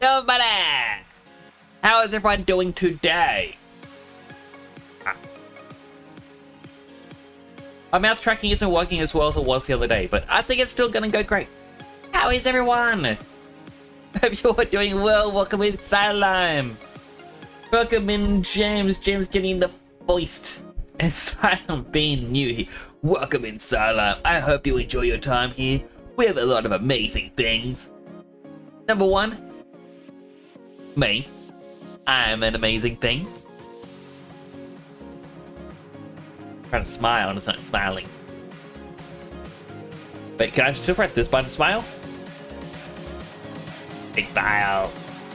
Nobody! How is everyone doing today? My mouth tracking isn't working as well as it was the other day, but I think it's still gonna go great. How is everyone? Hope you're doing well. Welcome in, Silime. Welcome in, James. James getting the voiced. And Silime being new here. Welcome in, Silime. I hope you enjoy your time here. We have a lot of amazing things. Number one, me. I'm an amazing thing. Trying to smile and it's not smiling. Wait, can I still press this button to smile? Big smile.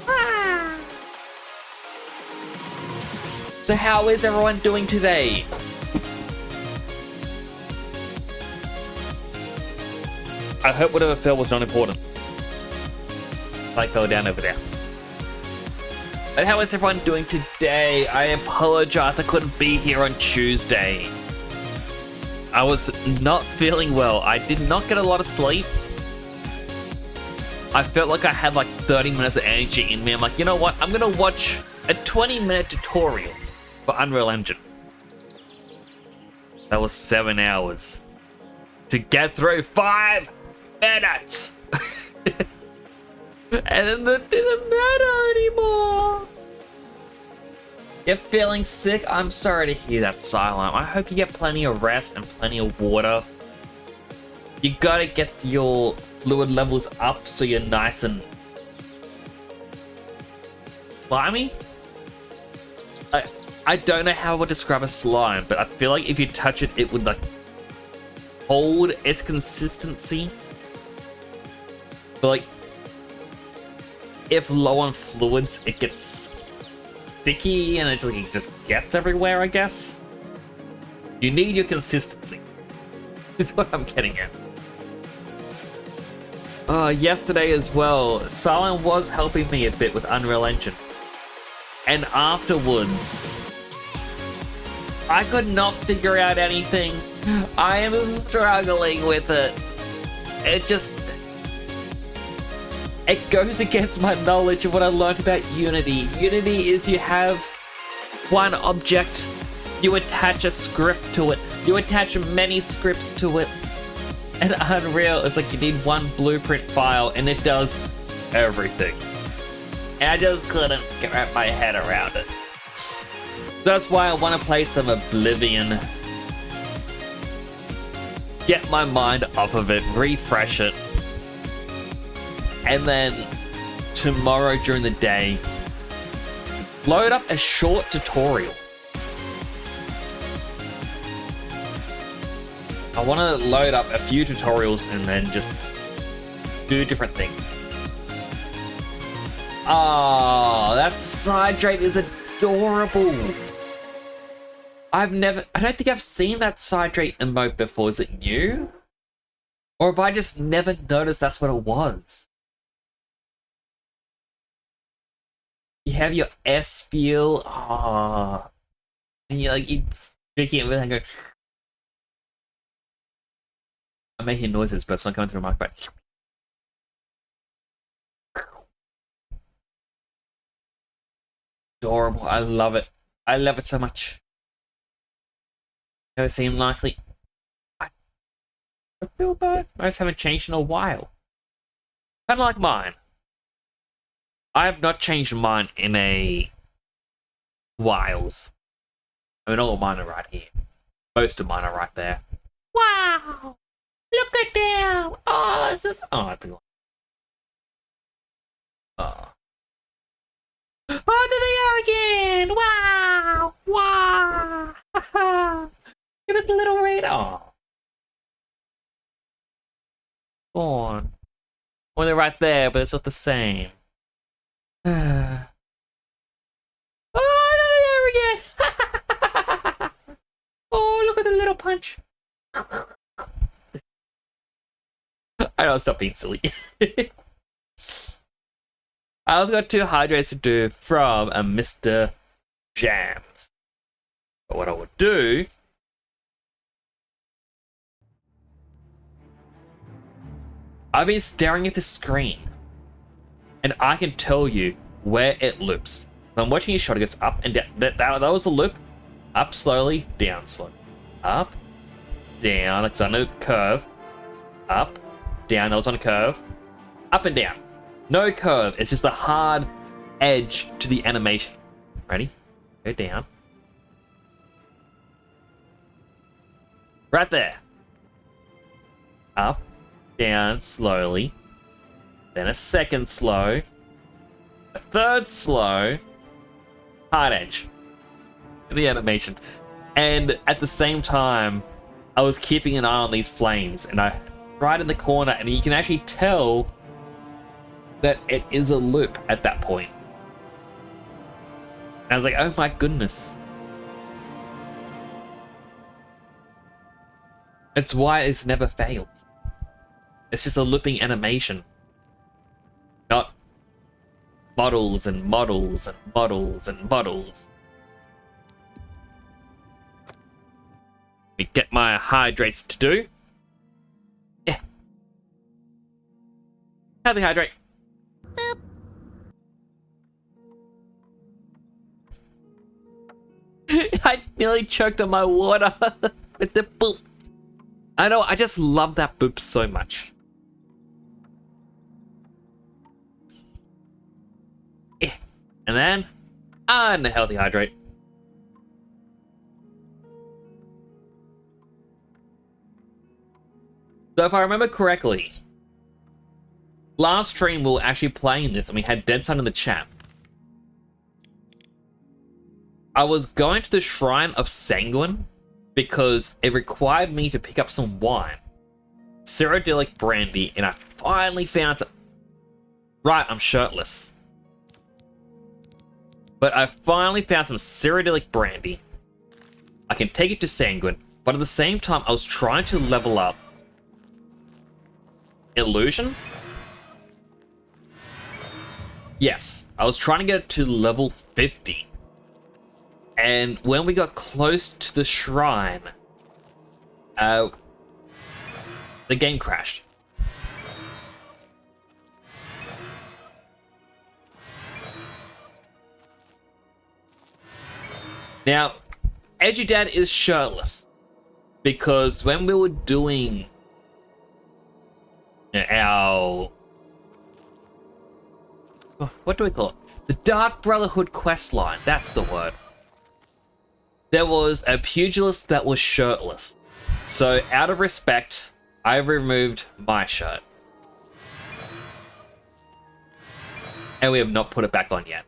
Ah. So how is everyone doing today? I hope whatever fell was not important. I fell down over there. But how is everyone doing today? I apologize I couldn't be here on Tuesday. I was not feeling well. I did not get a lot of sleep. I felt like I had like 30 minutes of energy in me. I'm like, you know what? I'm gonna watch a 20-minute tutorial for Unreal Engine. That was 7 hours. To get through 5 minutes! And then that didn't matter anymore. You're feeling sick? I'm sorry to hear that, Silent. I hope you get plenty of rest and plenty of water. You gotta get your fluid levels up so you're nice and slimy. I don't know how I would describe a slime, but I feel like if you touch it, it would like hold its consistency. But like, if low on fluids, it gets sticky and it just gets everywhere, I guess. You need your consistency. Is what I'm getting at. Yesterday as well, Silent was helping me a bit with Unreal Engine. And afterwards, I could not figure out anything. I am struggling with it. It goes against my knowledge of what I learned about Unity. Unity is you have one object, you attach a script to it, you attach many scripts to it. And Unreal, it's like you need one blueprint file and it does everything. And I just couldn't wrap my head around it. That's why I want to play some Oblivion. Get my mind off of it, refresh it. And then tomorrow during the day, load up a short tutorial. I want to load up a few tutorials and then just do different things. Oh, that Sidrate is adorable. I don't think I've seen that Sidrate emote before. Is it new? Or have I just never noticed that's what it was? You have your S feel, and you're drinking it with and go. I'm making noises, but it's not coming through the microphone. Adorable, I love it. I love it so much. Never seemed likely. I feel bad. I just haven't changed in a while. Kind of like mine. I have not changed mine in a whiles. I mean, all of mine are right here. Most of mine are right there. Wow! Look at them! Oh, this is... Oh, I think... Oh. Oh, there they are again! Wow! Wow! Look at the little red... Oh. Go on. Well, they're right there, but it's not the same. Oh, there we go! Oh, look at the little punch. I don't stop being silly. I also got 2 hydrates to do from a Mr. Jams. But what I would do... I've been staring at the screen. and I can tell you where it loops. So I'm watching his shot. It goes up and down. That was the loop. Up slowly, down slowly. Up, down. It's on a curve. Up, down. That was on a curve. Up and down. No curve. It's just a hard edge to the animation. Ready? Go down. Right there. Up, down, slowly. Then a second slow. A third slow. Hard edge. The animation. And at the same time, I was keeping an eye on these flames, and I right in the corner, and you can actually tell that it is a loop at that point. And I was like, oh my goodness. It's why this never fails. It's just a looping animation. Not models and models and models and models. Let me get my hydrates to do. Yeah. How do they hydrate? Boop. I nearly choked on my water with the boop. I know, I just love that boop so much. Yeah. And then, unhealthy hydrate. So if I remember correctly, last stream we were actually playing this and we had Dead Sun in the chat. I was going to the Shrine of Sanguine because it required me to pick up some wine, Cyrodiilic brandy, and I finally found some. Right, I'm shirtless. But I finally found some Cyrodiilic brandy. I can take it to Sanguine, but at the same time I was trying to level up Illusion? Yes, I was trying to get it to level 50. And when we got close to the shrine, the game crashed. Now, Edgy Dad is shirtless because when we were doing our... what do we call it? The Dark Brotherhood questline, that's the word. There was a pugilist that was shirtless. So, out of respect, I removed my shirt. And we have not put it back on yet.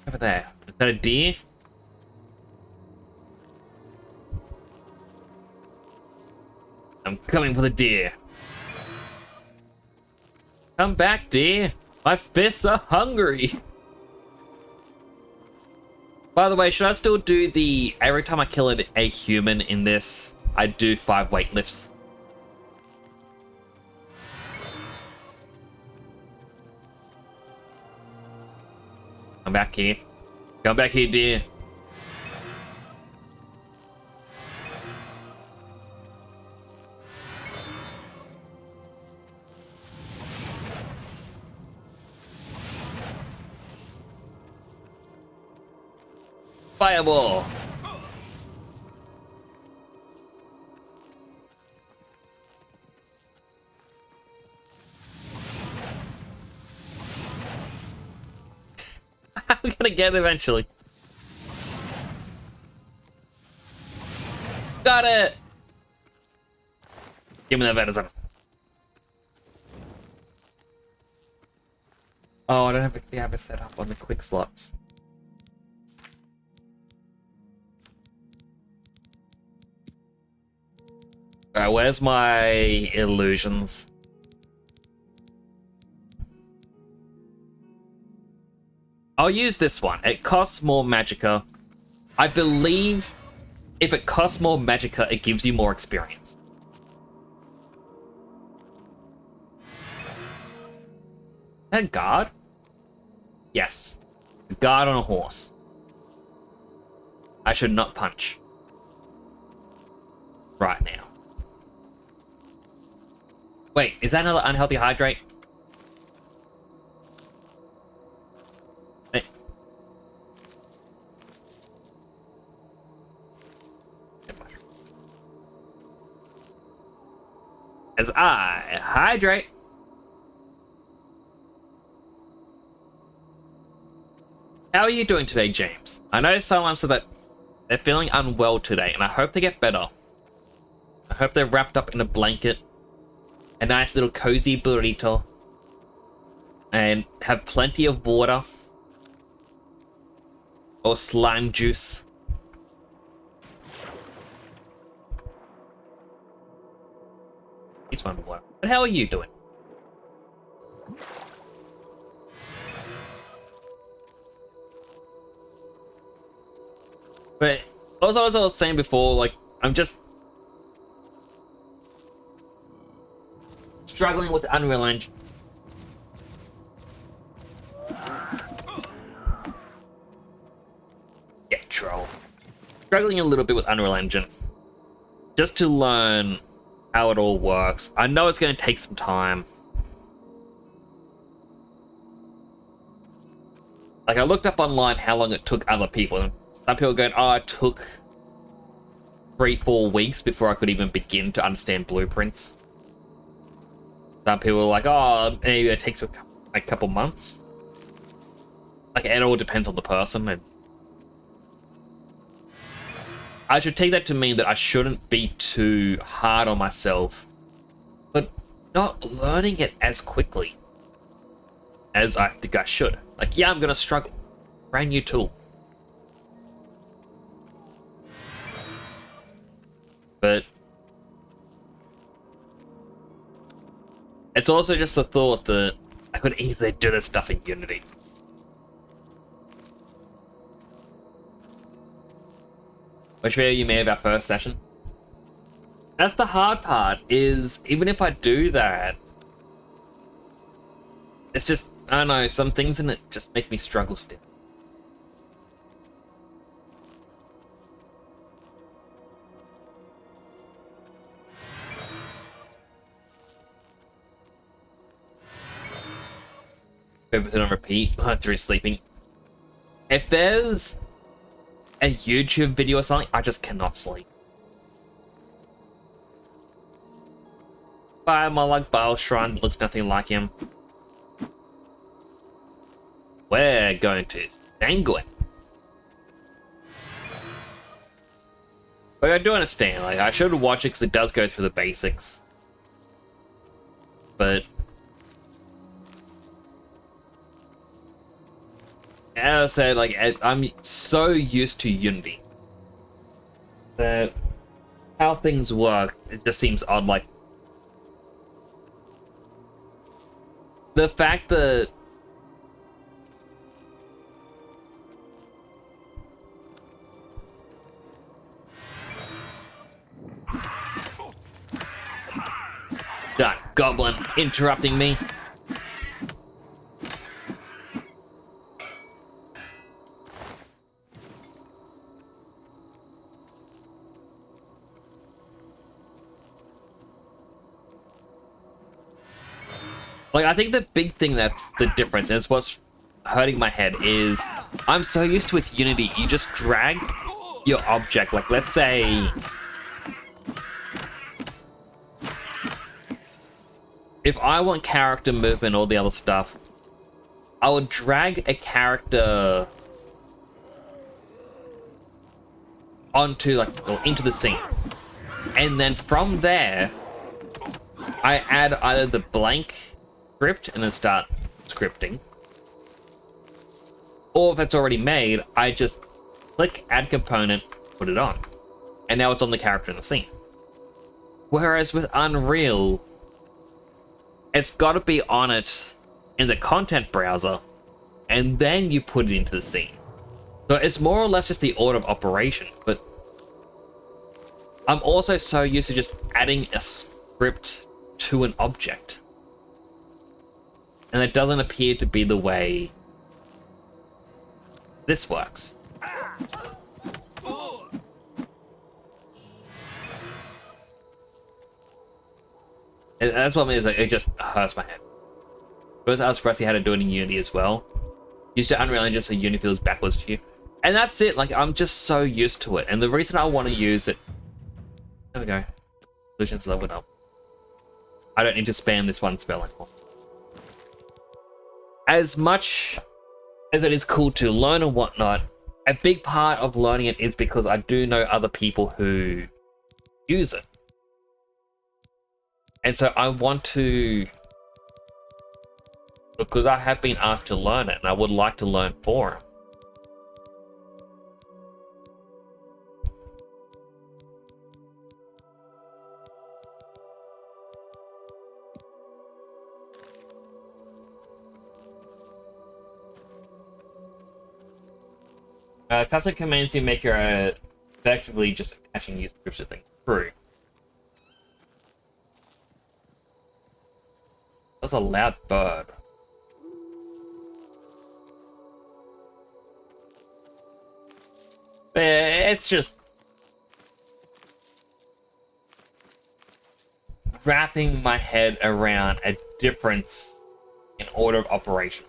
Over there. Is that a deer? I'm coming for the deer. Come back, dear. My fists are hungry. By the way, should I still do the... every time I kill a human in this, I do 5 weightlifts? Come back here. Come back here, dear. Fireball! I'm gonna get it eventually. Got it! Give me that venison. Oh, I don't have it set up on the quick slots. Alright, where's my illusions? I'll use this one. It costs more magicka. I believe if it costs more magicka, it gives you more experience. Is that a guard? Yes. A guard on a horse. I should not punch. Right now. Wait, is that another unhealthy hydrate? Hey. As I hydrate. How are you doing today, James? I know someone said that they're feeling unwell today, and I hope they get better. I hope they're wrapped up in a blanket, a nice little cozy burrito, and have plenty of water or slime juice. He's one water. But how are you doing? But also, as I was saying before, like, I'm just struggling with Unreal Engine. Yeah, troll. Struggling a little bit with Unreal Engine. Just to learn how it all works. I know it's going to take some time. Like, I looked up online how long it took other people, and some people are going, oh, it took 3-4 weeks before I could even begin to understand blueprints. Some people are like, oh, maybe it takes a couple months. Like, it all depends on the person, and I should take that to mean that I shouldn't be too hard on myself, but not learning it as quickly as I think I should. Like, yeah, I'm gonna struggle. Brand new tool. But it's also just the thought that I could easily do this stuff in Unity. Which video you made of our first session? That's the hard part, is even if I do that, it's just, I don't know, some things in it just make me struggle still. Everything on repeat through sleeping. If there's a YouTube video or something, I just cannot sleep. Bye, my like Bile Shrine that looks nothing like him. We're going to Sanguine. Like, I do understand, like, I should watch it because it does go through the basics. But as I said, like, I'm so used to Unity that how things work, it just seems odd. Like, the fact that that goblin interrupting me. Like, I think the big thing that's the difference, and it's what's hurting my head, is I'm so used to with Unity, you just drag your object. Like, let's say if I want character movement, all the other stuff, I would drag a character onto, like, or into the scene. And then from there, I add either the blank script and then start scripting, or if it's already made, I just click add component, put it on, and now it's on the character in the scene. Whereas with Unreal, it's got to be on it in the content browser, and then you put it into the scene. So it's more or less just the order of operation, but I'm also so used to just adding a script to an object. And it doesn't appear to be the way this works. And that's what I mean, is like, it just hurts my head. Because I was pressing how to do it in Unity as well. Used to Unreal Engine, so Unity feels backwards to you. And that's it, like, I'm just so used to it. And the reason I want to use it... There we go. Solutions leveled up. I don't need to spam this one spell anymore. As much as it is cool to learn and whatnot, a big part of learning it is because I do know other people who use it. And so I want to... Because I have been asked to learn it, and I would like to learn for him. Custom commands you make your effectively just caching use scripts of things through. That's a loud bird. But it's just wrapping my head around a difference in order of operation.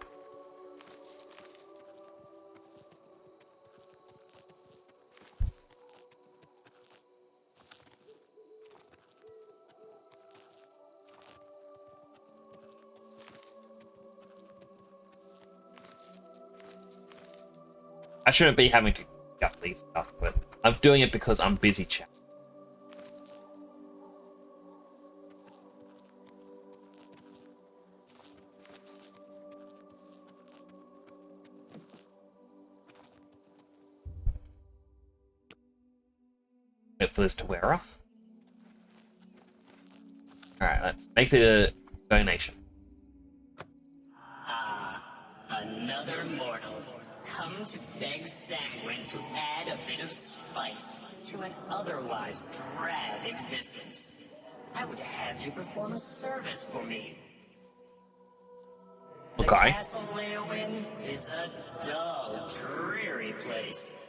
I shouldn't be having to gut these stuff, but I'm doing it because I'm busy, chat. Wait for this to wear off. Alright, let's make the donation. Another mortal. Come to beg Sanguine to add a bit of spice to an otherwise drab existence. I would have you perform a service for me. Okay. The Castle Leowin is a dull, dreary place.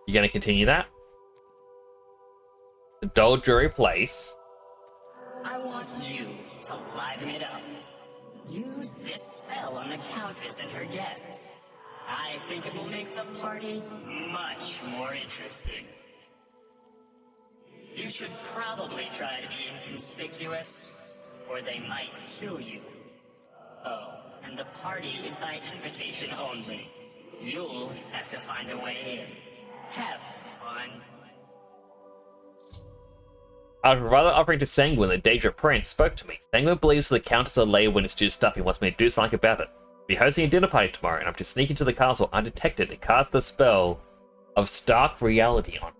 You gonna continue that? The dull, dreary place. I want you to liven it up. Use this spell on the Countess and her guests. I think it will make the party much more interesting. You should probably try to be inconspicuous, or they might kill you. Oh, and the party is by invitation only. You'll have to find a way in. Have fun. After rather offering to Sanguine, the Daedra Prince spoke to me. Sanguine believes the Countess of Leowin is too stuffy and wants me to do something about it. I'll be hosting a dinner party tomorrow, and I'm to sneak into the castle undetected and cast the spell of Stark Reality on.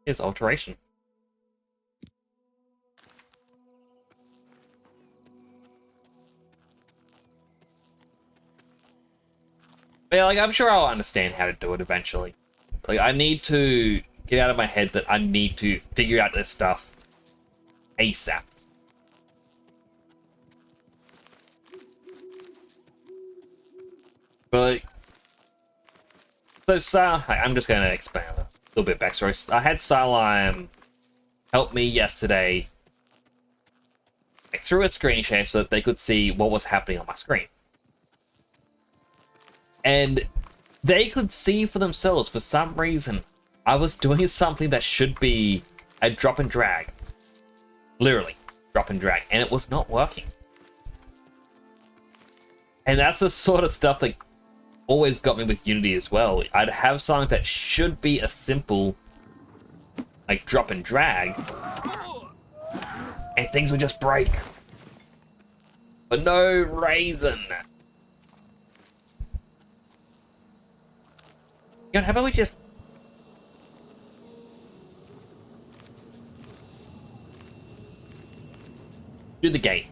Here's alteration. But yeah, like, I'm sure I'll understand how to do it eventually. Like, I need to get out of my head that I need to figure out this stuff ASAP. But so I'm just gonna expand a little bit backstory. I had Silime help me yesterday, like, through a screen share so that they could see what was happening on my screen. And they could see for themselves, for some reason, I was doing something that should be a drop and drag. Literally, drop and drag. And it was not working. And that's the sort of stuff that always got me with Unity as well. I'd have something that should be a simple, like, drop and drag, and things would just break. For no reason. You know, how about we just... do the gate.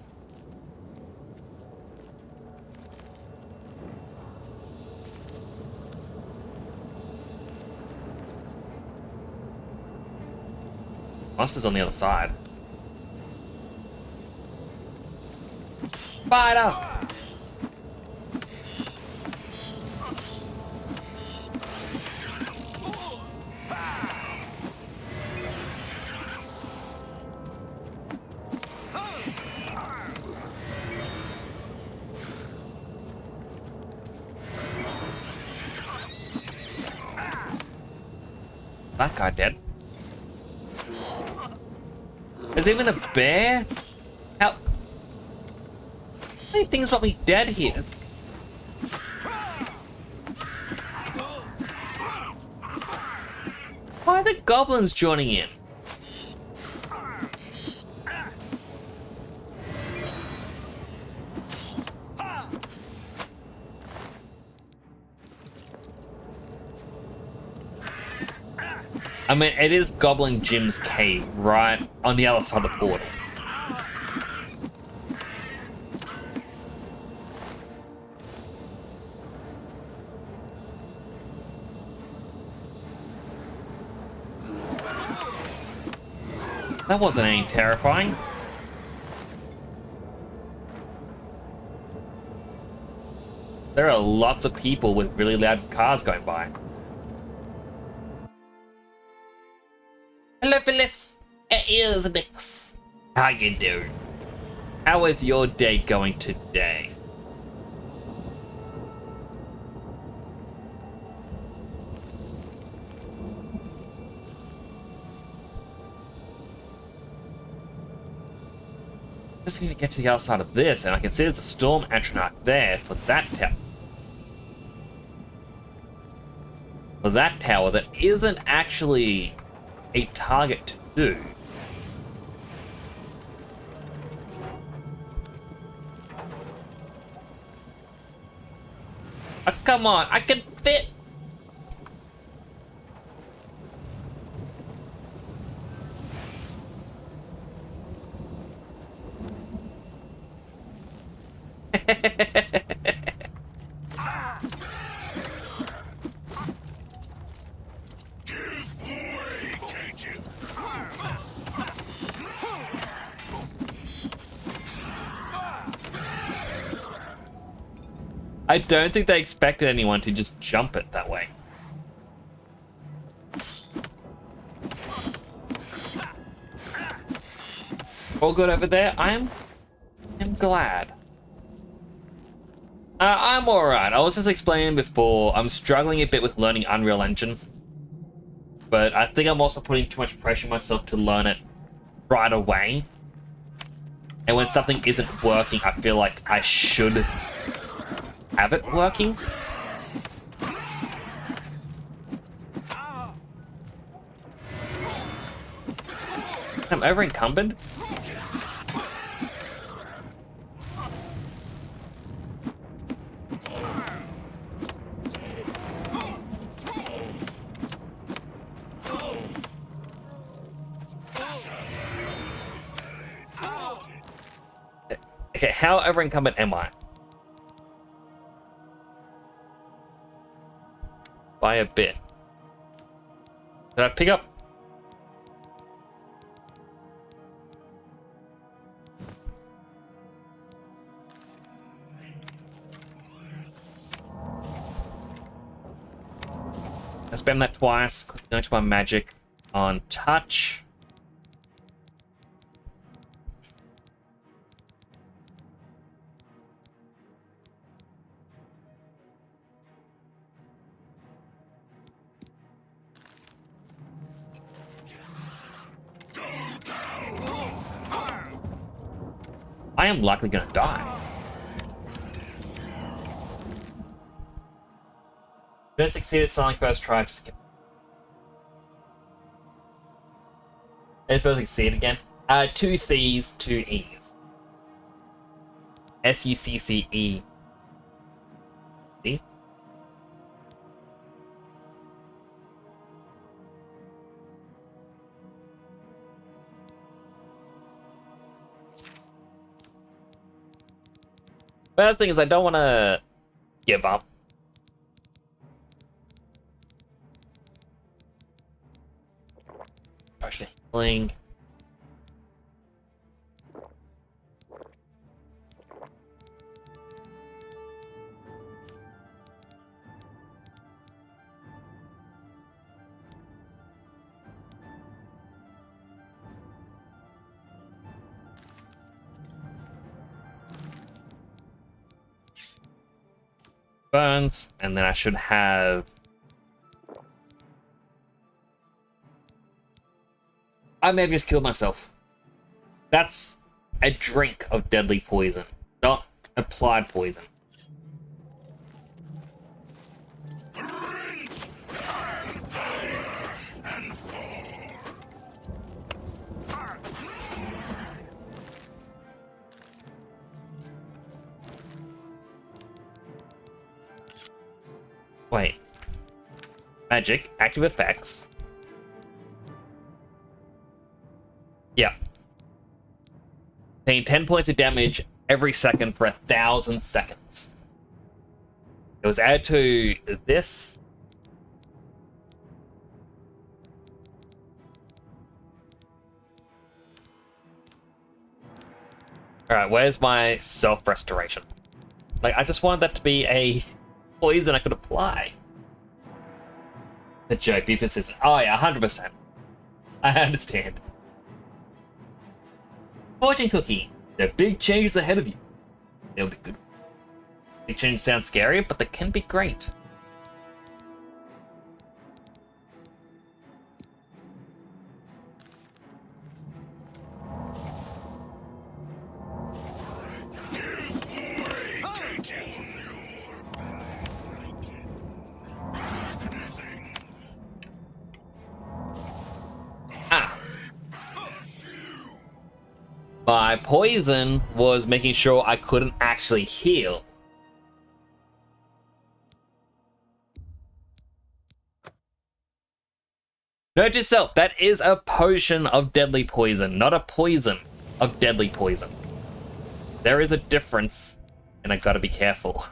Monster's on the other side. Spider! That guy dead. There's even a bear? How many things want me dead here? Why are the goblins joining in? I mean, it is Goblin Jim's cave, right on the other side of the portal. That wasn't any terrifying. There are lots of people with really loud cars going by. Hello, Phyllis. It is Nix. How you doing? How is your day going today? Just need to get to the other side of this, and I can see there's a storm atronach there for that tower. For that tower that isn't actually a target to do. Oh, come on, I can fit. I don't think they expected anyone to just jump it that way. All good over there? I'm glad. I'm alright. I was just explaining before, I'm struggling a bit with learning Unreal Engine. But I think I'm also putting too much pressure on myself to learn it right away. And when something isn't working, I feel like I should have it working. I'm over encumbered. Okay, how over encumbered am I? By a bit. Did I pick up? I spam that twice. Going to my magic on touch. I am likely gonna die. Don't succeed at selling first try, just kidding. Are you supposed to succeed again? 2 C's, 2 E's. S-U-C-C-E. See? First thing is I don't want to give up. Potion of healing. Burns, and then I should have I may have just killed myself. That's a drink of deadly poison, not applied poison. Wait. Magic, active effects. Yeah. Taking 10 points of damage every second for 1,000 seconds. It was added to this. Alright, where's my self-restoration? Like, I just wanted that to be a poison I could apply. The joke, be persistent. Oh yeah, 100%. I understand. Fortune cookie. There are big changes ahead of you. They'll be good. Big changes sound scary, but they can be great. My poison was making sure I couldn't actually heal. Note to yourself, that is a potion of deadly poison, not a poison of deadly poison. There is a difference, and I gotta be careful.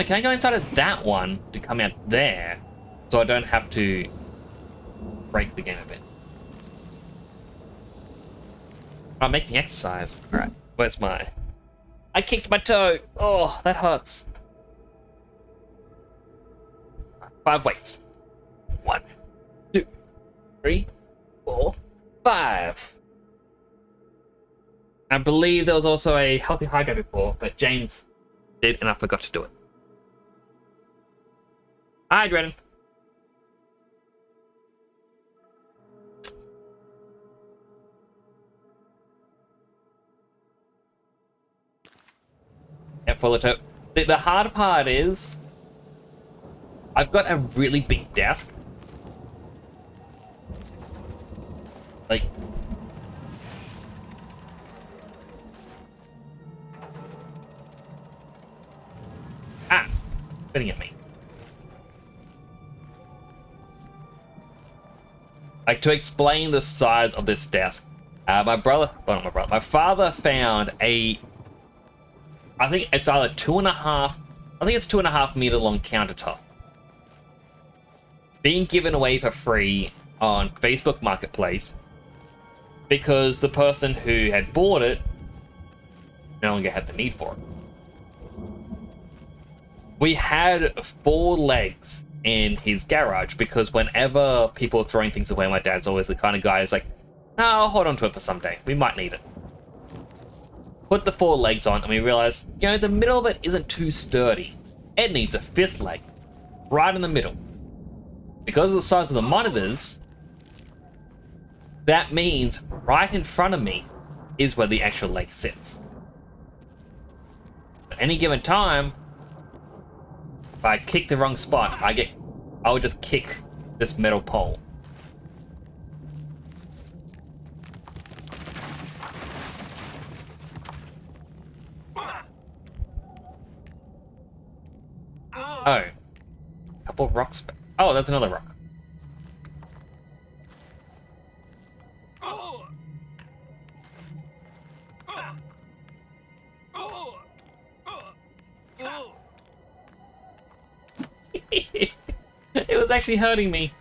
Can I go inside of that one to come out there so I don't have to break the game a bit? I'm making exercise. Alright, where's my... I kicked my toe! Oh, that hurts. 5 weights. 1, 2, 3, 4, 5. I believe there was also a healthy hydrate before, but James did and I forgot to do it. Hydrating. Yeah, full of toe. The hard part is I've got a really big desk. Like, spitting at me. Like, to explain the size of this desk, my father found I think it's either 2.5 meter long countertop being given away for free on Facebook Marketplace because the person who had bought it no longer had the need for it. We had 4 legs in his garage because whenever people are throwing things away, my dad's always the kind of guy who's like, no, I'll hold on to it for someday. We might need it. Put the 4 legs on and we realized, the middle of it isn't too sturdy. It needs a 5th leg. Right in the middle. Because of the size of the monitors, that means right in front of me is where the actual leg sits. At any given time, if I kick the wrong spot, I would just kick this metal pole. Oh. Couple of rocks. Oh, that's another rock. It was actually hurting me.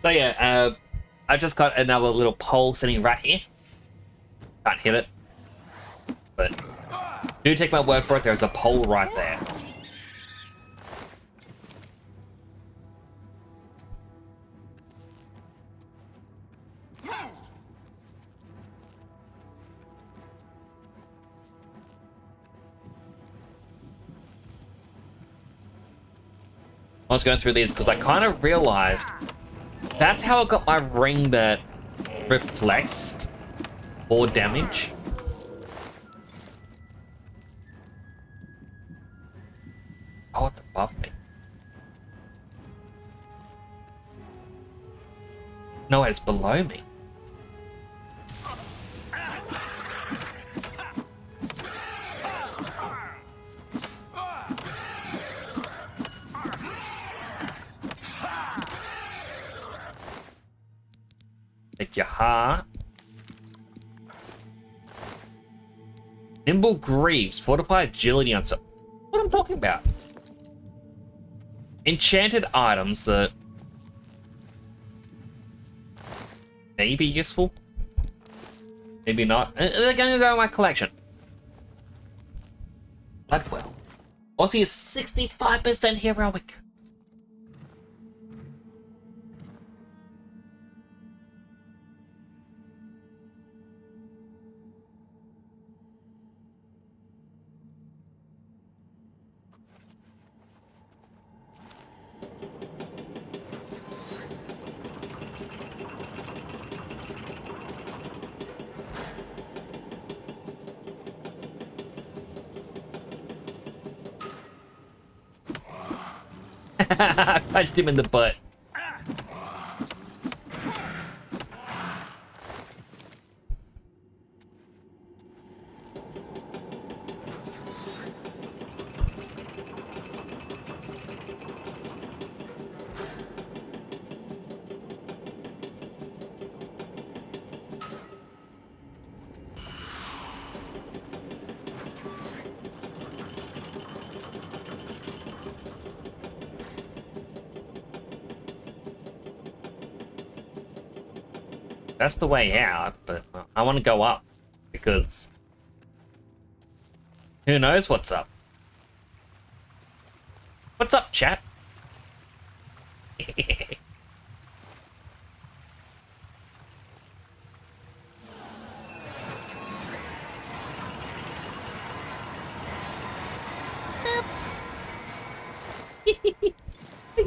So yeah, I just got another little pole sitting right here. Can't hit it. But do take my word for it, there's a pole right there. I was going through these because I kind of realized that's how I got my ring that reflects more damage. Oh, it's above me. No, it's below me. Take your heart. Nimble Greaves, fortify agility on some. What I'm talking about? Enchanted items that may be useful, maybe not. They're gonna go in my collection. Bloodwell. Also, you're 65% heroic. I punched him in the butt. That's the way out, but I want to go up because who knows what's up? What's up, chat? Thank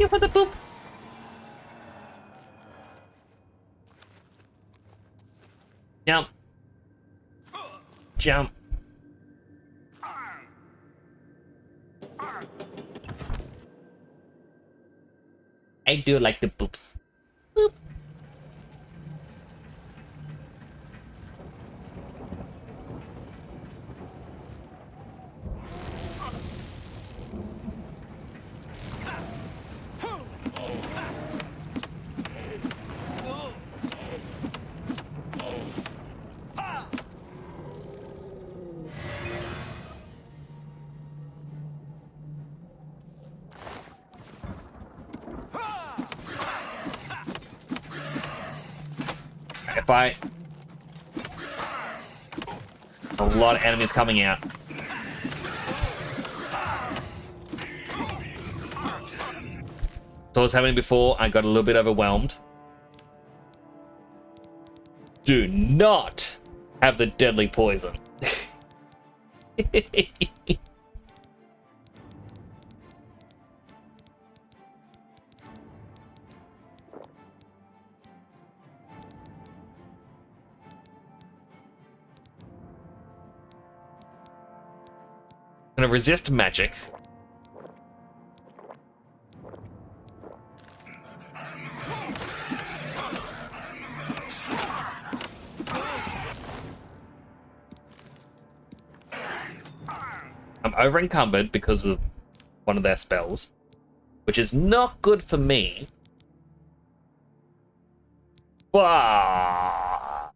you for the boop. Jump. Jump. I do like the boops. Boop. Fight. A lot of enemies coming out. So was happening before, I got a little bit overwhelmed. Do not have the deadly poison. Gonna resist magic. I'm over encumbered because of one of their spells, which is not good for me. But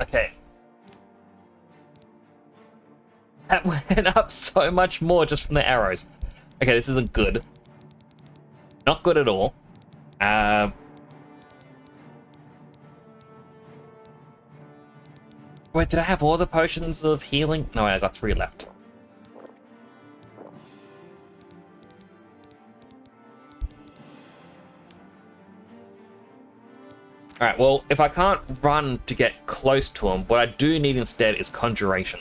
okay. That went up so much more just from the arrows. Okay, this isn't good. Not good at all. Wait, did I have all the potions of healing? No, I got 3 left. Alright, well, if I can't run to get close to him, what I do need instead is Conjuration.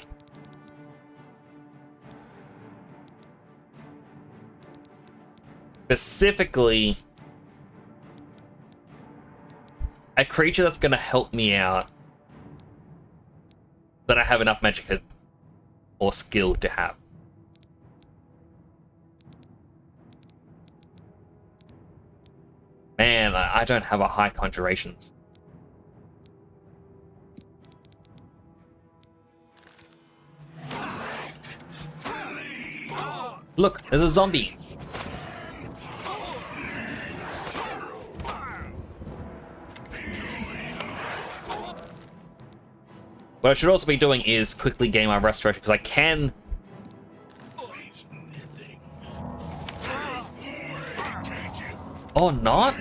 Specifically, a creature that's going to help me out that I have enough magic or skill to have. Man, I don't have a high Conjurations. Look, there's a zombie. What I should also be doing is quickly gain my restoration, because I can... Oh, not?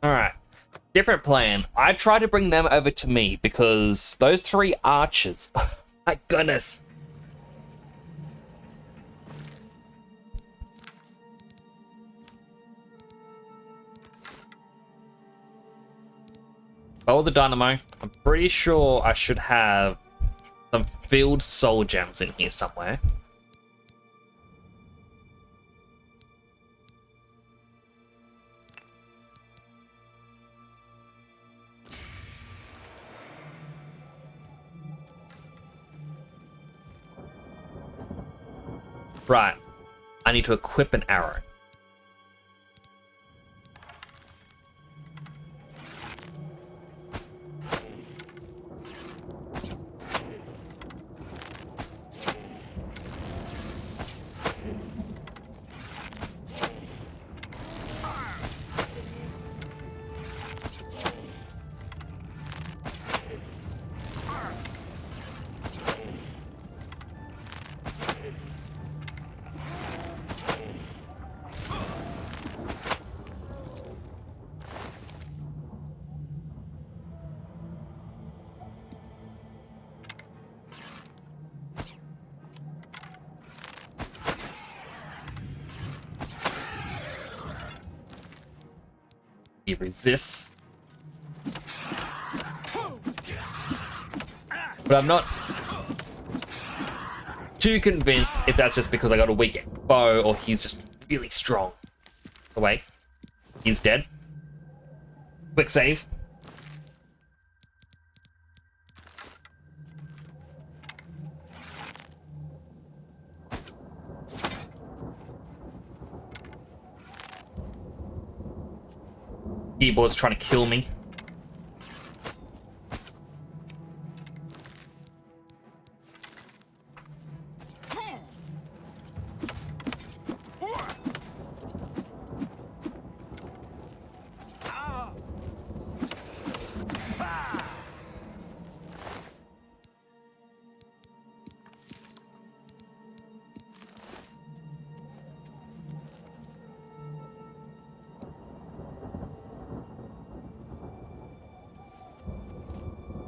Alright. Different plan. I try to bring them over to me, because those 3 archers... My goodness! Follow the dynamo. I'm pretty sure I should have some field soul gems in here somewhere. Right. I need to equip an arrow. He resists. But I'm not too convinced if that's just because I got a weak bow or he's just really strong. Oh, wait. He's dead. Quick save. Keyboard's trying to kill me.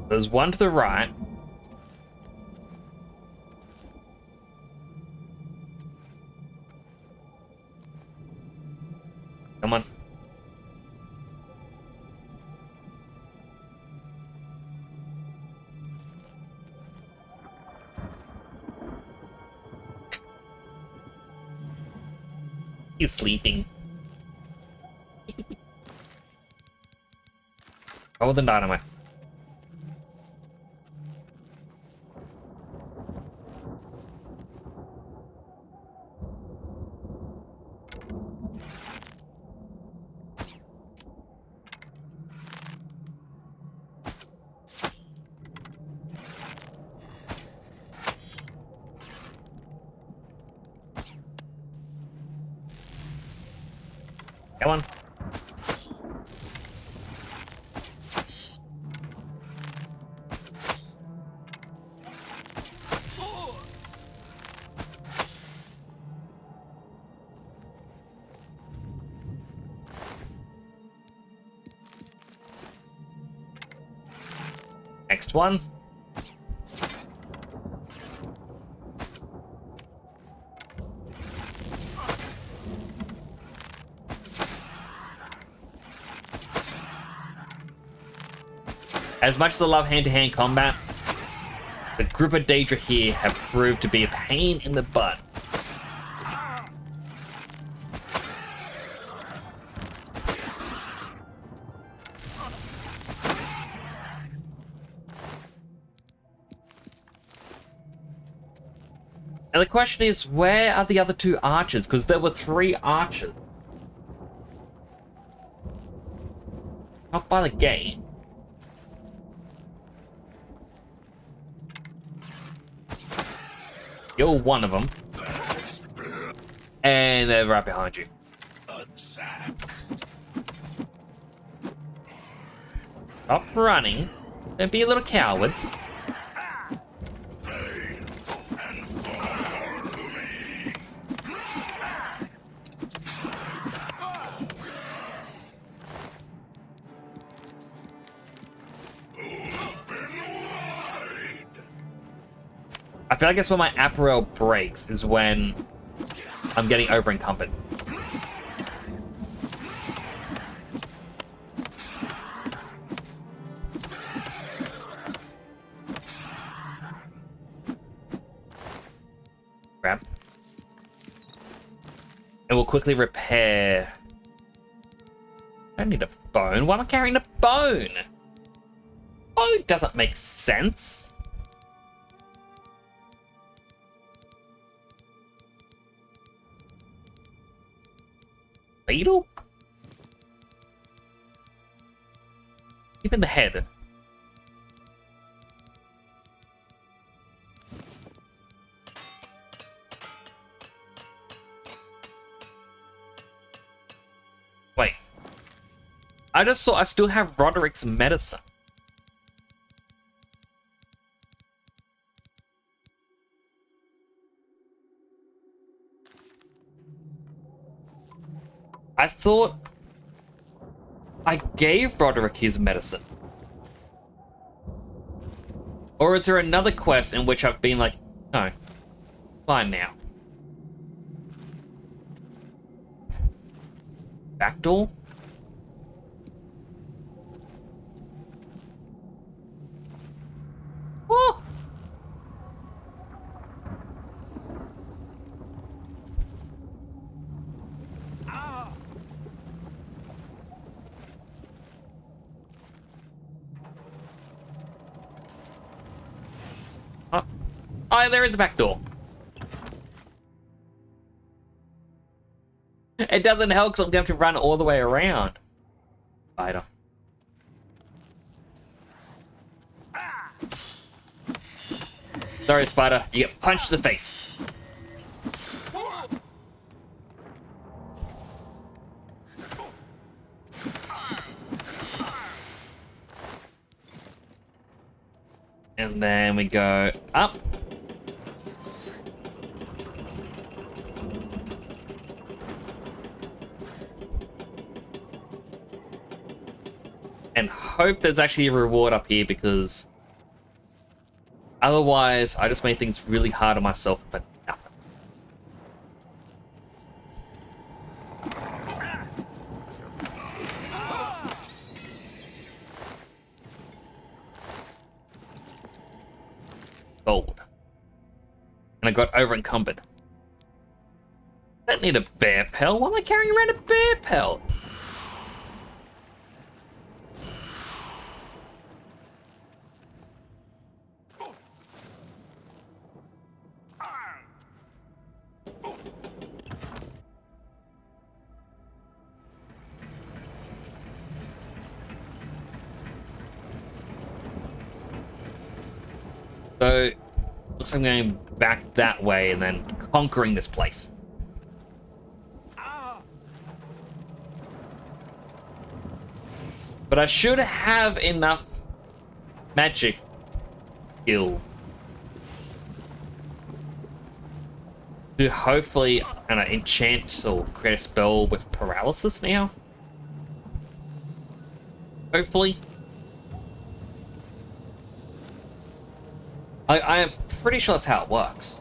There's one to the right. Come on. He's sleeping. Oh, the dynamite. Come on. Next one. As much as I love hand-to-hand combat, the group of Daedra here have proved to be a pain in the butt. And the question is, where are the other two archers? Because there were 3 archers. Not by the gate. You're one of them. And they're right behind you. Stop running. Don't be a little coward. I feel like that's when my apparel breaks, is when I'm getting over encumbered. Grab. And we'll quickly repair. I don't need a bone. Why am I carrying a bone? Bone doesn't make sense. Beetle? Keep in the head. Wait. I just saw I still have Roderick's medicine. I thought I gave Roderick his medicine. Or is there another quest in which I've been like, no, fine now. Back door? Oh! Oh, there is a back door. It doesn't help because I'm going to have to run all the way around. Spider. Sorry, Spider. You get punched in the face. And then we go up. And hope there's actually a reward up here, because otherwise I just made things really hard on myself for nothing. Gold. And I got over encumbered. I don't need a bear pelt. Why am I carrying around a bear pelt? So, looks like I'm going back that way and then conquering this place. But I should have enough magic skill to hopefully enchant or create a spell with paralysis now. Hopefully. I am pretty sure that's how it works.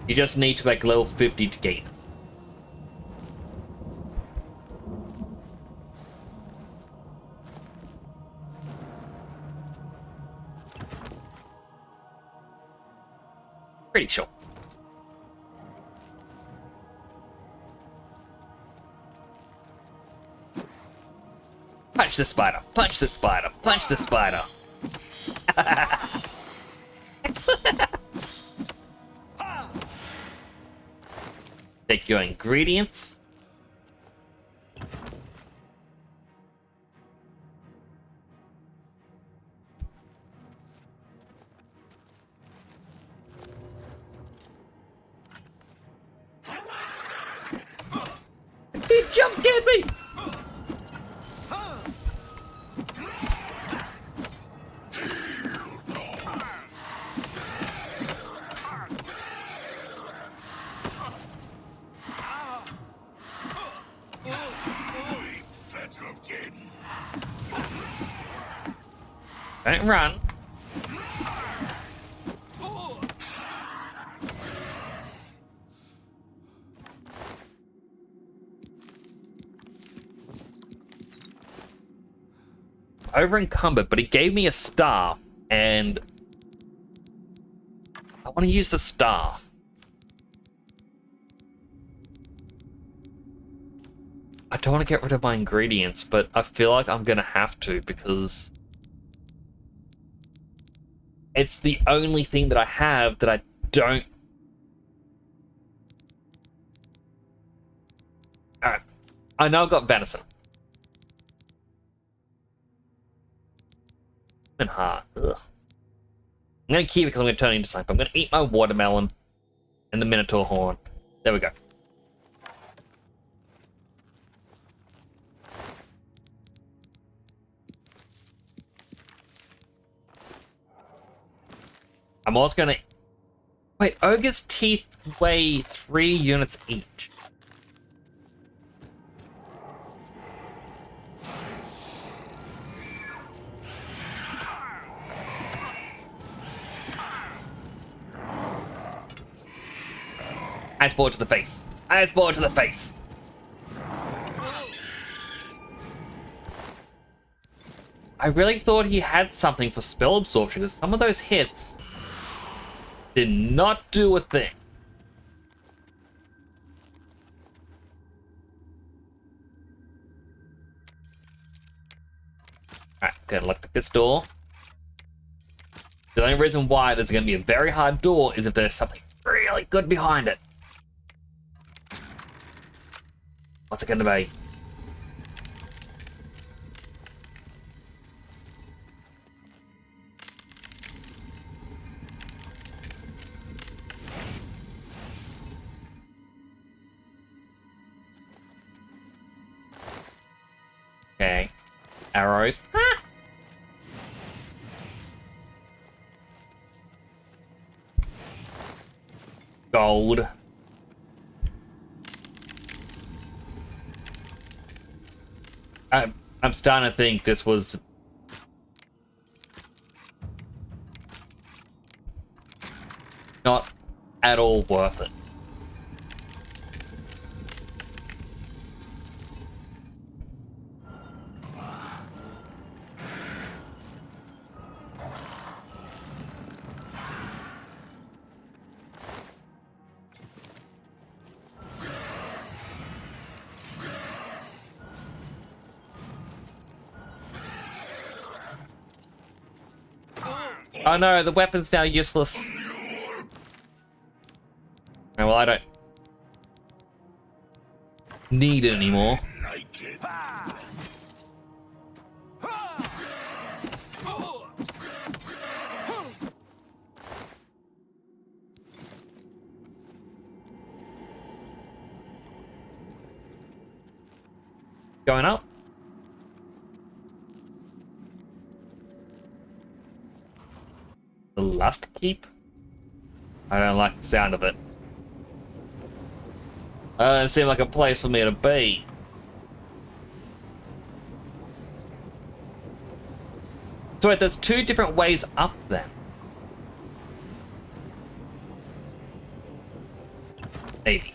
You just need to make level 50 to gain it. pretty sure. Punch the spider, punch the spider, punch the spider. Take your ingredients. He jump scared me! Don't run. Over encumbered, but he gave me a staff, and I want to use the staff. I don't want to get rid of my ingredients, but I feel like I'm gonna have to because it's the only thing that I have that I don't. Alright. I know I've got venison. And heart. Ugh. I'm gonna keep it because I'm gonna turn it into something. I'm gonna eat my watermelon and the Minotaur horn. There we go. I'm also gonna... Wait, Ogre's teeth weigh 3 units each. Ice ball to the face. Ice ball to the face. I really thought he had something for spell absorption because some of those hits did not do a thing. Alright, gonna look at this door. The only reason why there's gonna be a very hard door is if there's something really good behind it. What's it gonna be? Okay. Arrows. Ah! Gold. I'm starting to think this was not at all worth it. Oh no, the weapon's now useless. Oh, well, I don't need it anymore. Going up. The Lust Keep? I don't like the sound of it. Doesn't seem like a place for me to be. So wait, there's 2 different ways up then. Maybe.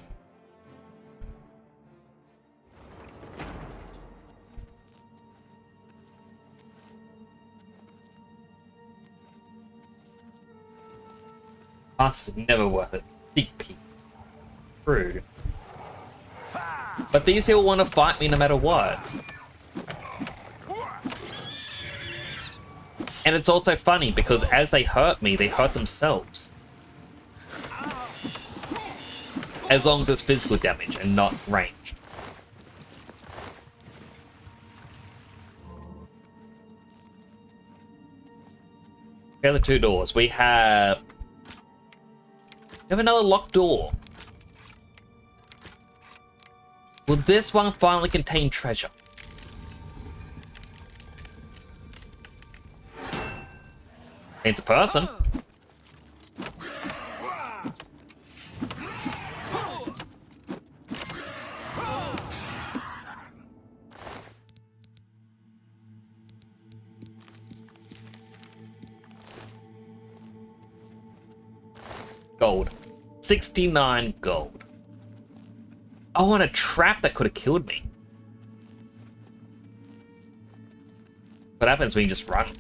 Us is never worth it. Sick people. Rude. But these people want to fight me no matter what. And it's also funny because as they hurt me, they hurt themselves. As long as it's physical damage and not ranged. Okay, the two doors. We have another locked door. Will this one finally contain treasure? It's a person. Gold. 69 gold. I want a trap that could have killed me. What happens when you just run?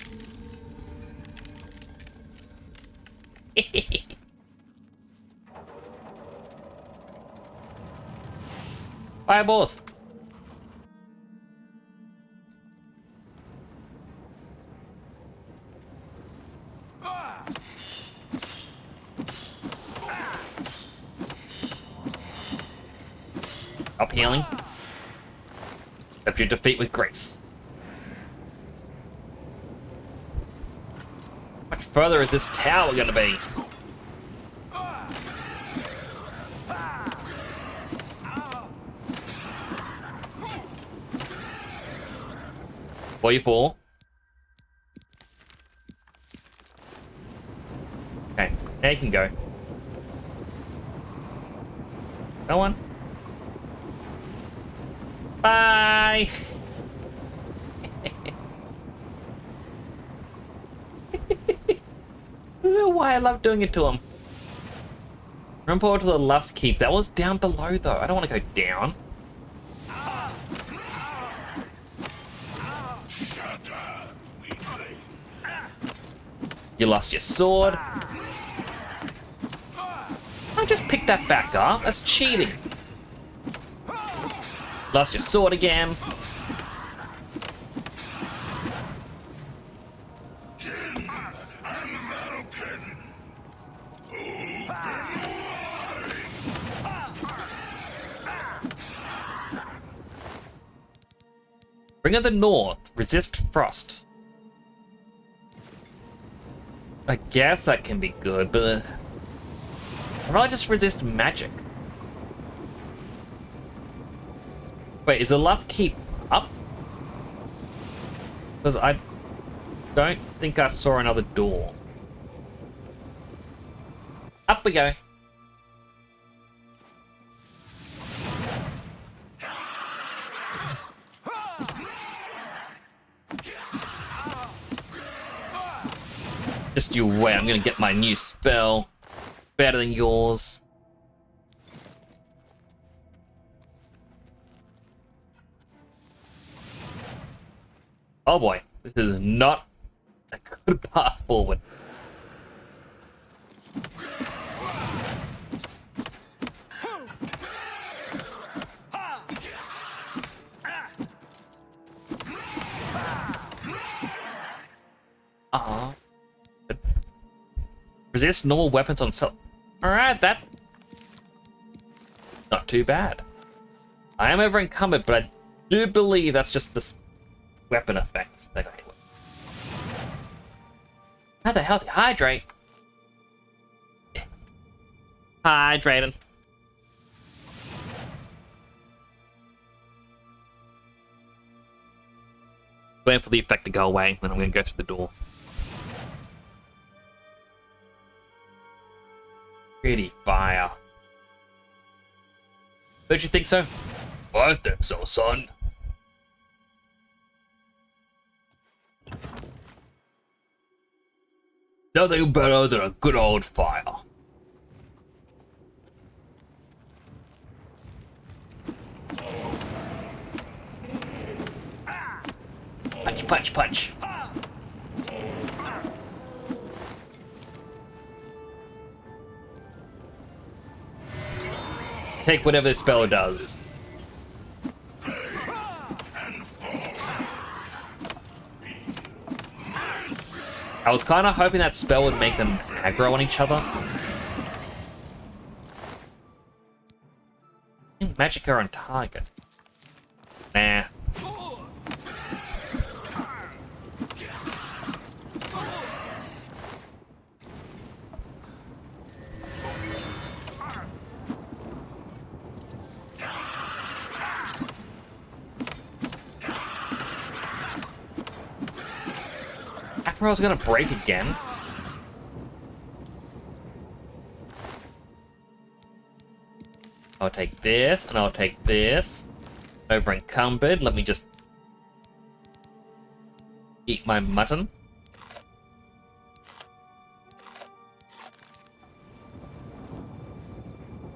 Fireballs. Up healing. Accept your defeat with grace. How much further is this tower gonna be? Fall. Okay, now you can go. Go on. Bye! I don't know why I love doing it to him. Run forward to the last keep. That was down below though. I don't want to go down. You lost your sword. I just picked that back up. That's cheating. Lost your sword again. Ring of the North. Resist frost. I guess that can be good, but I'd rather just resist magic. Wait, is the last keep up? Because I don't think I saw another door. Up we go. Just you wait, I'm gonna get my new spell. Better than yours. Oh boy, this is not a good path forward. Resist normal weapons on self. Alright, that... not too bad. I am over encumbered, but I do believe that's just this weapon effect that I hit with. Another healthy hydrate. Hydrating. Waiting for the effect to go away, then I'm going to go through the door. Pretty fire. Don't you think so? I think so, son. Nothing better than a good old fire. Punch, punch, punch. take whatever the spell does. I was kind of hoping that spell would make them aggro on each other. Magic are on target. Nah. Acro's gonna break again. I'll take this, and I'll take this. Over encumbered, let me just eat my mutton.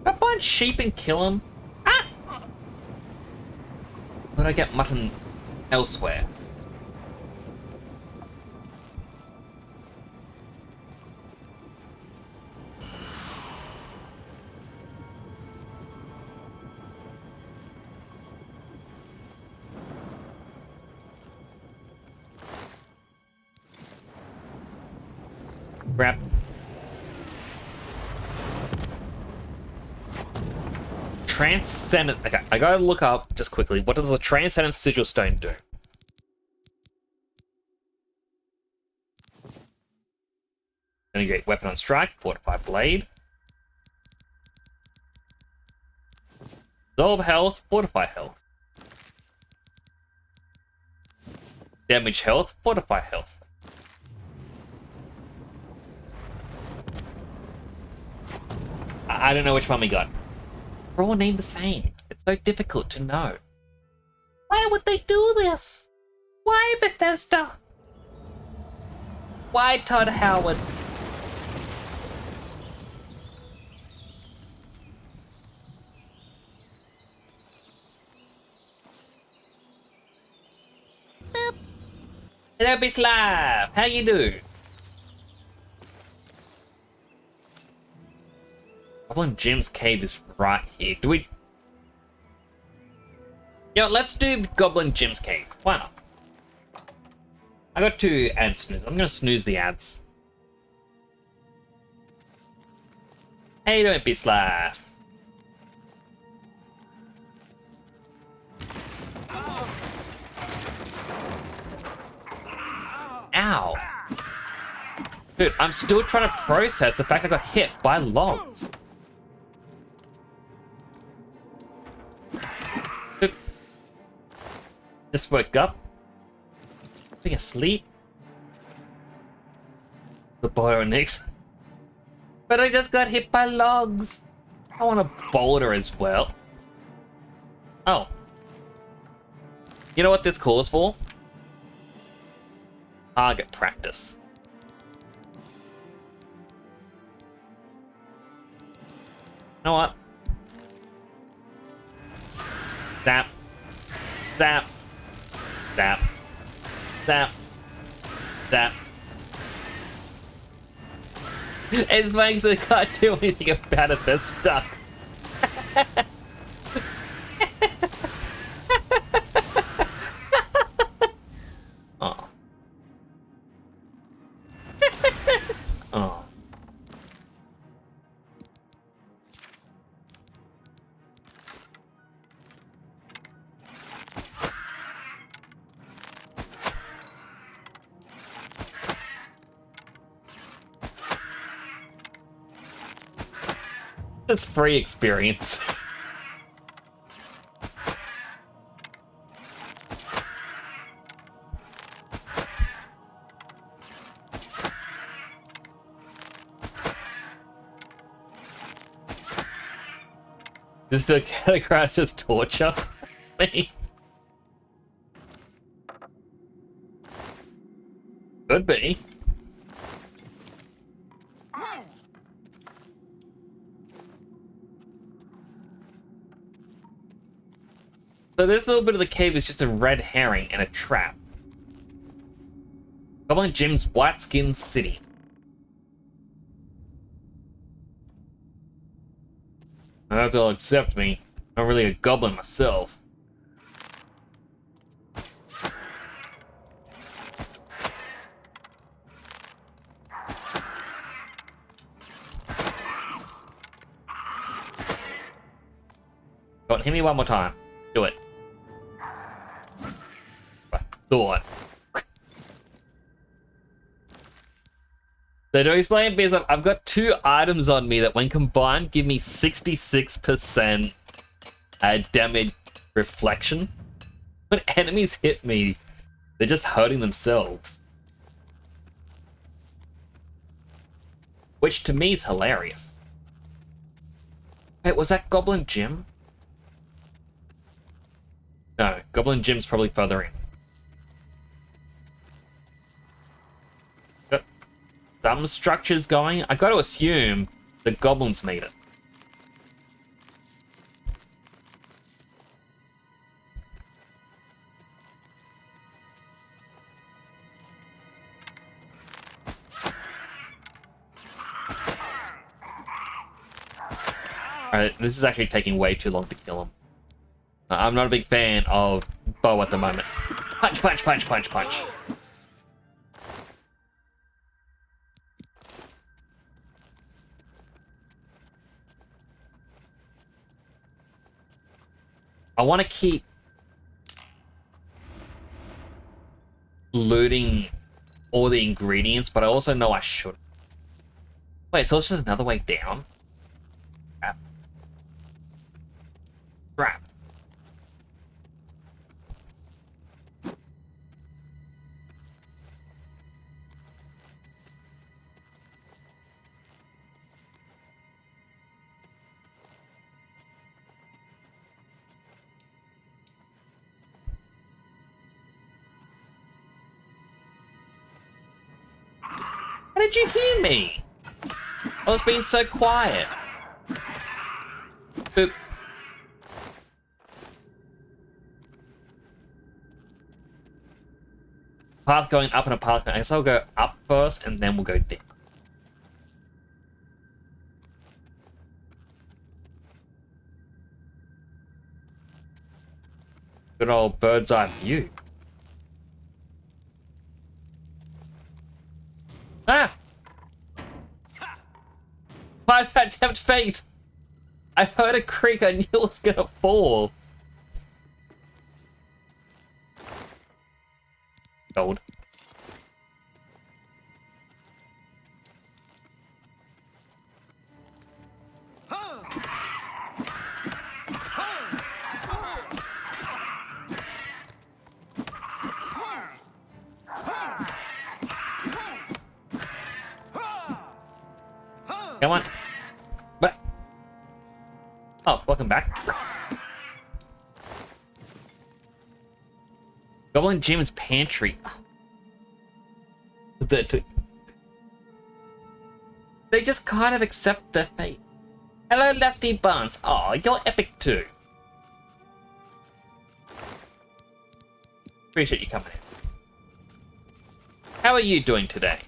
Can I find sheep and kill them? Ah! But I get mutton elsewhere. Crap. Transcendent. Okay, I gotta look up just quickly. What does the Transcendent Sigil Stone do? Integrate weapon on strike, fortify blade. Absorb health, fortify health. Damage health, fortify health. I don't know which one we got. They're all named the same. It's so difficult to know. Why would they do this? Why Bethesda? Why Todd Howard? Hello, Bislav. How you do? Goblin Jim's cave is right here. Do we? Yo, let's do Goblin Jim's cave. Why not? I got to add snooze. I'm gonna snooze the ads. How you doing, Bislav? Ow. Dude, I'm still trying to process the fact I got hit by logs. Dude. Just woke up. Being asleep. The bottlenecks. But I just got hit by logs. I want a boulder as well. Oh. You know what this calls for? Target practice. You know what? Zap. Zap. Zap. Zap. Zap. It's funny so they can't do anything about it, they're stuck. Oh. Oh. Just free experience. This still categorized as torture. Me. Could be. So this little bit of the cave is just a red herring and a trap. Goblin Jim's White Skin City. I hope they'll accept me. I'm not really a goblin myself. God, hit me one more time. Do it. Thought. So to explain because I've got 2 items on me that when combined give me 66% damage reflection. When enemies hit me, they're just hurting themselves. Which to me is hilarious. Wait, was that Goblin Gym? No, Goblin Gym's probably further in. Got some structures going. I gotta assume the goblins made it. Alright, this is actually taking way too long to kill him. I'm not a big fan of bow at the moment. Punch, punch, punch, punch, punch. I want to keep looting all the ingredients, but I also know I shouldn't. Wait, so it's just another way down? Crap. Crap. How did you hear me? I was being so quiet. Boop. Path going up and a path going. I guess I'll go up first and then we'll go down. Good old bird's eye view. Ah! Why did I tempt fate? I heard a creak, I knew it was gonna fall. Gold. Come on. But oh, welcome back. Goblin Jim's pantry. They just kind of accept their fate. Hello, Lusty Buns. Oh, you're epic too. Appreciate you coming in. How are you doing today?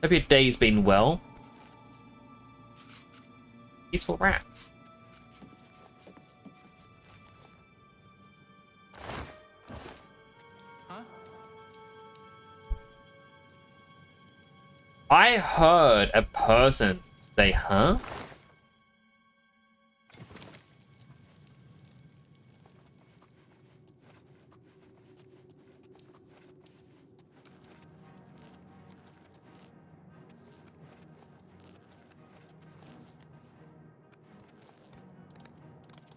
Hope your day's been well. Peaceful rats. Huh? I heard a person say, huh?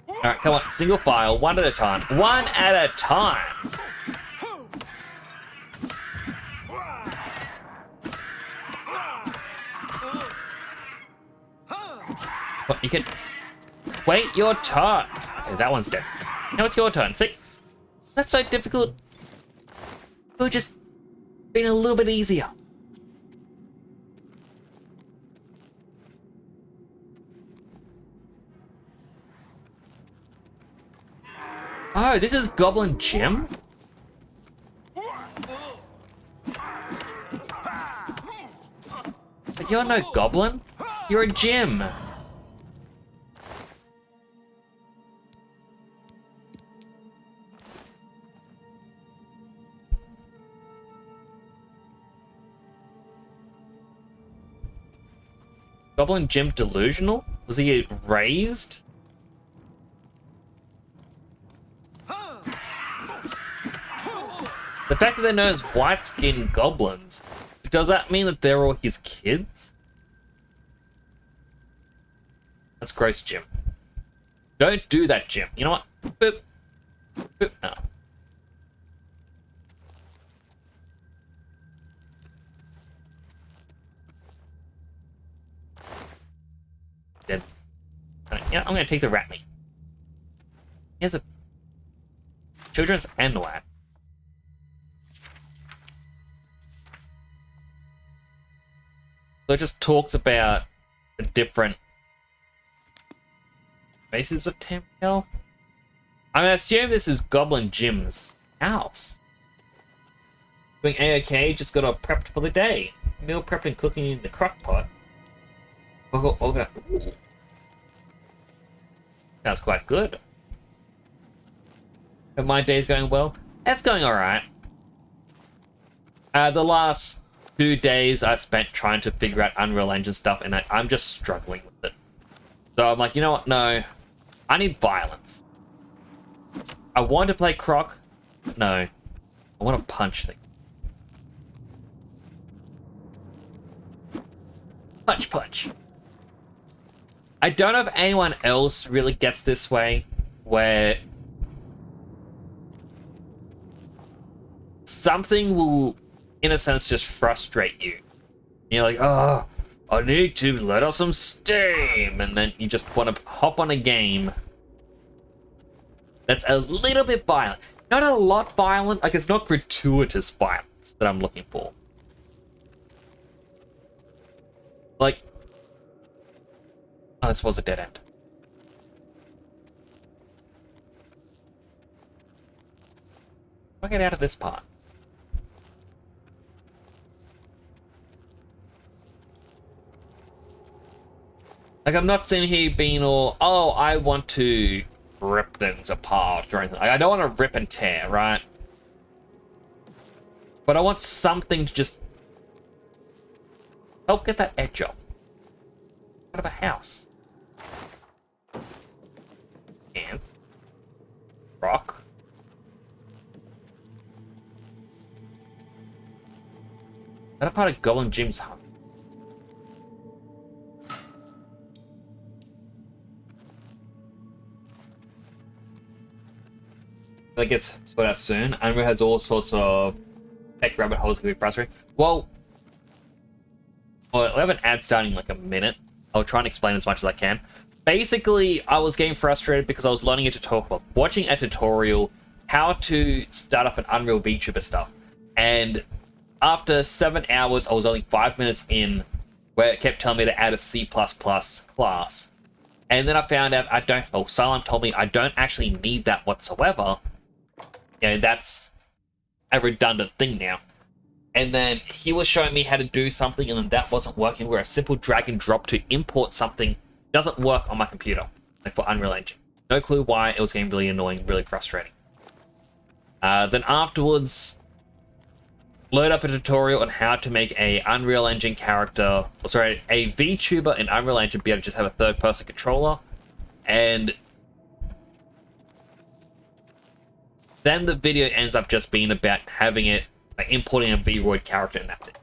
Alright, come on, single file, one at a time. One at a time! What, you can... Wait your turn! Okay, that one's dead. Now it's your turn, see? That's so difficult. It would just been a little bit easier. Oh, this is Goblin Jim? But you're no goblin. You're a Jim. Goblin Jim delusional? Was he raised? The fact that they're known as white-skinned goblins, does that mean that they're all his kids? That's gross, Jim. Don't do that, Jim. You know what? Boop. Boop. No. Dead. Yeah, I'm gonna take the rat meat. Here's a children's and lab. So it just talks about the different faces of Tamriel. I mean, I assume this is Goblin Jim's house. Doing A-OK, just got all prepped for the day. Meal prepped and cooking in the crock pot. Ooh. Sounds quite good. But my day's going well. It's going alright. The last 2 days I spent trying to figure out Unreal Engine stuff, and I'm just struggling with it. So I'm like, you know what? No. I need violence. I want to play Croc. No. I want to punch things. Punch, punch. I don't know if anyone else really gets this way, where something will, in a sense, just frustrate you. You're like, oh, I need to let off some steam, and then you just want to hop on a game that's a little bit violent. Not a lot violent, like it's not gratuitous violence that I'm looking for. Like, oh, this was a dead end. I'll get out of this part. Like, I'm not sitting here being all, oh, I want to rip things apart or anything. Like, I don't want to rip and tear, right? But I want something to just help get that edge off. Out of a house. Ants. Rock. Is that a part of Goblin Jim's hut? That gets sorted out soon. Unreal has all sorts of tech rabbit holes that can be frustrating. Well, we have an ad starting in like a minute. I'll try and explain as much as I can. Basically, I was getting frustrated because I was learning a tutorial, watching a tutorial how to start up an Unreal VTuber stuff. And after 7 hours, I was only 5 minutes in, where it kept telling me to add a C++ class. And then I found out I don't, oh, Silent told me I don't actually need that whatsoever. You know, that's a redundant thing now. And then he was showing me how to do something, and then that wasn't working, where a simple drag and drop to import something doesn't work on my computer, like for Unreal Engine. No clue why. It was getting really annoying, really frustrating. Then afterwards, load up a tutorial on how to make a Unreal Engine character, or sorry, a VTuber in Unreal Engine, be able to just have a third-person controller, and then the video ends up just being about having it, like importing a V-Roid character, and that's it.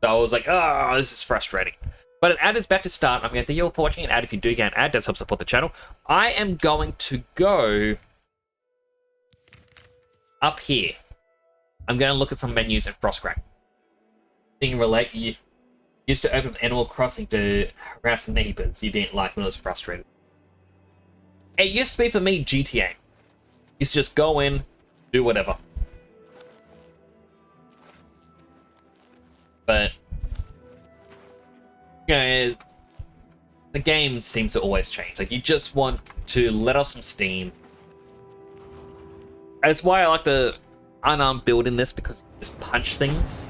So I was like, oh, this is frustrating. But an ad is about to start. I'm going to thank you all for watching an ad. If you do get an ad, it does help support the channel. I am going to go up here. I'm going to look at some menus in Frostcrack. Thing relate, you used to open Animal Crossing to harass neighbors you didn't like when it was frustrated. It used to be for me GTA. Used to just go in, do whatever. But you know, the game seems to always change. Like, you just want to let off some steam. That's why I like the unarmed build in this, because you just punch things.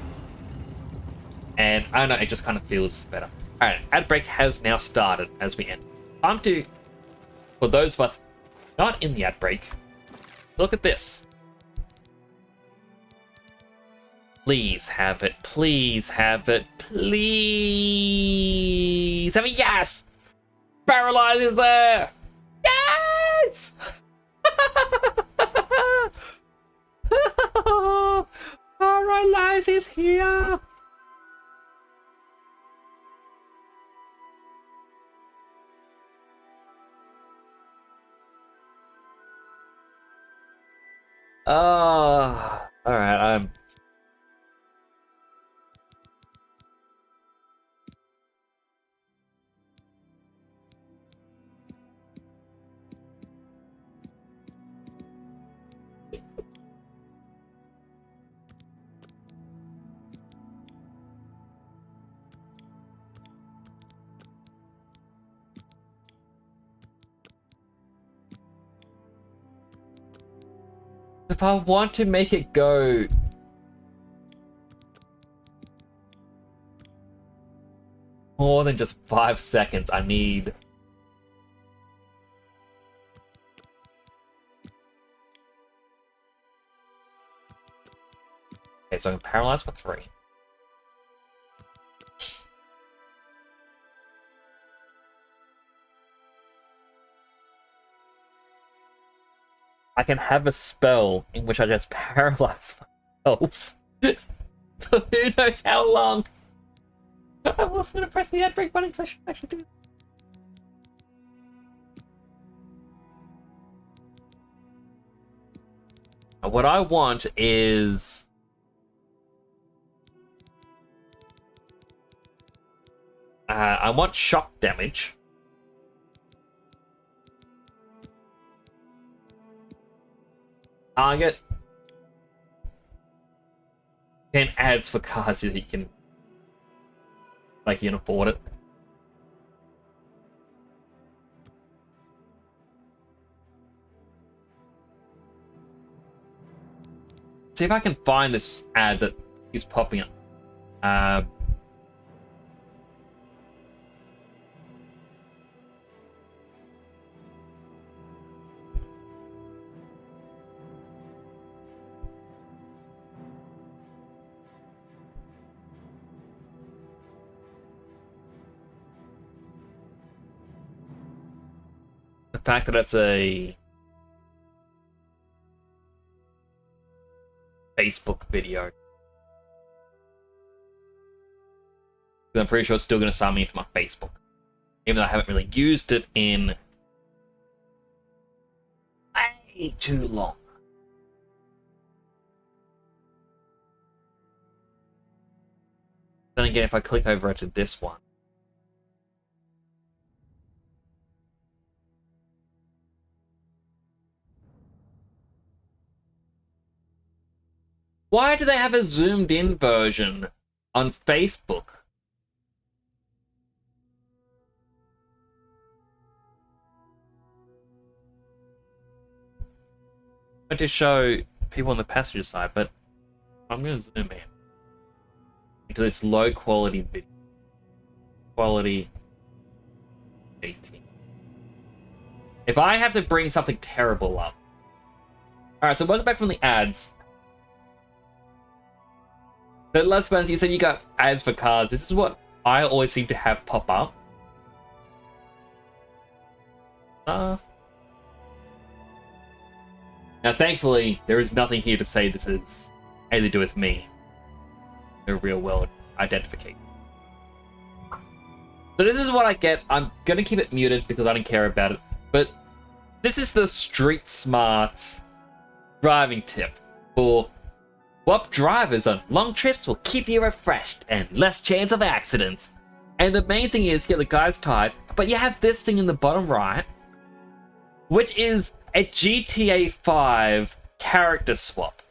And I don't know, it just kind of feels better. Alright, ad break has now started as we end. Time to, for those of us not in the ad break, look at this. Please have it. Please have it. Please have it. Yes! Paralyze is there! Yes! Paralyze is here! Oh, alright, if I want to make it go more than just 5 seconds, I need... Okay, so I can paralyze for 3. I can have a spell in which I just paralyze myself. So who knows how long? I was going to press the ad break button because I should actually do it. What I want is... I want shock damage. Target. And ads for cars so that you can... like you can afford it. See if I can find this ad that keeps popping up. The fact that it's a Facebook video. I'm pretty sure it's still going to sign me into my Facebook. Even though I haven't really used it in way too long. Then again, if I click over to this one. Why do they have a zoomed in version on Facebook? I want to show people on the passenger side, but I'm going to zoom in into this low quality video. Quality 18. If I have to bring something terrible up. Alright, so welcome back from the ads. So Les Burns, you said you got ads for cars. This is what I always seem to have pop up. Now, thankfully, there is nothing here to say this is anything to do with me. No real world identification. So this is what I get. I'm gonna keep it muted because I don't care about it. But this is the street smarts driving tip for WAP drivers on long trips will keep you refreshed and less chance of accidents. And the main thing is, yeah, the guy's tired, but you have this thing in the bottom right, which is a GTA 5 character swap.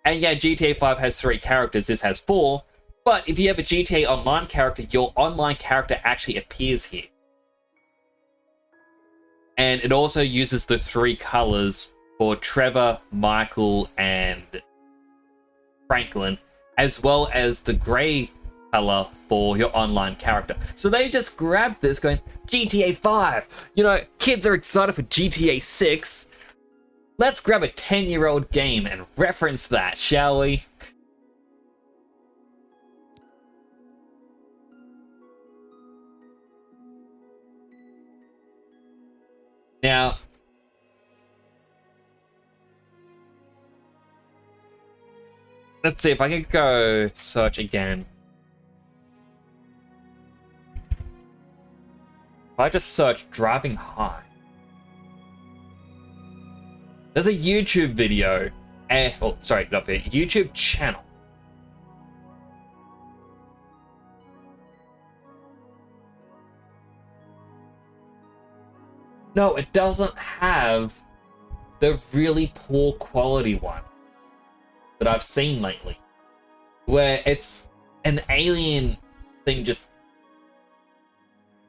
And yeah, GTA 5 has 3 characters, this has 4, but if you have a GTA Online character, your online character actually appears here. And it also uses the 3 colors for Trevor, Michael, and Franklin, as well as the gray color for your online character. So they just grabbed this going, GTA 5! You know, kids are excited for GTA 6. Let's grab a 10-year-old game and reference that, shall we? Now, let's see if I can go search again. If I just search driving high, there's a YouTube video, sorry, not video, YouTube channel. No, it doesn't have the really poor quality one that I've seen lately, where it's an alien thing just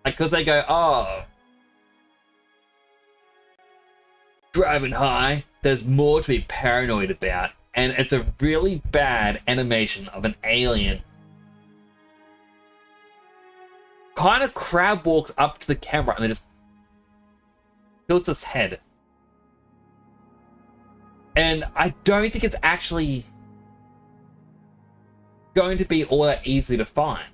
like, because they go, oh, driving high, there's more to be paranoid about, and it's a really bad animation of an alien kind of crab walks up to the camera and then just tilts his head. And I don't think it's actually going to be all that easy to find.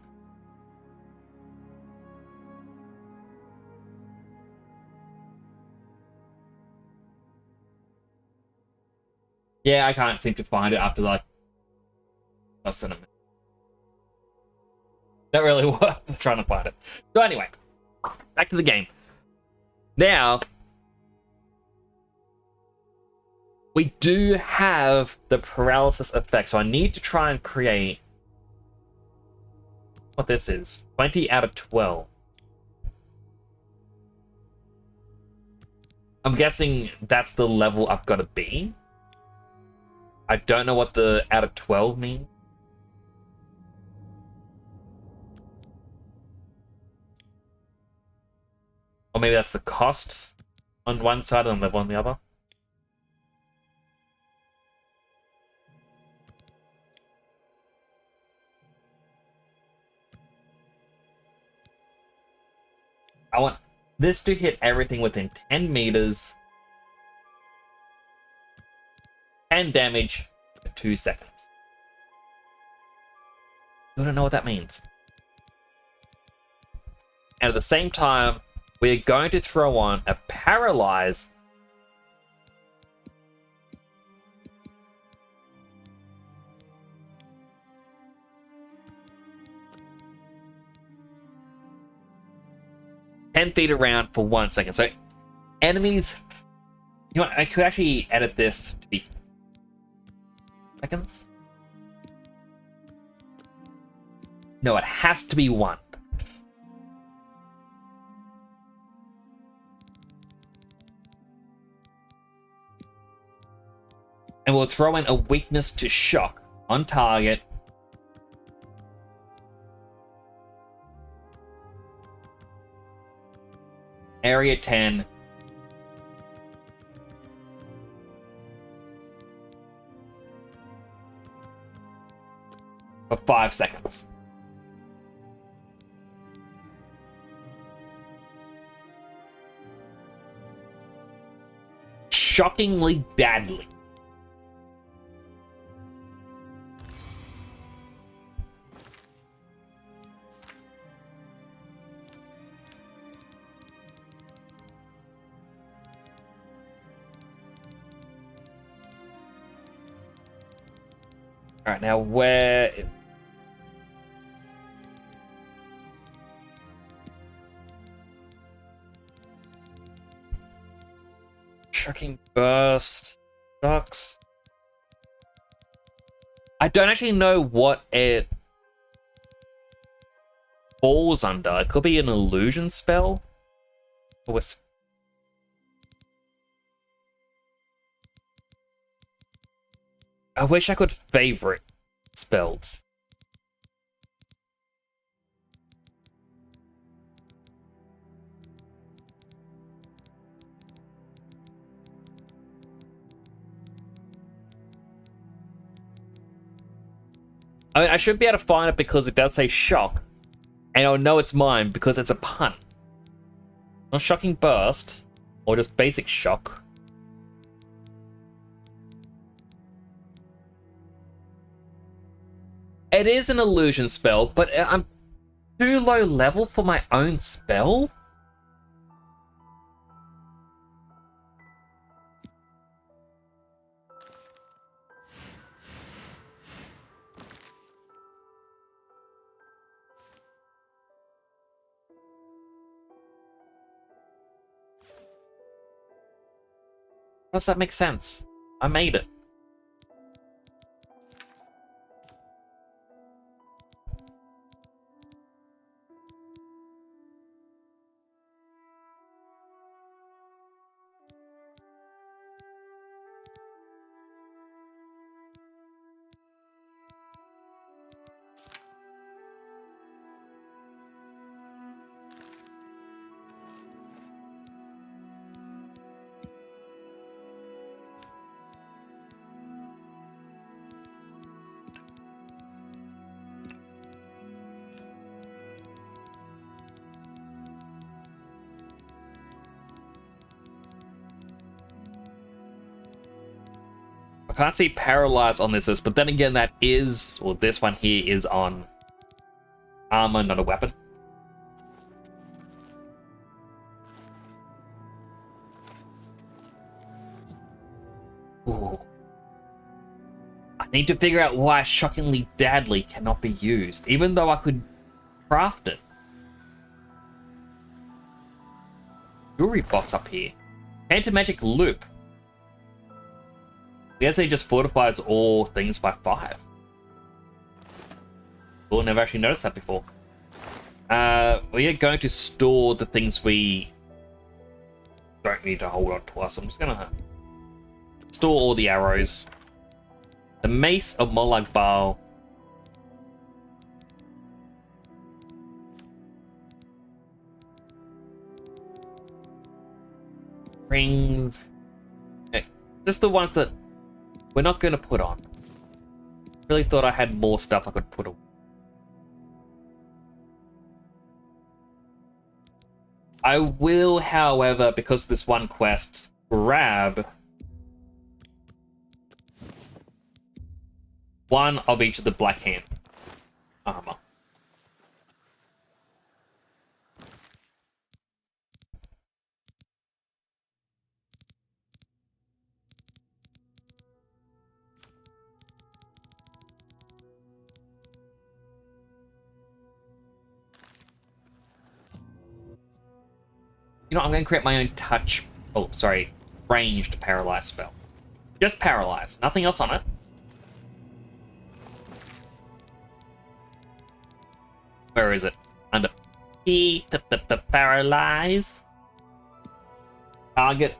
Yeah, I can't seem to find it after like less than a minute. Not really worth trying to find it. So anyway, back to the game. Now, we do have the paralysis effect, so I need to try and create what this is. 20 out of 12. I'm guessing that's the level I've got to be. I don't know what the out of 12 means. Or maybe that's the cost on one side and the level on the other. I want this to hit everything within 10 meters. 10 damage for 2 seconds. I don't know what that means. And at the same time, we're going to throw on a paralyze. "10 feet around for 1 second." So enemies, you know what, I could actually edit this to be seconds. No, it has to be 1. And we'll throw in a weakness to shock on target. Area 10. For 5 seconds. Shockingly badly. Alright, now where... Shocking burst. Sucks. I don't actually know what it falls under. It could be an illusion spell. Or I wish I could favorite spells. I mean, I should be able to find it because it does say shock. And I'll know it's mine because it's a pun. Not shocking burst. Or just basic shock. It is an illusion spell, but I'm too low level for my own spell? Does that make sense? I made it. I can't see paralyzed on this list, but then again, that is, well, this one here is on armor, not a weapon. Ooh. I need to figure out why Shockingly Deadly cannot be used, even though I could craft it. Jewelry box up here. Counter magic loop. I guess it just fortifies all things by 5. Cool, never actually noticed that before. We are going to store the things we don't need to hold on to us. I'm just gonna store all the arrows. The Mace of Molag Bal. Rings. Okay. Just the ones that we're not going to put on. Really thought I had more stuff I could put on. I will, however, because of this one quest, grab one of each of the Black Hand armor. You know, I'm going to create my own touch... Oh, sorry. Ranged paralyze spell. Just paralyze. Nothing else on it. Where is it? Under P. Paralyze. Target.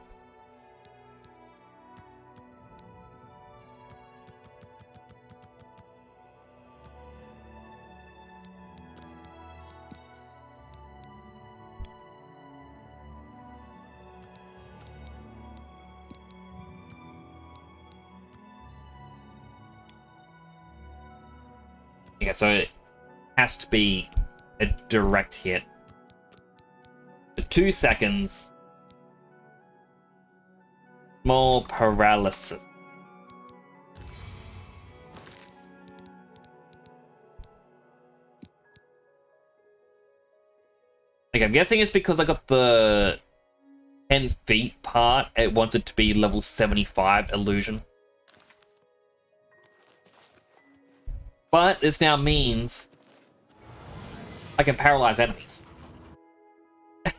Yeah, so it has to be a direct hit. For 2 seconds. Small paralysis. Okay, I'm guessing it's because I got the 10 feet part. It wants it to be level 75 illusion. But this now means I can paralyze enemies.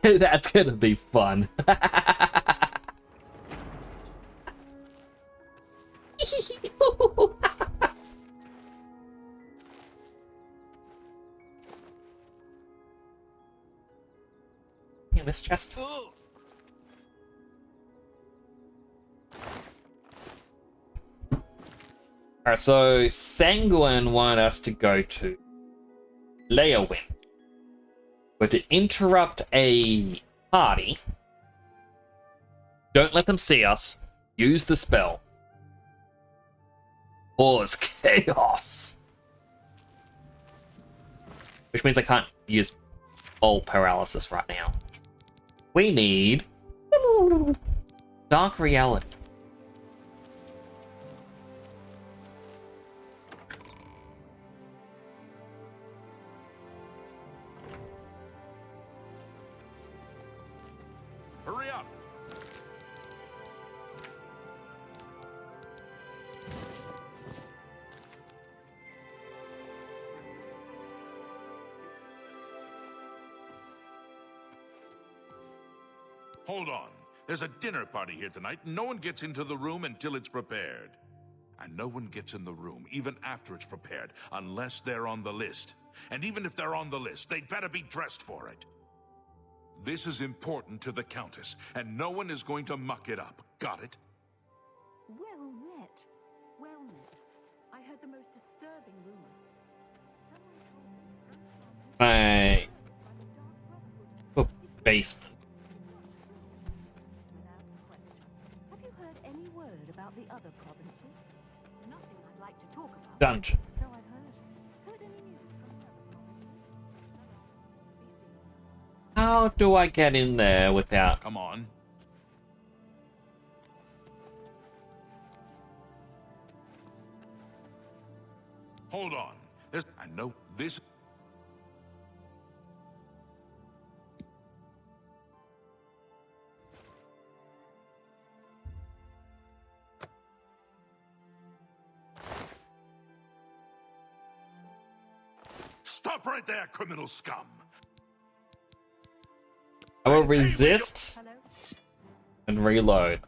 That's gonna be fun. In this chest. Alright, so Sanguine wanted us to go to Leowin. But to interrupt a party, don't let them see us, use the spell. Cause chaos. Which means I can't use all paralysis right now. We need Dark Reality. Hurry up! Hold on. There's a dinner party here tonight. No one gets into the room until it's prepared. And no one gets in the room, even after it's prepared, unless they're on the list. And even if they're on the list, they'd better be dressed for it. This is important to the Countess, and no one is going to muck it up. Got it? Well met. Well met. I heard the most disturbing rumor. Someone told me Hey. Oh, basement. without question. Have you heard any word about the other provinces? Nothing I'd like to talk about. Dungeon. So I've heard. Heard any news from the other provinces? Be seen. How do I get in there without... Come on. Hold on. I know this. Stop right there, criminal scum. I will resist Hello? and reload.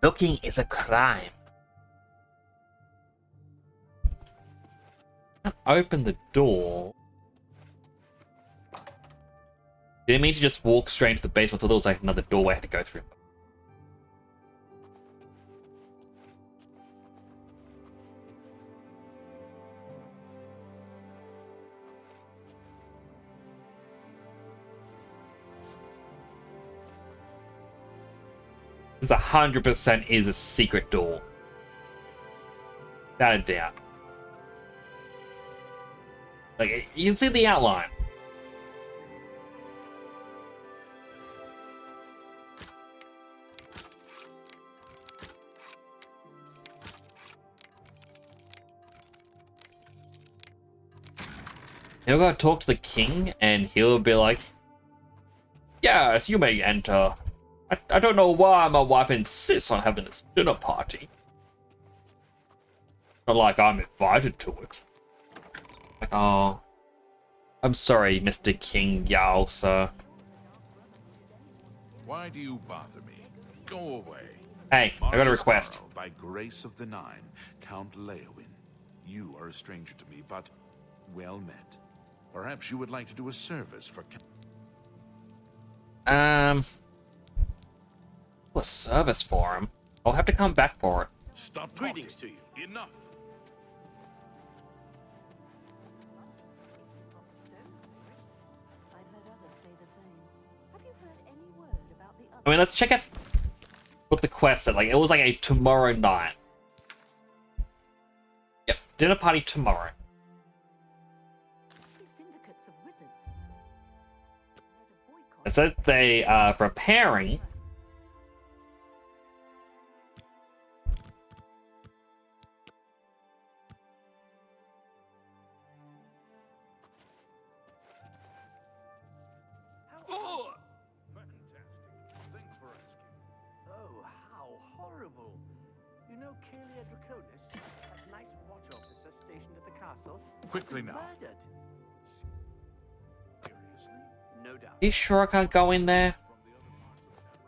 Looking is a crime. Can't open the door. Didn't mean to just walk straight into the basement. I thought there was like another doorway I had to go through. It's 100% is a secret door. Without a doubt. Like, you can see the outline. He'll go talk to the king, and he'll be like, "Yes, you may enter. I don't know why my wife insists on having this dinner party. Not like I'm invited to it." Like, oh, I'm sorry, Mr. King Yao, sir. Why do you bother me? Go away. Hey, I got a request. Tomorrow, by grace of the Nine, Count Leowin. You are a stranger to me, but well met. Perhaps you would like to do a service for A service for him. I'll have to come back for it. Stop talking. Greetings to you. Enough. I've heard others say the same. Have you heard any word about the other? I mean, let's check out what the quest said. Like, it was like a tomorrow night. Yep, dinner party tomorrow. Syndicates of wizards. There's a boycott. It said they are preparing. Oh! Fantastic. Thanks for asking. Oh, how horrible. You know Kalia Draconis, that nice watch officer stationed at the castle? Quickly now. Murdered. Seriously? No doubt. You sure I can't go in there? From the other parts of the area.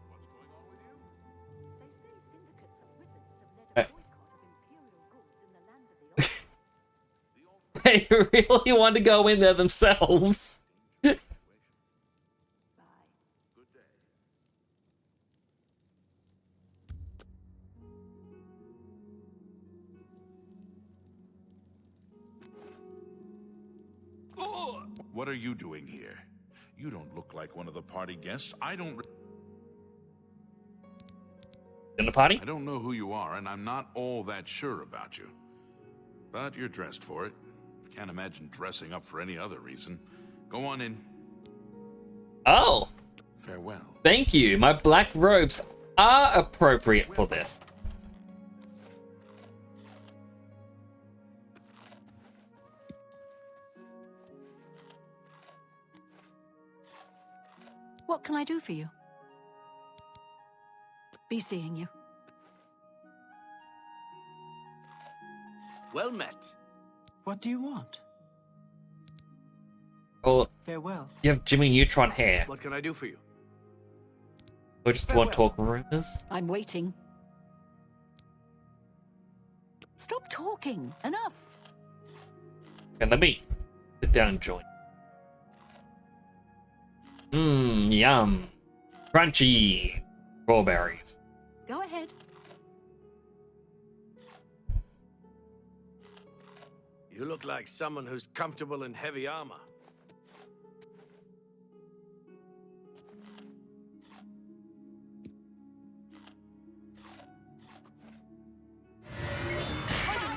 What's going on with you? They say syndicates of wizards have led a boycott of imperial goods in the land of the old. They really want to go in there themselves. Bye. Good day. What are you doing here? You don't look like one of the party guests. Dinner party? I don't know who you are, and I'm not all that sure about you. But you're dressed for it. Can't imagine dressing up for any other reason. Go on in. Oh, Farewell. thank you. My black robes are appropriate for this. What can I do for you? Be seeing you. Well met. What do you want? Or Farewell. you have Jimmy Neutron hair. What can I do for you? Or just want talk rumors. I'm waiting. Stop talking. Enough. And let me sit down and join. Mmm, yum. Crunchy. Strawberries. Go ahead. You look like someone who's comfortable in heavy armor.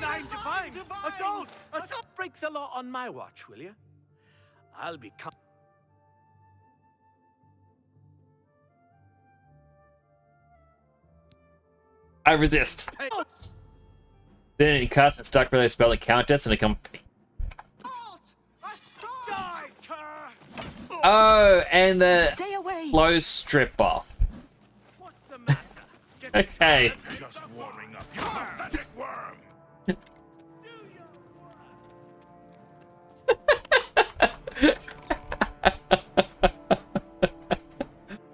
Nine divines! Assault! Assault! Break the law on my watch, will you? I'll be I resist. Then he casts and stuck with a spell that countess and a company. Die, cur! Oh, and the Stay away. clothes strip off. What's the matter? Get Okay. Just warming up, you pathetic worm!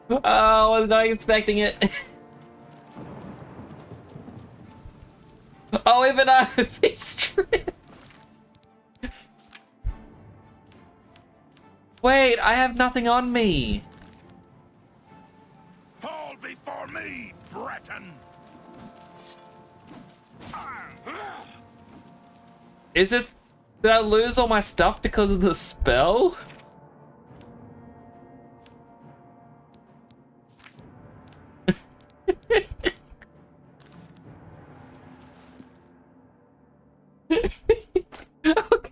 Oh, I was not expecting it. Oh, even a big strip. Wait, I have nothing on me. Fall before me, Breton! Is this... Did I lose all my stuff because of the spell?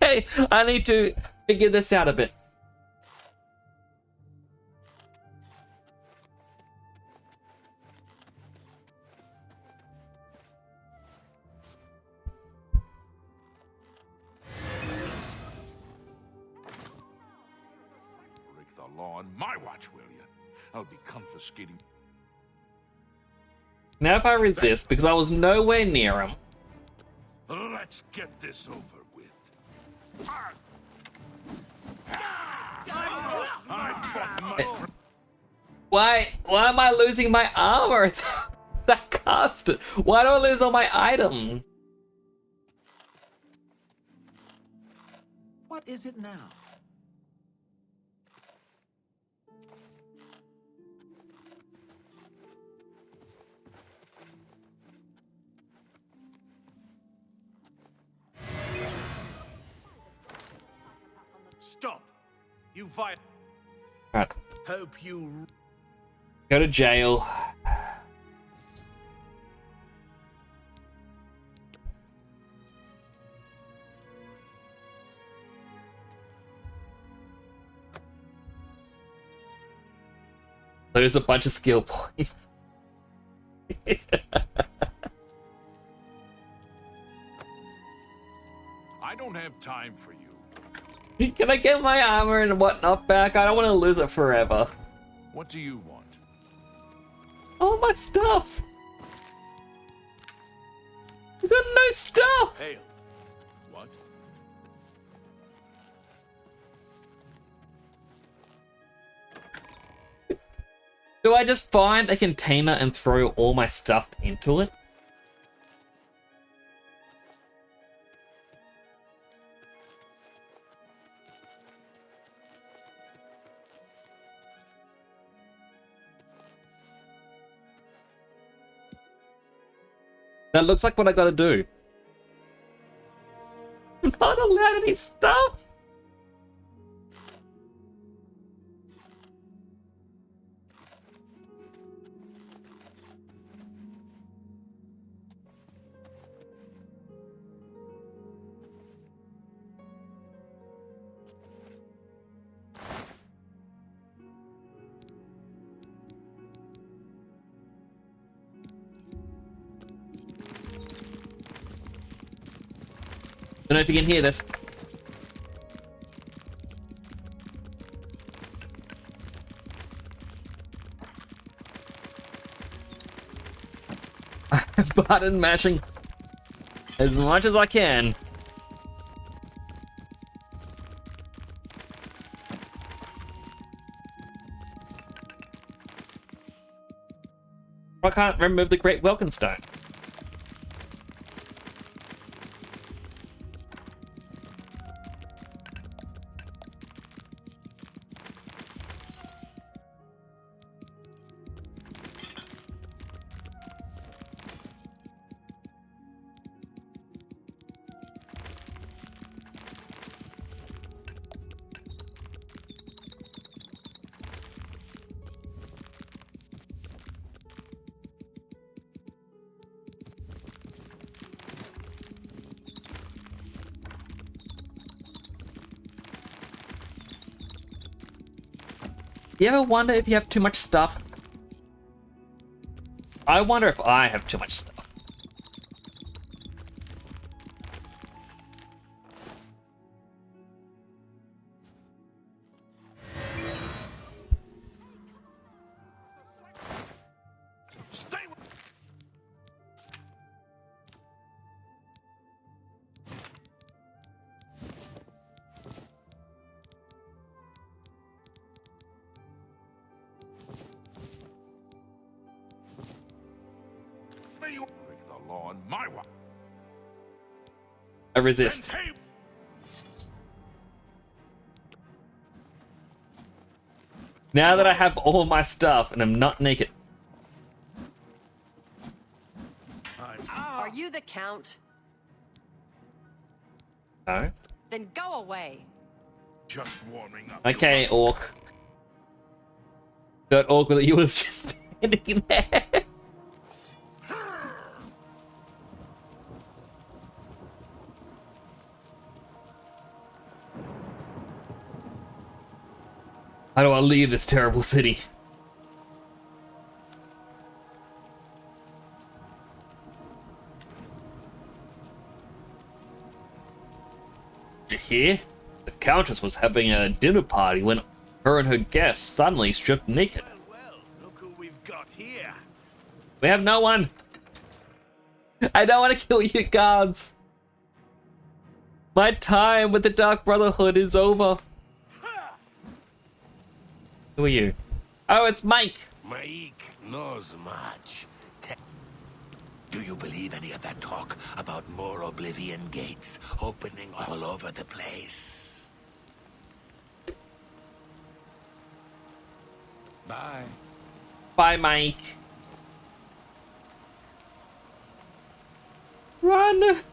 Okay, I need to figure this out a bit. Break the law on my watch, will you? I'll be confiscating... Now if I resist, because I was nowhere near him. Let's get this over with. I fought much... Why am I losing my armor? That cast it. Why do I lose all my items? What is it now? Stop! You viol... Right, Hope you... go to jail. Lose a bunch of skill points. I don't have time for you. Can I get my armor and whatnot back? I don't want to lose it forever. What do you want? All my stuff. I got no stuff. Hail. What? Do I just find a container and throw all my stuff into it? That looks like what I gotta do. I'm not allowed any stuff. Don't know if you can hear this. Button mashing as much as I can. I can't remove the Great Welkin Stone. You ever wonder if you have too much stuff? I wonder if I have too much stuff. Stay with me. You break the law on my watch. I resist. And hey, Now that I have all my stuff and I'm not naked. Are you the Count? No. Then go away. just warming up. Okay, Orc. Got awkward that you were just standing there. How do I leave this terrible city? Did you hear? The Countess was having a dinner party when her and her guests suddenly stripped naked. Well, look who we've got here. We have no one. I don't want to kill you guards. My time with the Dark Brotherhood is over. Who are you? Oh, it's Mike. Mike knows much. Do you believe any of that talk about more Oblivion gates opening all over the place? Bye. Bye, Mike. Run.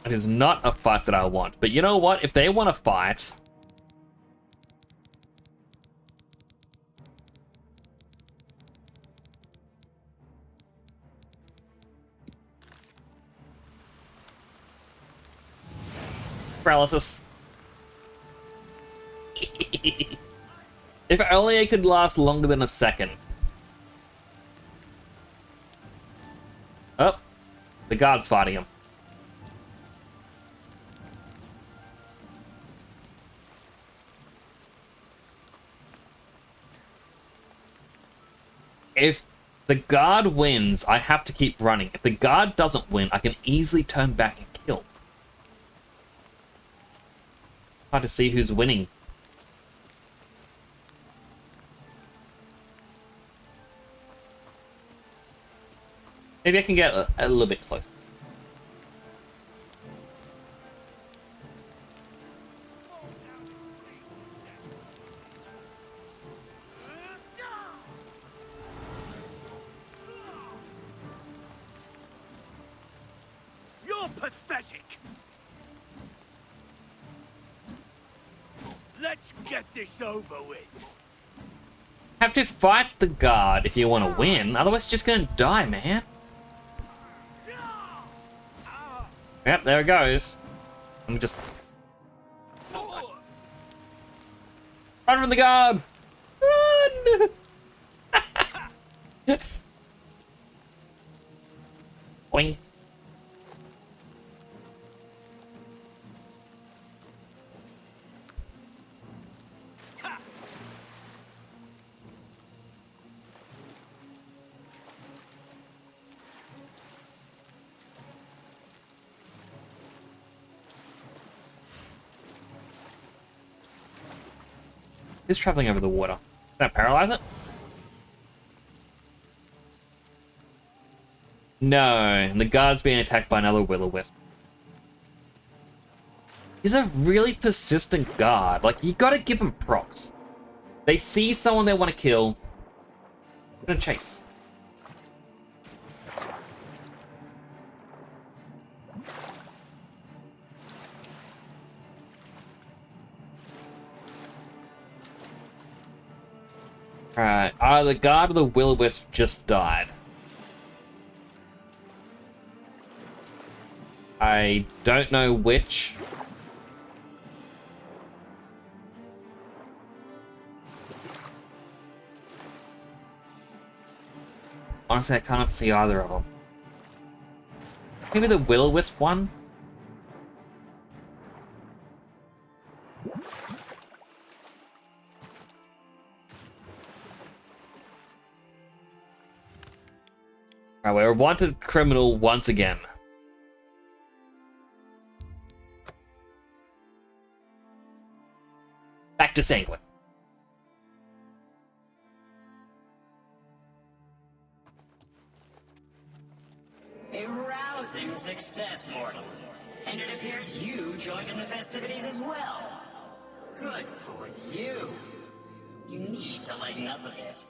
It is not a fight that I want. But you know what? If they want to fight... Paralysis. If only it could last longer than a second. Oh, the guard's fighting him. If the guard wins, I have to keep running. If the guard doesn't win, I can easily turn back and kill. Hard to see who's winning. Maybe I can get a little bit closer. You're pathetic. Let's get this over with. Have to fight the guard if you want to win, otherwise you're just gonna die, man. Yep, there it goes. Let me just... Run from the guard! Run! Boing. It's traveling over the water. Can I paralyze it? No, and the guard's being attacked by another will-o-wisp. He's a really persistent guard. Like, you gotta give him props. They see someone they want to kill. They're gonna chase. Alright, the guard of the will-o-wisp just died. I don't know which. Honestly, I can't see either of them. Maybe the will-o-wisp one? Alright, we're a wanted criminal once again. Back to Sanguine. A rousing success, mortal. And it appears you joined in the festivities as well. Good for you. You need to lighten up a bit.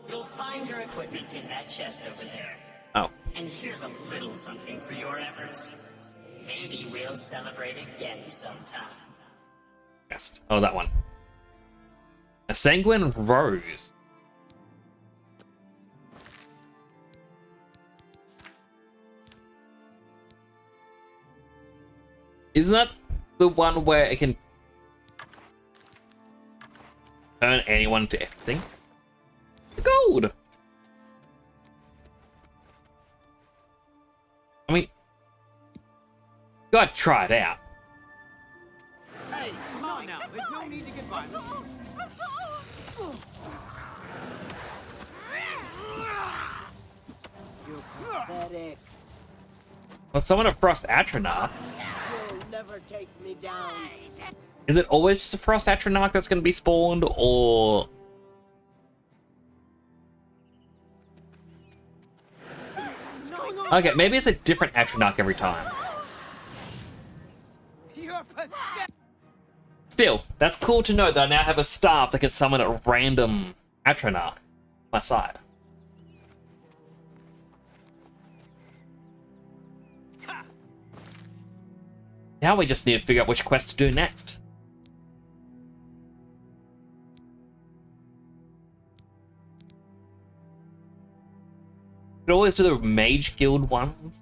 You'll find your equipment in that chest over there. Oh. And here's a little something for your efforts. Maybe we'll celebrate again sometime. Yes. Oh, that one. A Sanguine Rose. Isn't that the one where it can turn anyone to anything? Gold! I mean, gotta try it out. Hey, come on now. There's no need to get violent. You're pathetic. Well, someone a Frost Atronach. You'll never take me down. Is it always just a Frost Atronach that's going to be spawned, or... Okay, maybe it's a different Atronach every time. You're pathetic. Still, that's cool to know that I now have a staff that can summon a random Atronach on my side. Now we just need to figure out which quest to do next. Could always do the Mage Guild ones.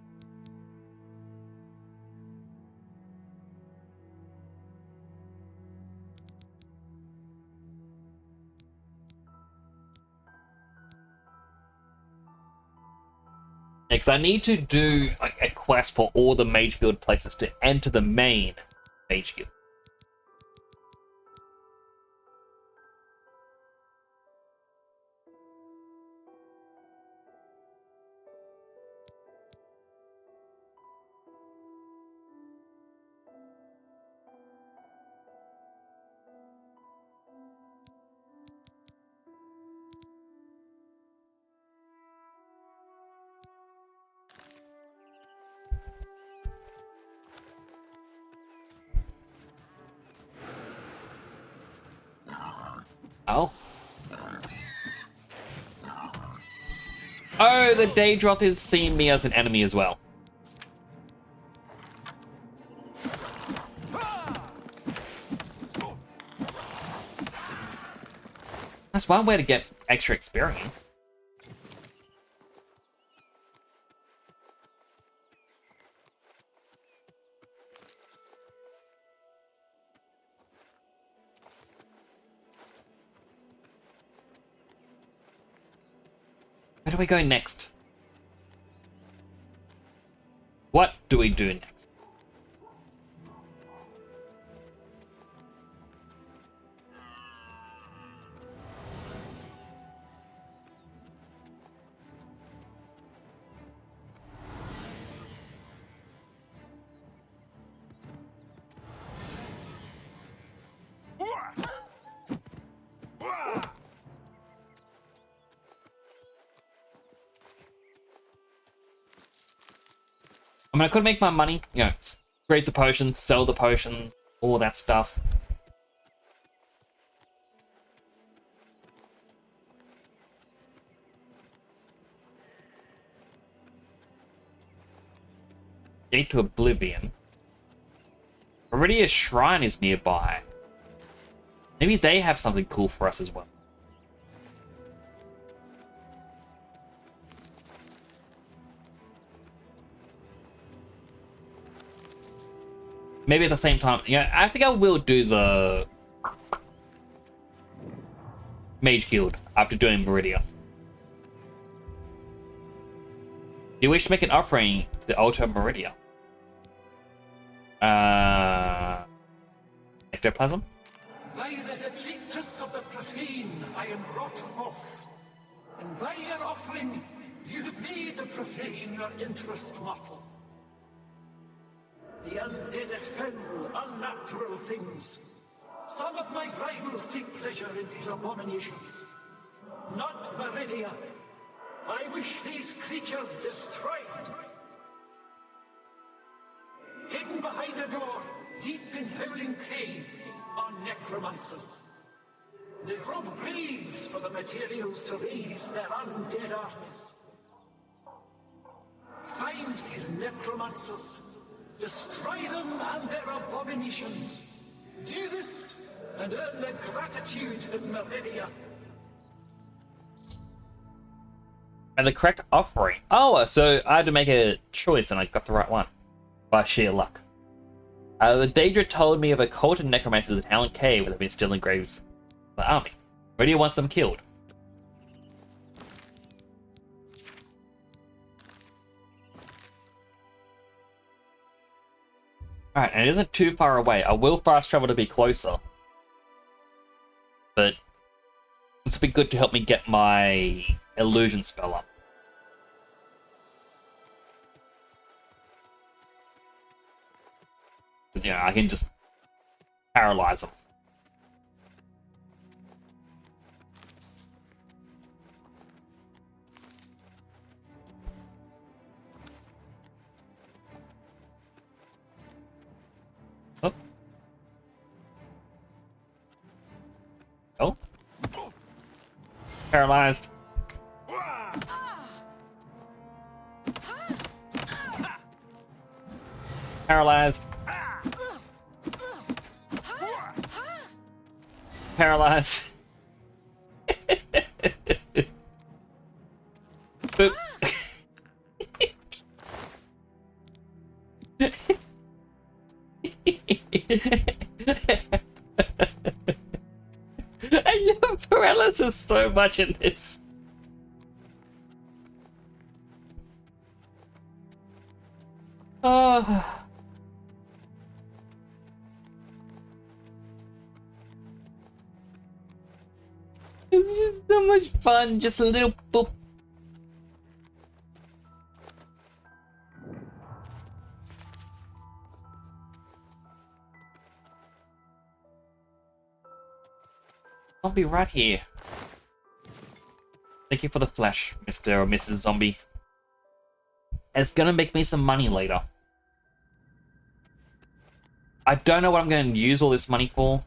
Because I need to do like a quest for all the Mage Guild places to enter the main Mage Guild. Oh. Oh, the Daedroth is seeing me as an enemy as well. That's one way to get extra experience. Where do we go next? What do we do next? I mean, I could make my money, you know, create the potions, sell the potions, all that stuff. Gate to Oblivion. Already a shrine is nearby. Maybe they have something cool for us as well. Maybe at the same time, yeah, I think I will do the Mage Guild after doing Meridia. Do you wish to make an offering to the altar of Meridia? Ectoplasm? By the detritus of the profane, I am brought forth. And by your offering, you have made the profane your interest mortal. The undead are foul, unnatural things. Some of my rivals take pleasure in these abominations. Not Meridia. I wish these creatures destroyed. Hidden behind a door, deep in Howling Cave, are necromancers. They rob graves for the materials to raise their undead armies. Find these necromancers. Destroy them and their abominations. Do this, and earn the gratitude of Meridia. And the correct offering. Oh, so I had to make a choice and I got the right one. By sheer luck. The Daedra told me of a cult of necromancers in Howling Cave that have been stealing graves of the army. Meridia wants them killed. Alright, and it isn't too far away. I will fast travel to be closer. But this would be good to help me get my illusion spell up. Because, you know, I can just paralyze them. Oh. Oh. Paralyzed. Paralyzed. Paralyzed. Boop. I love paralysis so much in this. Oh. It's just so much fun, just a little boop. I'll be right here. Thank you for the flash, Mr. or Mrs. Zombie. It's gonna make me some money later. I don't know what I'm gonna use all this money for.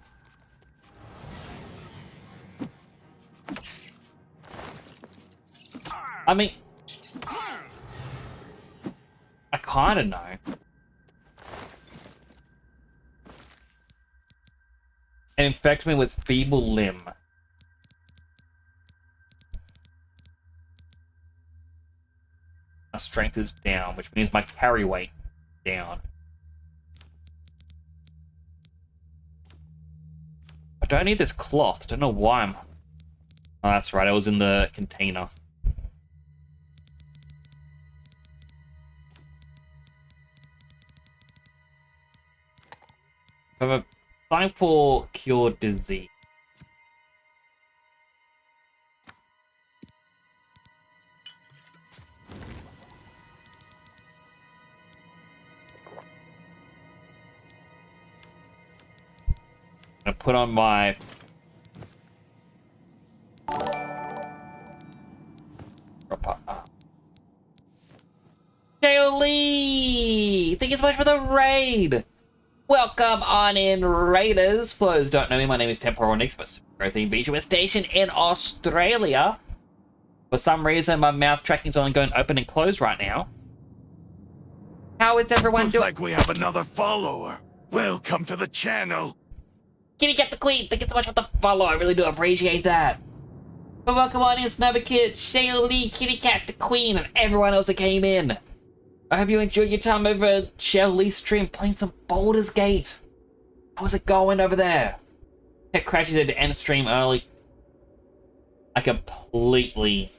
I mean, I kinda know. And infect me with feeble limb. My strength is down, which means my carry weight down. I don't need this cloth. I don't know why I'm... Oh, that's right. I was in the container. have a sign for cure disease. I put on my Lee! Thank you so much for the raid! Welcome on in, Raiders. For those who don't know me, my name is Temporal Nix, but Super Beach. We're stationed in Australia. For some reason, my mouth tracking's only going open and closed right now. How is everyone Looks doing? like we have another follower. Welcome to the channel. Kitty Cat the Queen, thank you so much for the follow. I really do appreciate that. But welcome on in, Snubber Kid, Shale Lee, Kitty Cat the Queen, and everyone else that came in. I hope you enjoyed your time over Shale Lee's stream playing some Baldur's Gate. How's it going over there? It crashes at the end of stream early. I completely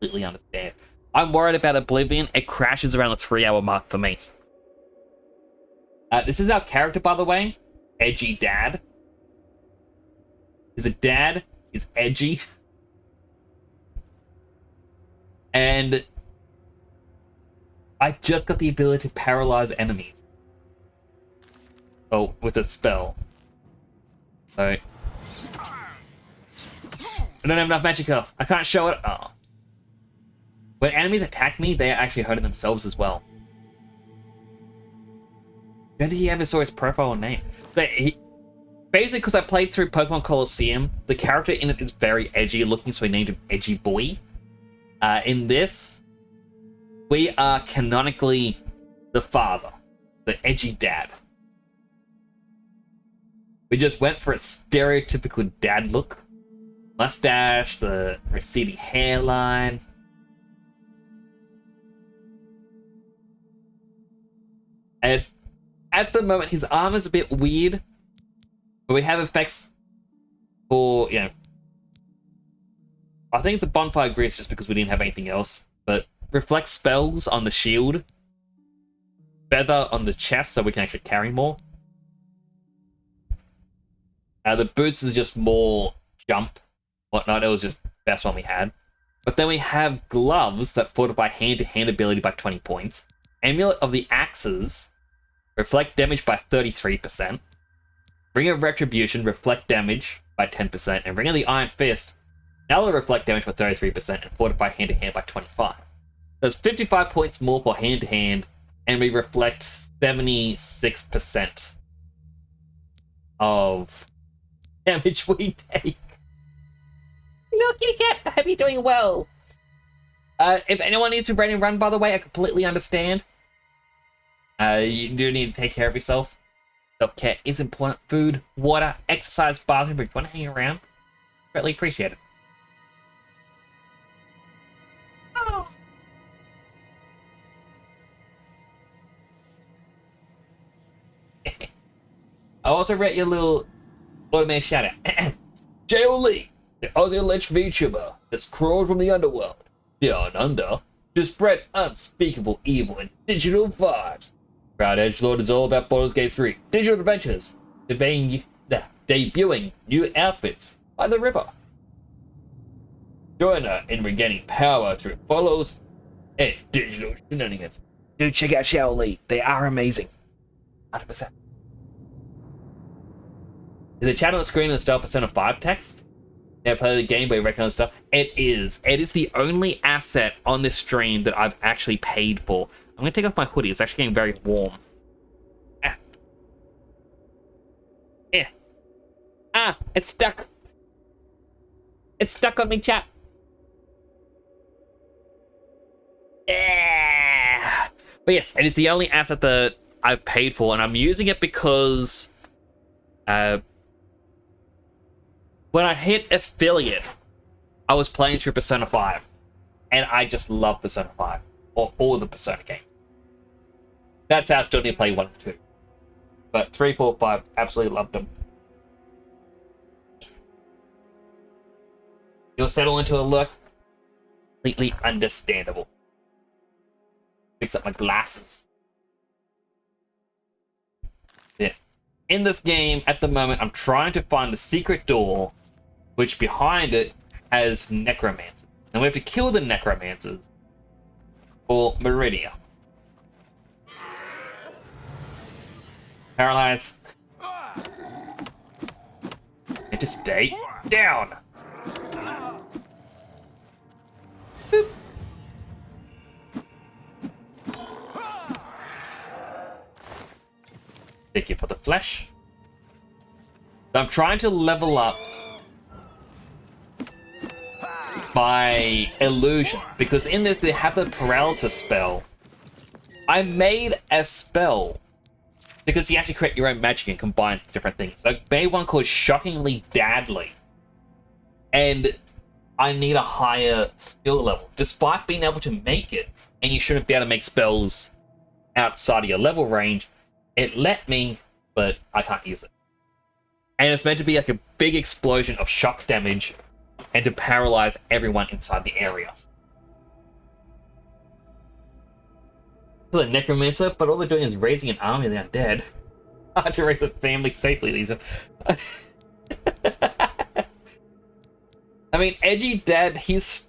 understand. I'm worried about Oblivion. It crashes around the 3-hour mark for me. This is our character, by the way. Edgy Dad. He's a dad. He's edgy. And I just got the ability to paralyze enemies. Oh, with a spell. So I don't have enough magic health. I can't show it. Oh. When enemies attack me, they are actually hurting themselves as well. I don't think he ever saw his profile or name. So basically, because I played through Pokemon Colosseum, the character in it is very edgy looking, so we named him Edgy Boy. In this, we are canonically the father, the edgy dad. We just went for a stereotypical dad look. Mustache, the receding hairline. And at the moment, his arm is a bit weird, but we have effects for, you know, I think the bonfire grease just because we didn't have anything else, but reflect spells on the shield, feather on the chest so we can actually carry more. The boots is just more jump, whatnot. It was just the best one we had. But then we have gloves that fortify hand-to-hand ability by 20 points. Amulet of the Axes, reflect damage by 33%. Ring of Retribution, reflect damage by 10%. And Ring of the Iron Fist, now they reflect damage by 33% and fortify hand-to-hand by 25. There's 55 points more for hand-to-hand, and we reflect 76% of damage we take. Hello, Kitty Cat! I hope you're doing well. If anyone needs to ready and run, by the way, I completely understand. You do need to take care of yourself. Self-care is important. Food, water, exercise, bathroom, but if you want to hang around, greatly appreciate it. Oh. I also read your little automated shout out. J.O.Lee, the Aussie alleged VTuber that's crawled from the underworld down under to spread unspeakable evil and digital vibes. Proud Edgelord is all about Baldur's Gate 3 digital adventures, debuting new outfits by the river. Join her in regaining power through follows and digital shenanigans. Do check out Xiaoli, they are amazing. 100%. Is it chat on the screen in the style Persona 5 text? Never play the game, but you recognize stuff. It is. It is the only asset on this stream that I've actually paid for. I'm going to take off my hoodie. It's actually getting very warm. Ah. Yeah. Ah, it's stuck. It's stuck on me, chap. Yeah. But yes, it is the only asset that I've paid for, and I'm using it because when I hit affiliate, I was playing through Persona 5, and I just love Persona 5, or all the Persona games. That's how I still need to play 1 and 2. But 3, 4, 5, absolutely loved them. You'll settle into a look. Completely understandable. Fix up my glasses. in this game at the moment, I'm trying to find the secret door, which behind it has necromancers. And we have to kill the necromancers for Meridia. Paralyze. And to stay down. Boop. Thank you for the flesh. So I'm trying to level up my illusion, because in this they have the paralysis spell. I made a spell because you actually create your own magic and combine different things. So I made one called Shockingly Deadly, and I need a higher skill level. Despite being able to make it, and you shouldn't be able to make spells outside of your level range, it let me, but I can't use it. And it's meant to be like a big explosion of shock damage and to paralyze everyone inside the area. The necromancer, but all they're doing is raising an army of the undead. Hard to raise a family safely, these are. I mean, Edgy Dad, this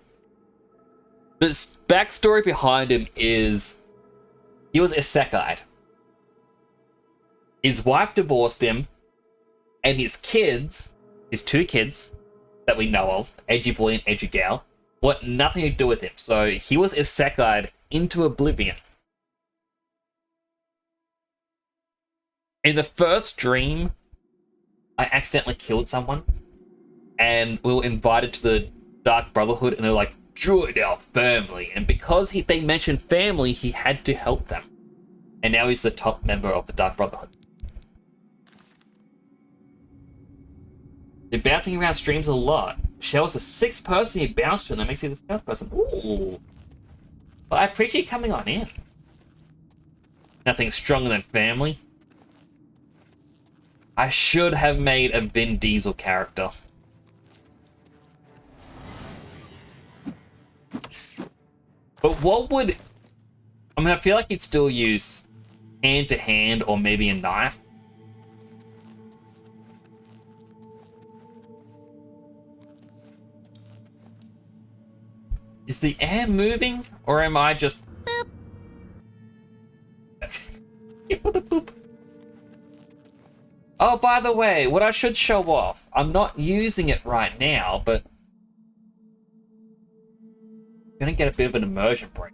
backstory behind him is he was isekai'd. His wife divorced him, and his kids, his two kids that we know of, Edgy Boy and Edgy Gal, want nothing to do with him. So he was isekai'd into Oblivion. In the first dream, I accidentally killed someone, and we were invited to the Dark Brotherhood, and they're like, join our family. And because they mentioned family, he had to help them. And now he's the top member of the Dark Brotherhood. You're bouncing around streams a lot. Shell's the sixth person you bounce to, and that makes you the seventh person. Ooh. Well, I appreciate you coming on in. Nothing stronger than family. I should have made a Vin Diesel character. But what would... I mean, I feel like you'd still use hand-to-hand or maybe a knife. Is the air moving, or am I just... Boop. What the boop? Oh, by the way, what I should show off, I'm not using it right now, but I'm gonna get a bit of an immersion break.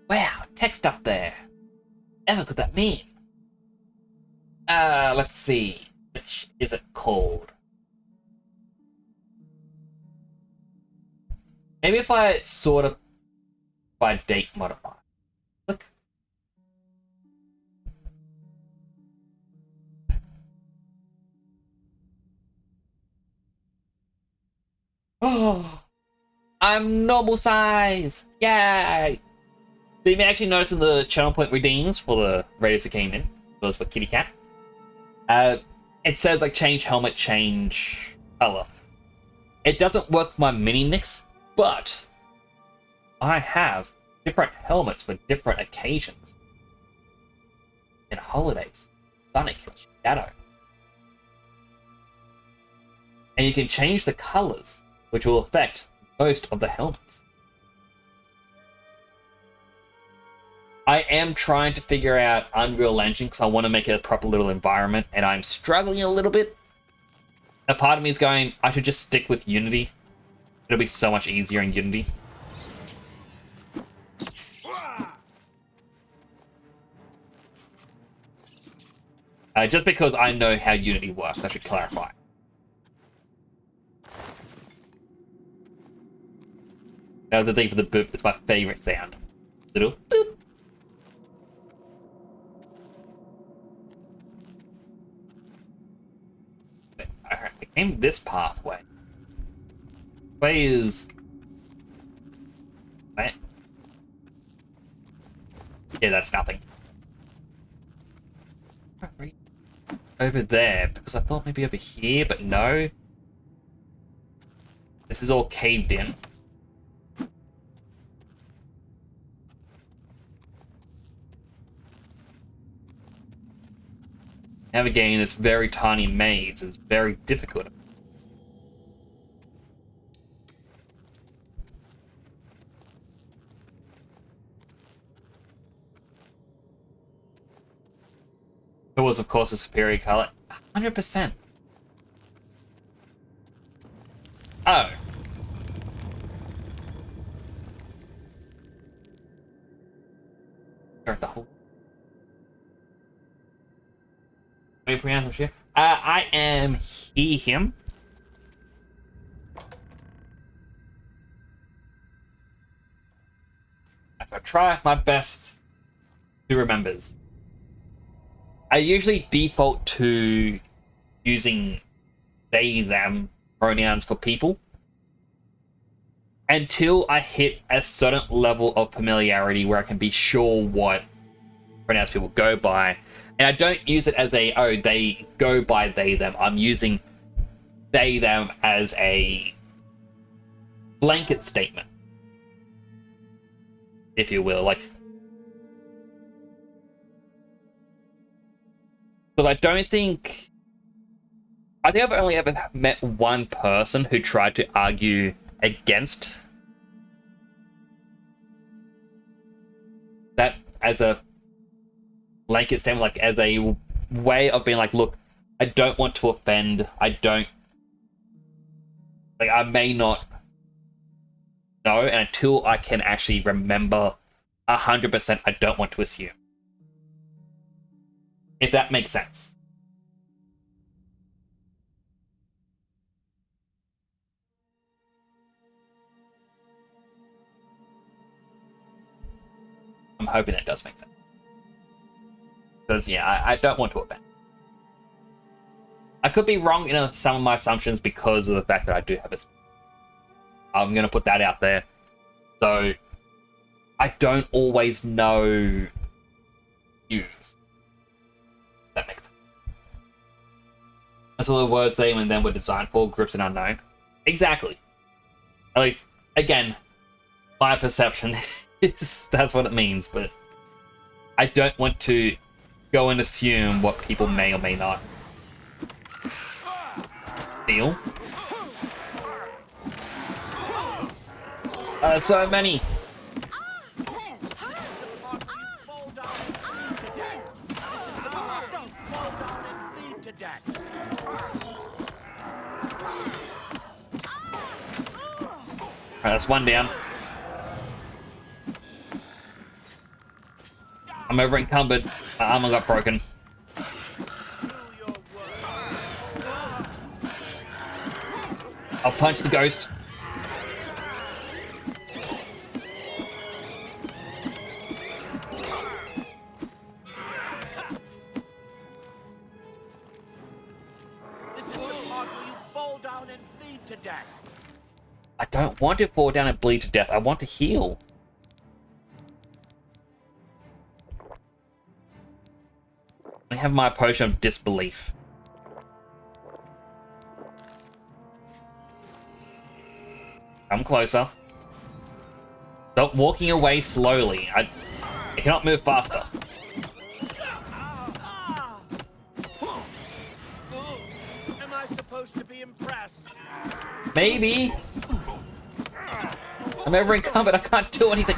Wow, text up there. Ever could that mean? Let's see. Which is it called? Maybe if I sort of by date modify. Look. Oh, I'm normal size. Yay! So you may actually notice in the channel point redeems for the radius that came in, those for Kitty Cat. It says like change helmet, change color. It doesn't work for my mini mix. But I have different helmets for different occasions. In holidays, Sonic, Shadow. And you can change the colors, which will affect most of the helmets. I am trying to figure out Unreal Engine because I want to make it a proper little environment, and I'm struggling a little bit. A part of me is going, I should just stick with Unity. It'll be so much easier in Unity. Just because I know how Unity works, I should clarify. Now the thing for the boop is my favorite sound. Little boop. Alright, I came this pathway. Way is... Right? Yeah, that's nothing. Right over there, because I thought maybe over here, but no. This is all caved in. navigating this very tiny maze is very difficult. It was, of course, a superior color. 100%. Oh. Start the whole. Wait for answer here. I am he, him. I try my best to remember. I usually default to using they, them pronouns for people until I hit a certain level of familiarity where I can be sure what pronouns people go by. And I don't use it as a, oh, they go by they, them. I'm using they, them as a blanket statement, if you will. Like, because I think I've only ever met one person who tried to argue against that as a blanket statement, like as a way of being like, look, I don't want to offend. I don't, like, I may not know, and until I can actually remember 100%, I don't want to assume. If that makes sense. I'm hoping that does make sense. Because, yeah, I don't want to offend. I could be wrong in some of my assumptions because of the fact that I do have a... I'm going to put that out there. So, I don't always know use. That makes sense. That's all the words they and then were designed for, grips and unknown. Exactly. At least, again, my perception is that's what it means, but I don't want to go and assume what people may or may not feel. So many. Alright, that's one down. I'm over encumbered. My armor got broken. I'll punch the ghost. I don't want to fall down and bleed to death. I want to heal. I have my potion of disbelief. Come closer. Stop walking away slowly. I cannot move faster. Am I supposed to be impressed? Maybe. I'm ever encumbered. I can't do anything.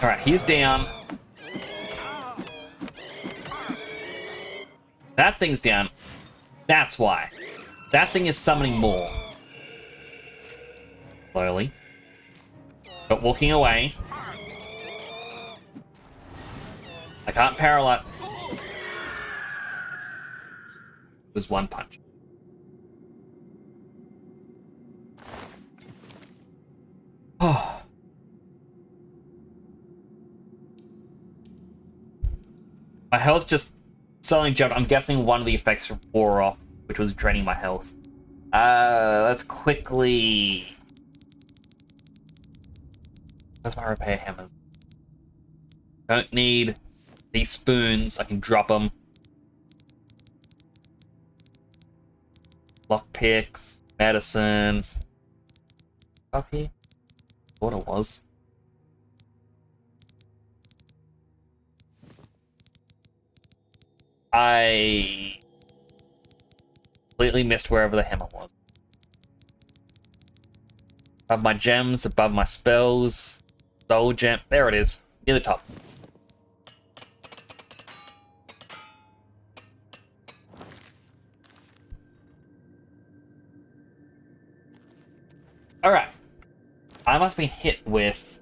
Alright, he's down. That thing's down. That's why. That thing is summoning more. Slowly. But walking away. I can't paralyze. It was one punch. Oh. My health just suddenly jumped. I'm guessing one of the effects wore off, which was draining my health. Let's quickly... Where's my repair hammers? Don't need these spoons. I can drop them. Lockpicks, medicine. Up here? Thought it was. I completely missed wherever the hammer was. Above my gems, above my spells. Soul gem. There it is. Near the top. Alright. I must have been hit with...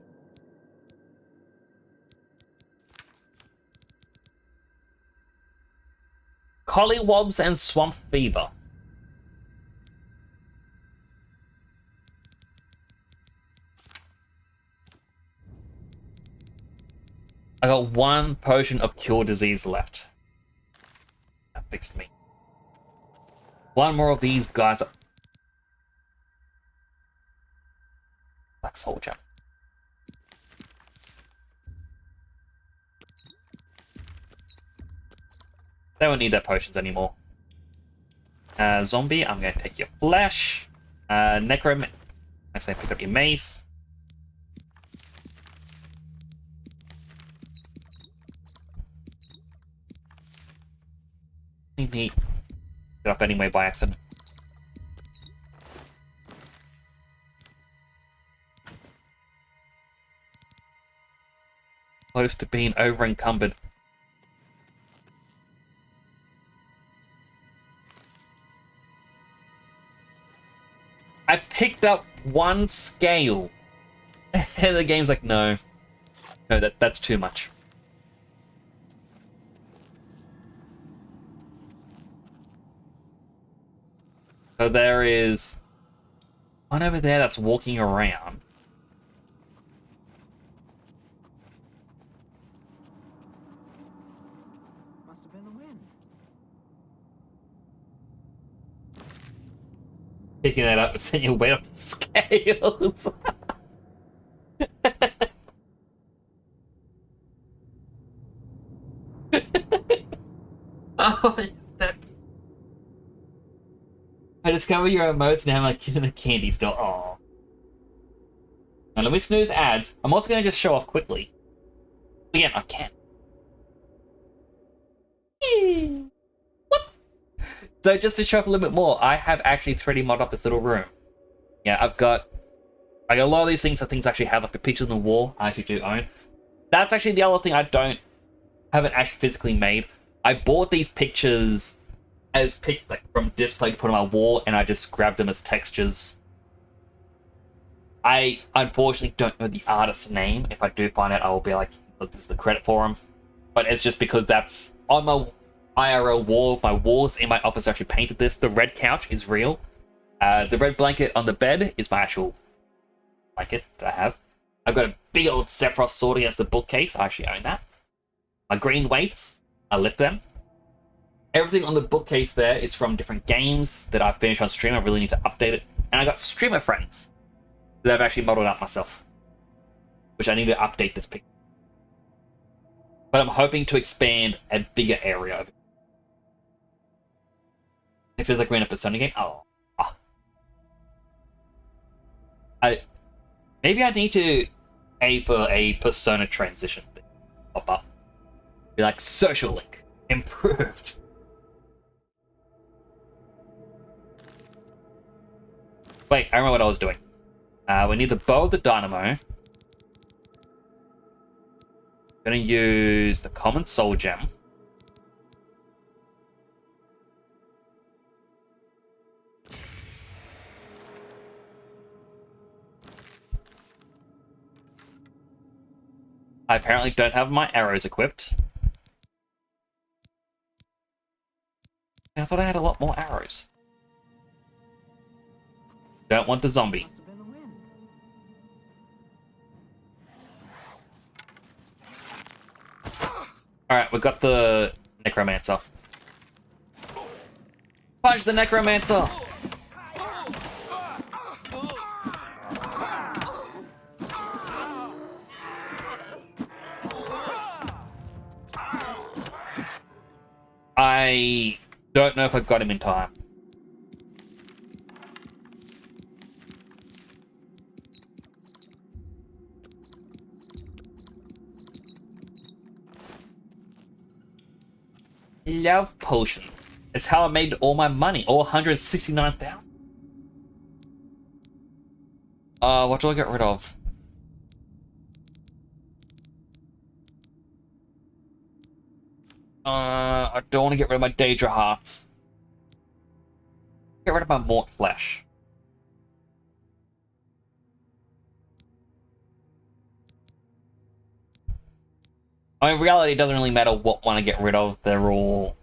Collywobs and swamp fever. I got one potion of cure disease left. That fixed me. One more of these guys. Black soldier. They don't need their potions anymore. Zombie, I'm going to take your flesh. Necrom, I say pick up your mace. Neat. Get up anyway by accident. Close to being over encumbered. I picked up one scale. And the game's like, no. No, that's too much. So there is one over there that's walking around. Must have been the wind. Picking that up and sending your weight up the scales. Oh, that... I discover your emotes now. I'm like in a candy store. Oh. Now let me snooze ads. I'm also going to just show off quickly. Again, I can't. What? So just to show off a little bit more, I have actually 3D modded up this little room. Yeah, I've got like a lot of these things. Are things I actually have, like the pictures on the wall. I actually do own. That's actually the other thing I haven't actually physically made. I bought these pictures as like from display to put on my wall, and I just grabbed them as textures. I unfortunately don't know the artist's name. If I do find it, I will be like, look, this is the credit for him. But it's just because that's on my IRL wall. My walls in my office actually painted this. The red couch is real. The red blanket on the bed is my actual blanket that I have. I've got a big old Sephiroth sword against the bookcase. I actually own that. My green weights, I lift them. Everything on the bookcase there is from different games that I've finished on stream. I really need to update it. And I got streamer friends that I've actually modeled up myself, which I need to update this picture. But I'm hoping to expand a bigger area of it. It feels like we're in a Persona game. Oh. Maybe I need to aim for a Persona transition thing. Pop up. Be like, social link. Improved. Wait, I remember what I was doing. We need the bow of the dynamo. Gonna use the common soul gem. I apparently don't have my arrows equipped. I thought I had a lot more arrows. Don't want the zombie. Must have been the wind. Alright, we got the necromancer. Punch the necromancer! I don't know if I got him in time. love potions. It's how I made all my money, all 169,000. What do I get rid of? I don't want to get rid of my Daedra Hearts. Get rid of my Mort Flesh. I mean, in reality, it doesn't really matter what one I get rid of. They're all...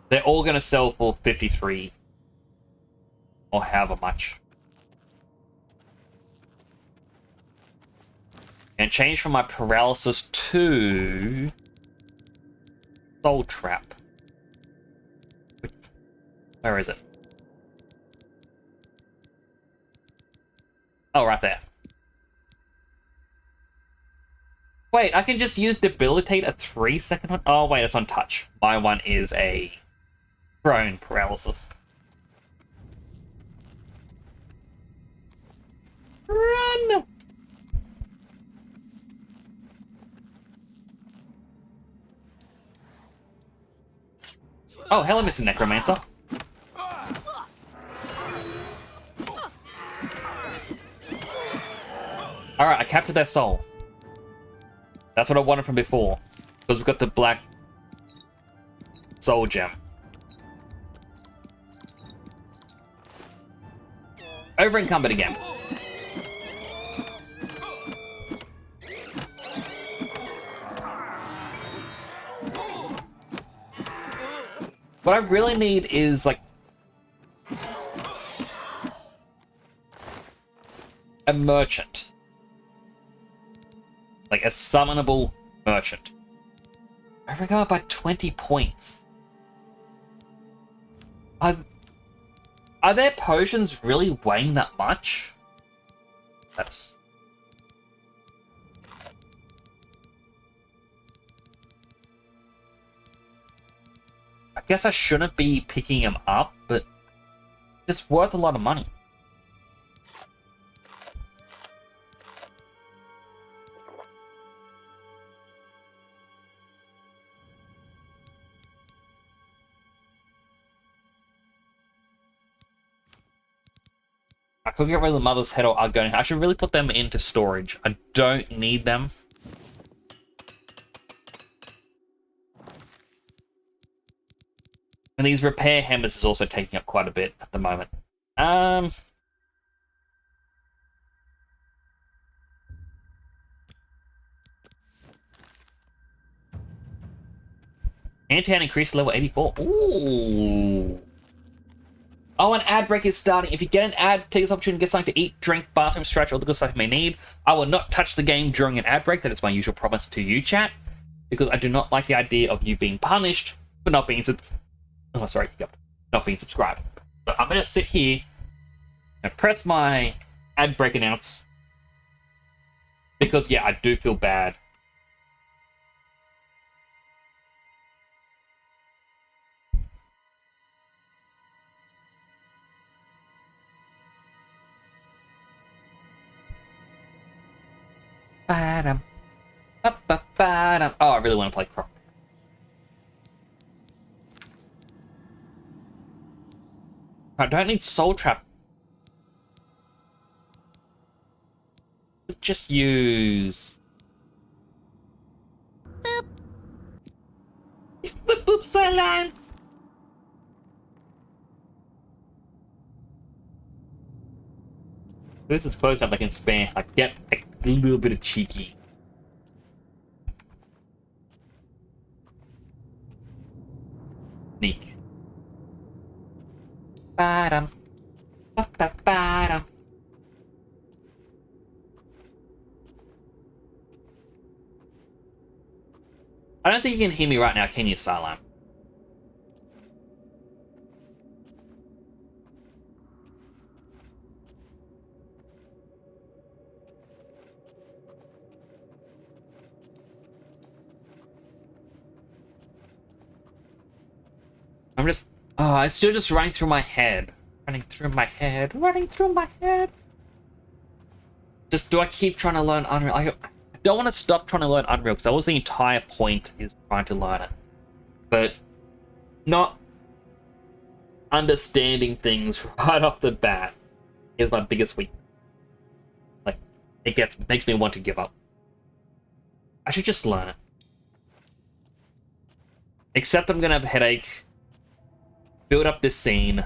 They're all going to sell for 53. Or however much. And change from my paralysis to... Soul Trap. Where is it? Oh, right there. Wait, I can just use Debilitate a 3-second one? Oh, wait, it's on touch. My one is a prone paralysis. Run! Oh, hello, Mr. Necromancer. Alright, I captured their soul. That's what I wanted from before. Because we've got the black soul gem. Over encumbered again. What I really need is, like, a merchant. Like, a summonable merchant. I reckon up by 20 points. Are their potions really weighing that much? That's... I guess I shouldn't be picking them up, but it's worth a lot of money. I could get rid of the Mother's Head or Argonian. I should really put them into storage. I don't need them. And these repair hammers is also taking up quite a bit at the moment. Anti-hand increased level 84. Ooh. Oh, an ad break is starting. If you get an ad, take this opportunity to get something to eat, drink, bathroom, stretch, all the good stuff you may need. I will not touch the game during an ad break. That is my usual promise to you, chat. Because I do not like the idea of you being punished for not being not being subscribed. So I'm going to sit here and press my ad break announce. Because, yeah, I do feel bad. Oh, I really want to play Croc. I don't need Soul Trap. Just use... Boop. Boop, boop, Sideline. This is close enough I can spare. I get a little bit of cheeky. Sneak. Ba-dum. Ba-ba-ba-dum. I don't think you can hear me right now, can you, Salam? I'm just... Oh, it's still just running through my head. Running through my head. Running through my head. Just, do I keep trying to learn Unreal? don't want to stop trying to learn Unreal, because that was the entire point, is trying to learn it. But not understanding things right off the bat is my biggest weakness. Like, makes me want to give up. I should just learn it. Except I'm gonna have a headache. Build up this scene.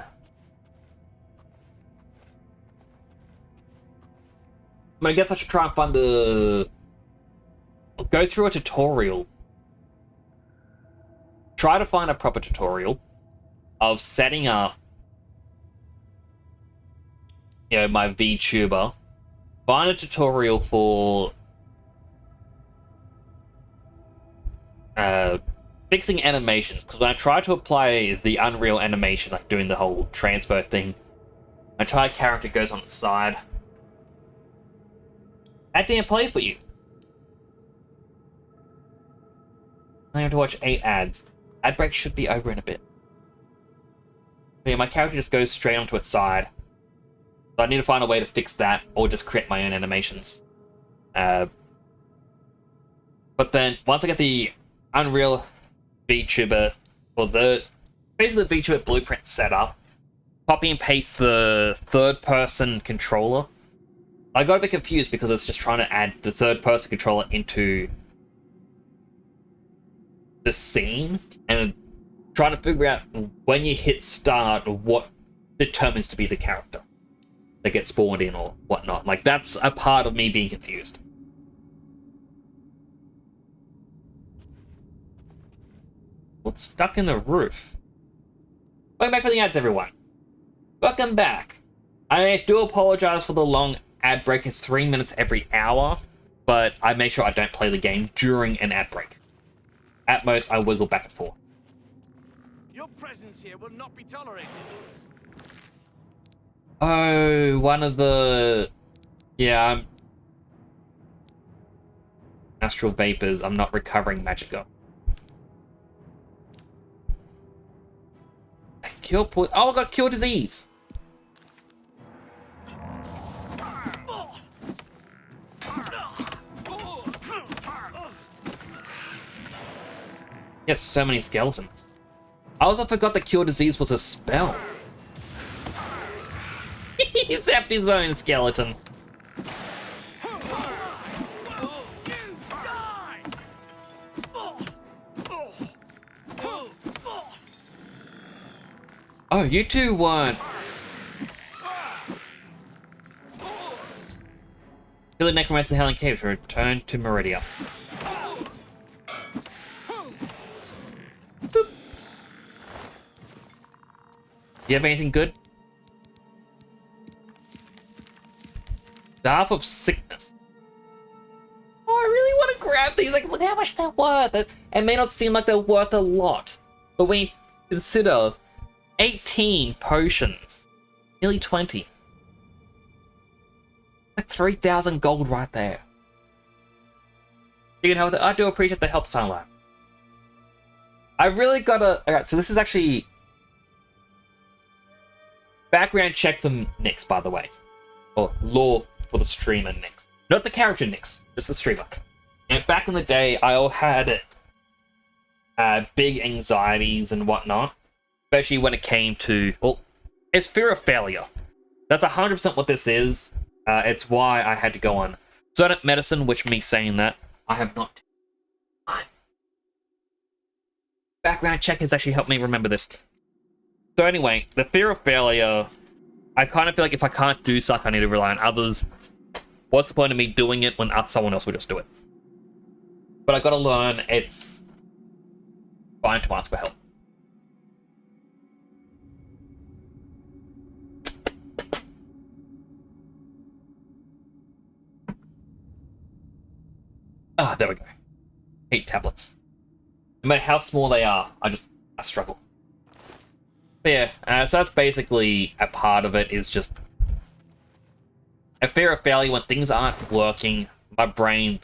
I guess I should try and find go through a tutorial. Try to find a proper tutorial of setting up, my VTuber. Find a tutorial for fixing animations, because when I try to apply the Unreal animation, like doing the whole transfer thing, my entire character goes on the side. That didn't play for you. I have to watch 8 ads. Ad break should be over in a bit. But yeah, my character just goes straight onto its side. So I need to find a way to fix that, or just create my own animations. But then, once I get the Unreal VTuber, or basically the VTuber blueprint set up, copy and paste the third-person controller. I got a bit confused because it's just trying to add the third-person controller into the scene, and trying to figure out when you hit start what determines to be the character that gets spawned in or whatnot. Like, that's a part of me being confused. What's stuck in the roof? Welcome back for the ads, everyone. Welcome back. I do apologize for the long ad break. It's 3 minutes every hour, but I make sure I don't play the game during an ad break. At most, I wiggle back and forth. Your presence here will not be tolerated. Oh, one of the... Yeah, astral vapors. I'm not recovering magicka. Cure I got cure disease. Yes, so many skeletons. I also forgot that cure disease was a spell. He zapped his own skeleton. Oh, you two weren't. Kill the necromancer in the Howling Cave to return to Meridia. Boop. Do you have anything good? Staff of Sickness. Oh, I really want to grab these. Like, look how much they're worth. It may not seem like they're worth a lot, but when you consider 18 potions, nearly 20. Like 3,000 gold right there. You can help with it. I do appreciate the help, Sunlight. I really gotta... Alright, so this is actually... Background check for Nyx, by the way. Or lore for the streamer Nyx. Not the character Nyx, just the streamer. And back in the day, I all had big anxieties and whatnot. Especially when it came to... Well, it's fear of failure. That's 100% what this is. It's why I had to go on certain medicine, which me saying that, I have not. Background check has actually helped me remember this. So anyway, the fear of failure, I kind of feel like if I can't do something, I need to rely on others. What's the point of me doing it when someone else would just do it? But I gotta learn it's fine to ask for help. Ah, there we go. 8 tablets. No matter how small they are, I struggle. But yeah, so that's basically a part of it, is just a fear of failure. When things aren't working, my brain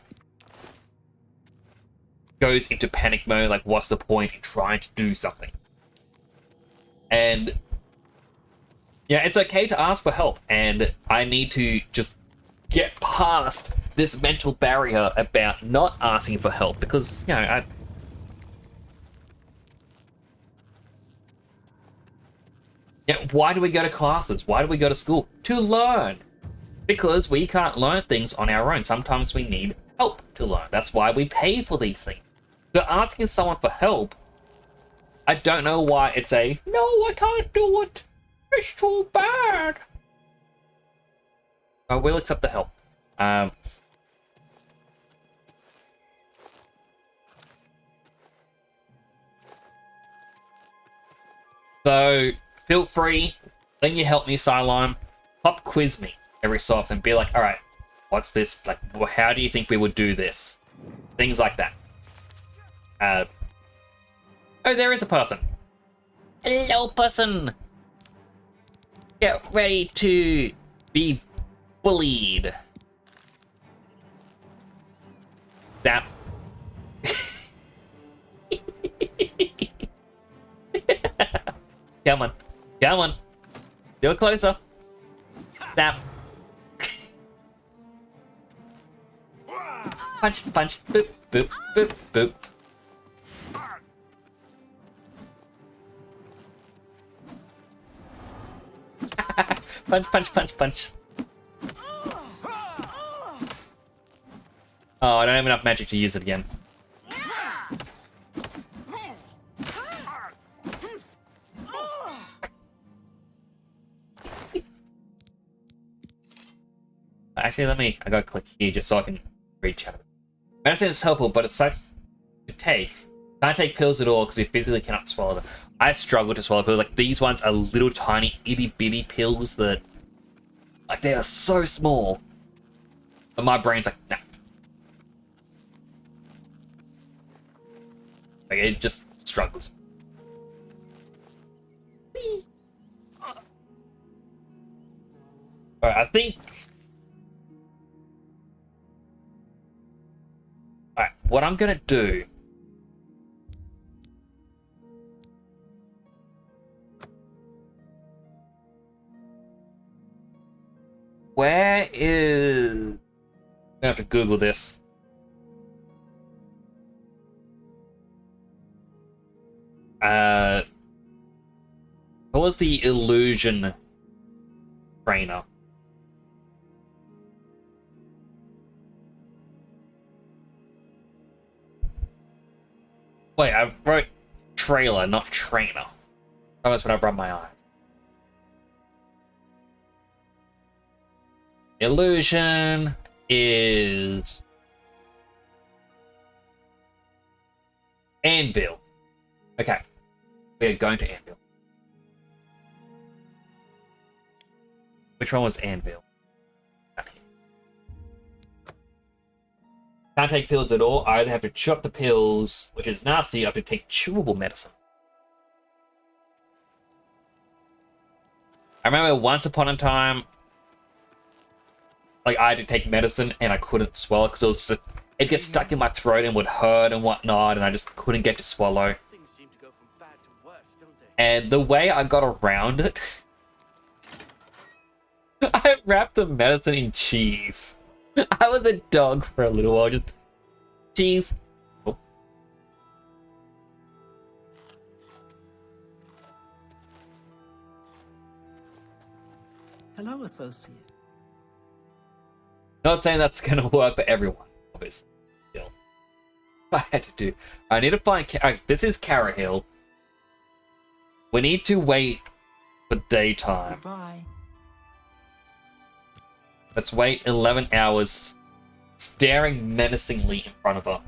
goes into panic mode, like, what's the point in trying to do something? And yeah, it's okay to ask for help, and I need to just get past this mental barrier about not asking for help because, you know, yeah, why do we go to classes? Why do we go to school? To learn. Because we can't learn things on our own. Sometimes we need help to learn. That's why we pay for these things. So asking someone for help, I don't know why it's a, no, I can't do it. It's too bad. I will accept the help. So, feel free, when you help me, Cylime, pop quiz me every so often. Be like, alright, what's this? Like, how do you think we would do this? Things like that. Oh, there is a person. Hello, person. Get ready to be bullied. That. Come on. Come on. Do it closer. Snap. Punch, punch. Boop, boop, boop, boop. Punch, punch, punch, punch. Oh, I don't have enough magic to use it again. Actually, I gotta click here just so I can read chat. Medicine is helpful, but it sucks to take. Can't take pills at all because you physically cannot swallow them. I struggle to swallow pills. Like, these ones are little tiny itty bitty pills that, like, they are so small. But my brain's like, nah. Like, it just struggles. Alright, I think... Alright, what I'm gonna do... Where is... I'm gonna have to Google this. What was the illusion trainer? Wait, I wrote trailer, not trainer. That's when I rubbed my eyes. Illusion is Anvil. Okay, we're going to Anvil. Which one was Anvil? Can't take pills at all. I either have to chew up the pills, which is nasty, or I have to take chewable medicine. I remember once upon a time, like, I had to take medicine and I couldn't swallow because it was just, it gets stuck in my throat and would hurt and whatnot, and I just couldn't get to swallow. Things seem to go from bad to worse, don't they? And the way I got around it, I wrapped the medicine in cheese. I was a dog for a little while, just cheese. Oh. Hello, associate. Not saying that's gonna work for everyone, obviously. Still, I had to do. I need to find. This is Cara Hill. We need to wait for daytime. Goodbye. Let's wait 11 hours, staring menacingly in front of her.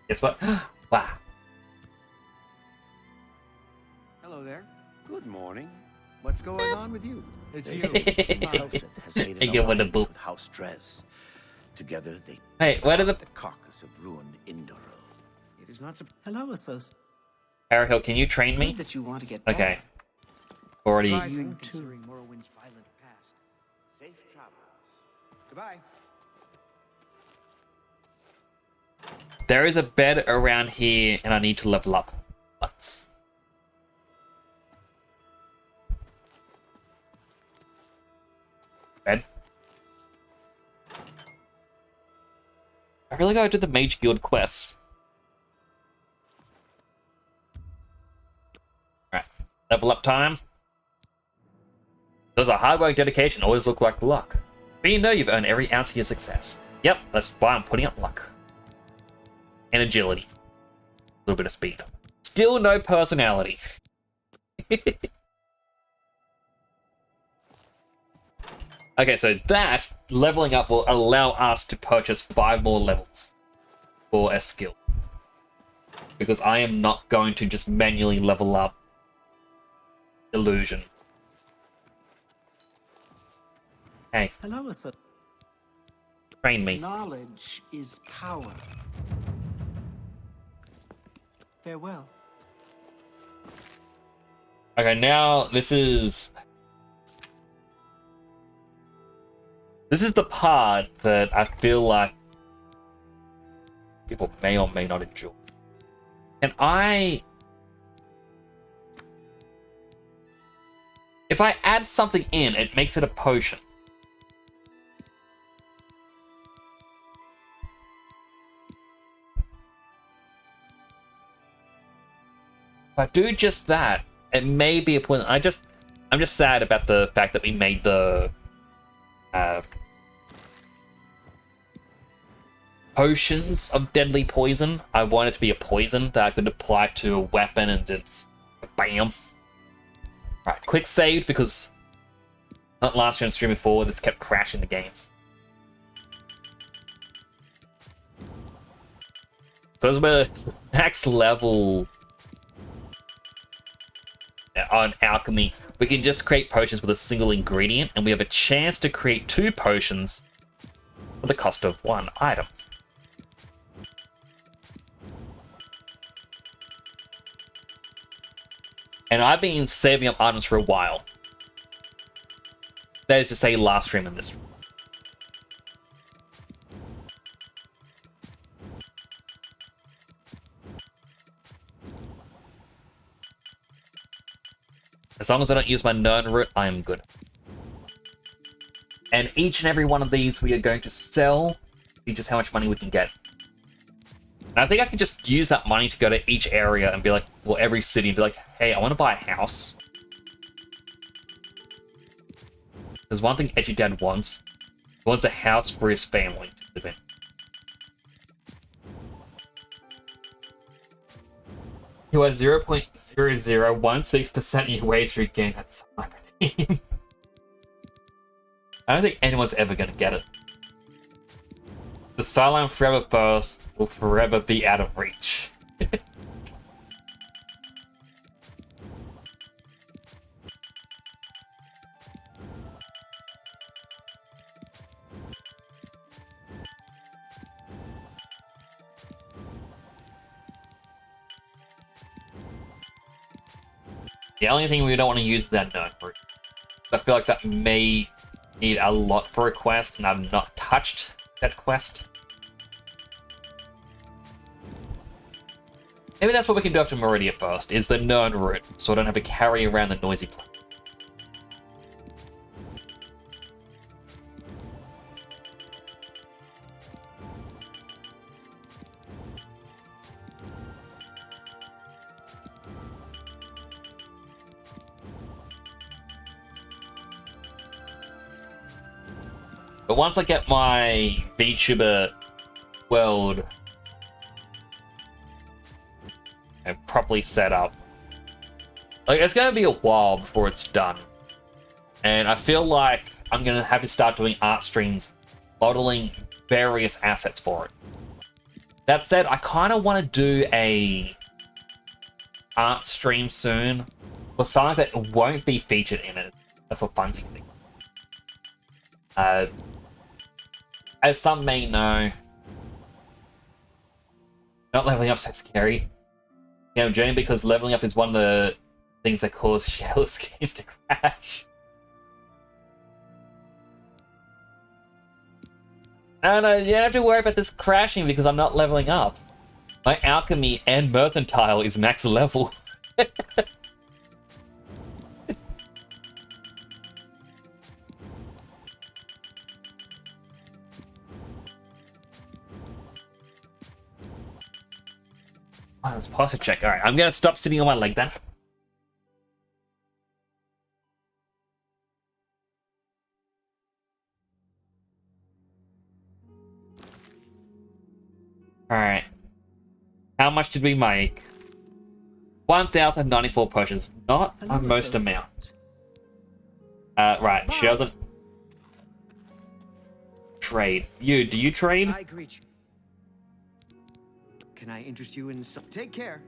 Guess what? Wow. Hello there. Good morning. What's going on with you? It's They you. say Mauser has made Hey, an give one a alliance boop. with House Dress. Together they Hey, where did the the carcass of ruined Indoro. It is not Hello, associate. Cara Hill? Can you train me? Good that you want to get Okay. better. Already. surprising You too. considering Morrowind's violent past. Safe travels. Goodbye. There is a bed around here, and I need to level up. Let's. really gotta do the Mage Guild quests. Alright, level up time. Does a hard work dedication always look like luck? But you know you've earned every ounce of your success. Yep, that's why I'm putting up luck. And agility. A little bit of speed. Still no personality. Okay, so that leveling up will allow us to purchase 5 more levels for a skill. Because I am not going to just manually level up Illusion. Hey. Hello, sir. Train me. Knowledge is power. Farewell. Okay, now this is the part that I feel like people may or may not enjoy. If I add something in, it makes it a potion. If I do just that, it may be a point. I'm just sad about the fact that we made the potions of deadly poison. I want it to be a poison that I could apply to a weapon and just bam. Right, quick save because not last year on stream before, this kept crashing the game. Because we're max level on alchemy, we can just create potions with a single ingredient, and we have a chance to create 2 potions for the cost of 1 item. And I've been saving up items for a while. That is to say, last stream and this stream. As long as I don't use my Nern root, I am good. And each and every one of these we are going to sell, see just how much money we can get. And I think I can just use that money to go to each area and be like, well, every city, and be like, hey, I want to buy a house. There's one thing Edgy Dad wants. He wants a house for his family to live in. You are 0.0016% of your way through game. That's my team. I don't think anyone's ever going to get it. The Sideline Forever First will forever be out of reach. The only thing we don't want to use is that Nerd Root. I feel like that may need a lot for a quest, and I've not touched that quest. Maybe that's what we can do after Meridia first, is the Nerd Root, so I don't have to carry around the noisy plant. But once I get my VTuber world properly set up, like, it's going to be a while before it's done. And I feel like I'm going to have to start doing art streams, modeling various assets for it. That said, I kind of want to do a art stream soon for something that won't be featured in it, for funsy things. As some may know, not leveling up so scary. Yeah, I'm joking because leveling up is one of the things that cause shell schemes to crash. No, you don't have to worry about this crashing because I'm not leveling up. My alchemy and mercantile is max level. Oh, that's posture check. Alright, I'm gonna stop sitting on my leg then. Alright. How much did we make? 1,094 potions. Not a most amount. Right, she doesn't trade. Do you trade? I greet you. Can I interest you in some? Take care.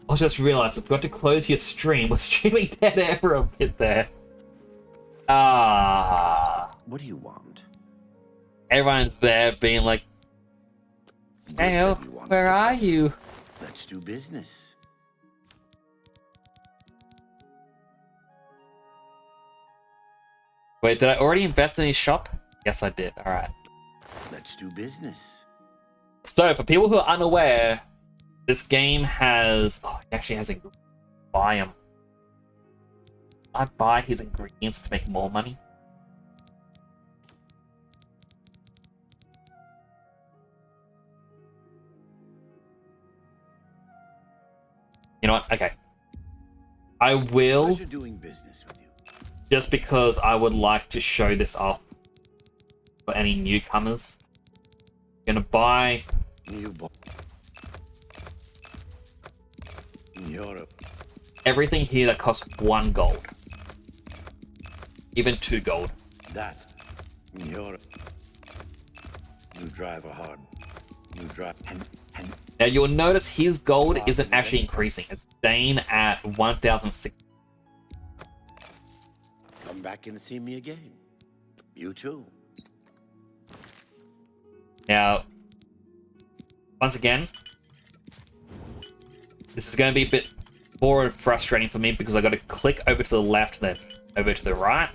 I just realized I forgot to close your stream. We're streaming dead air for a bit there. What do you want? Everyone's there being like, hey, where are you? Let's do business. Wait, did I already invest in his shop? Yes, I did. Alright. Let's do business. So, for people who are unaware, this game has... Oh, it actually has a biome. I buy his ingredients to make more money. You know what? Okay. I will... Pleasure doing business with you. Just because I would like to show this off for any newcomers. I'm gonna buy... Europe. Everything here that costs 1 gold. Even 2 gold. That. Europe. You drive a hard. You drive... And Now you'll notice his gold isn't actually increasing. It's staying at 1,060. come back and see me again. You too. Now, once again, this is going to be a bit more frustrating for me because I got to click over to the left, then over to the right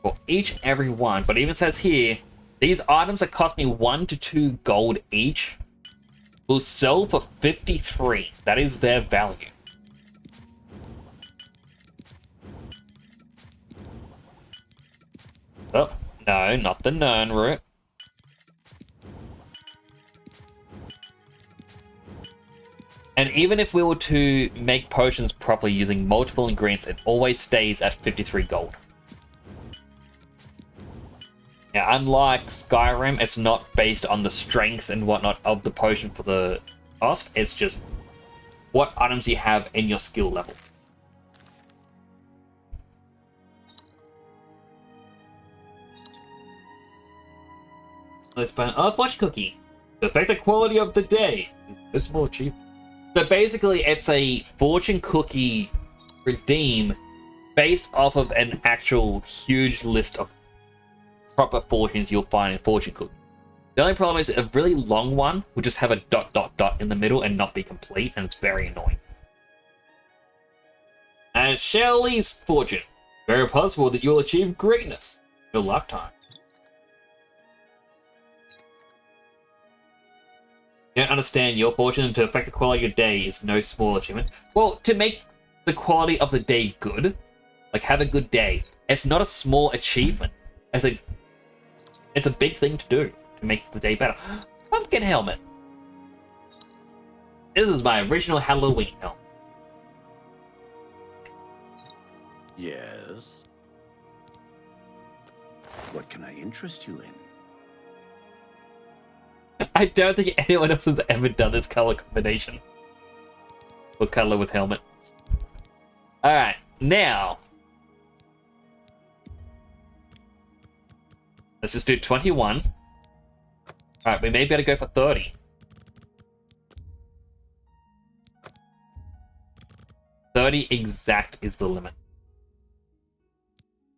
for each and every one. But it even says here, these items that cost me 1 to 2 gold each will sell for 53. That is their value. Oh, no, not the Nern route. And even if we were to make potions properly using multiple ingredients, it always stays at 53 gold. Now, unlike Skyrim, it's not based on the strength and whatnot of the potion for the cost. It's just what items you have in your skill level. Let's find a fortune cookie. To affect the quality of the day. It's more cheap. So basically, it's a fortune cookie redeem based off of an actual huge list of proper fortunes you'll find in fortune cookie. The only problem is a really long one will just have a ... in the middle and not be complete, and it's very annoying. And Shelley's fortune. Very possible that you'll achieve greatness in your lifetime. You don't understand your fortune to affect the quality of your day is no small achievement. Well, to make the quality of the day good, like have a good day, it's not a small achievement. It's a big thing to do to make the day better. Pumpkin helmet. This is my original Halloween helmet. Yes. What can I interest you in? I don't think anyone else has ever done this color combination. Or color with helmet. Alright, now. Let's just do 21. Alright, we may be able to go for 30. 30 exact is the limit.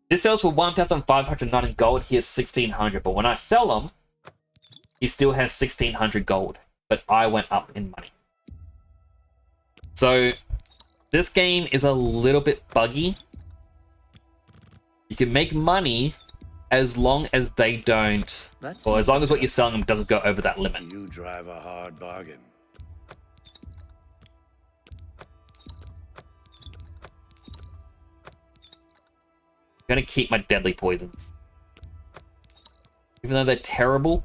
This sells for 1,590 gold. Here's 1,600, but when I sell them, he still has 1,600 gold, but I went up in money. So, this game is a little bit buggy. You can make money as long as they don't, or as long as what you're selling them doesn't go over that limit. You drive a hard bargain. I'm gonna keep my deadly poisons. Even though they're terrible,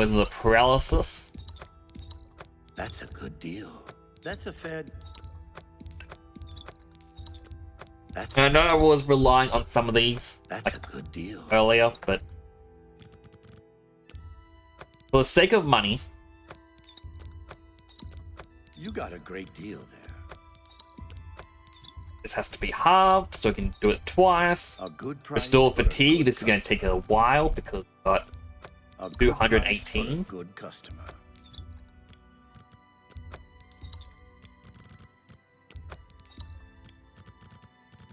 Poisons of paralysis. That's a good deal. That's a fair... That's And I know I was relying on some of these That's a good deal. earlier, but for the sake of money, You got a great deal there. this has to be halved so I can do it twice. A good price. Restore for a fatigue. good This is going to take a while because I've got A good price for a 218. good customer.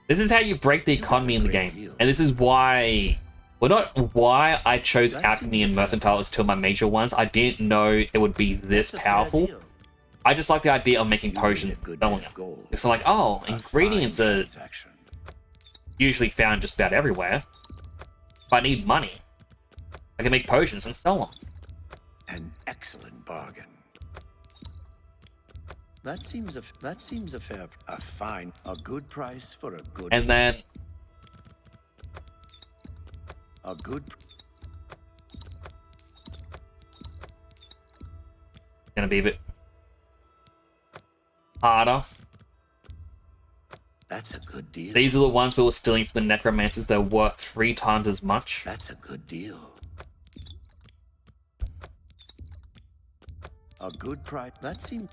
This is how you break the economy in the great game. deal. And this is why... Well, not why I chose That Alchemy seems and fair. Mercantile as two of my major ones. I didn't know it would be this That's a fair powerful. deal. I just like the idea of making You potions need a good selling bit them. of gold. It's like, oh, A ingredients fine are transaction. usually found just about everywhere. If I need money, I can make potions and sell them. An excellent bargain. That seems a fair, a good price for a good. And then a good. gonna be a bit harder. That's a good deal. These are the ones we were stealing from the necromancers. They're worth 3 times as much. That's a good deal. A good price. That seems.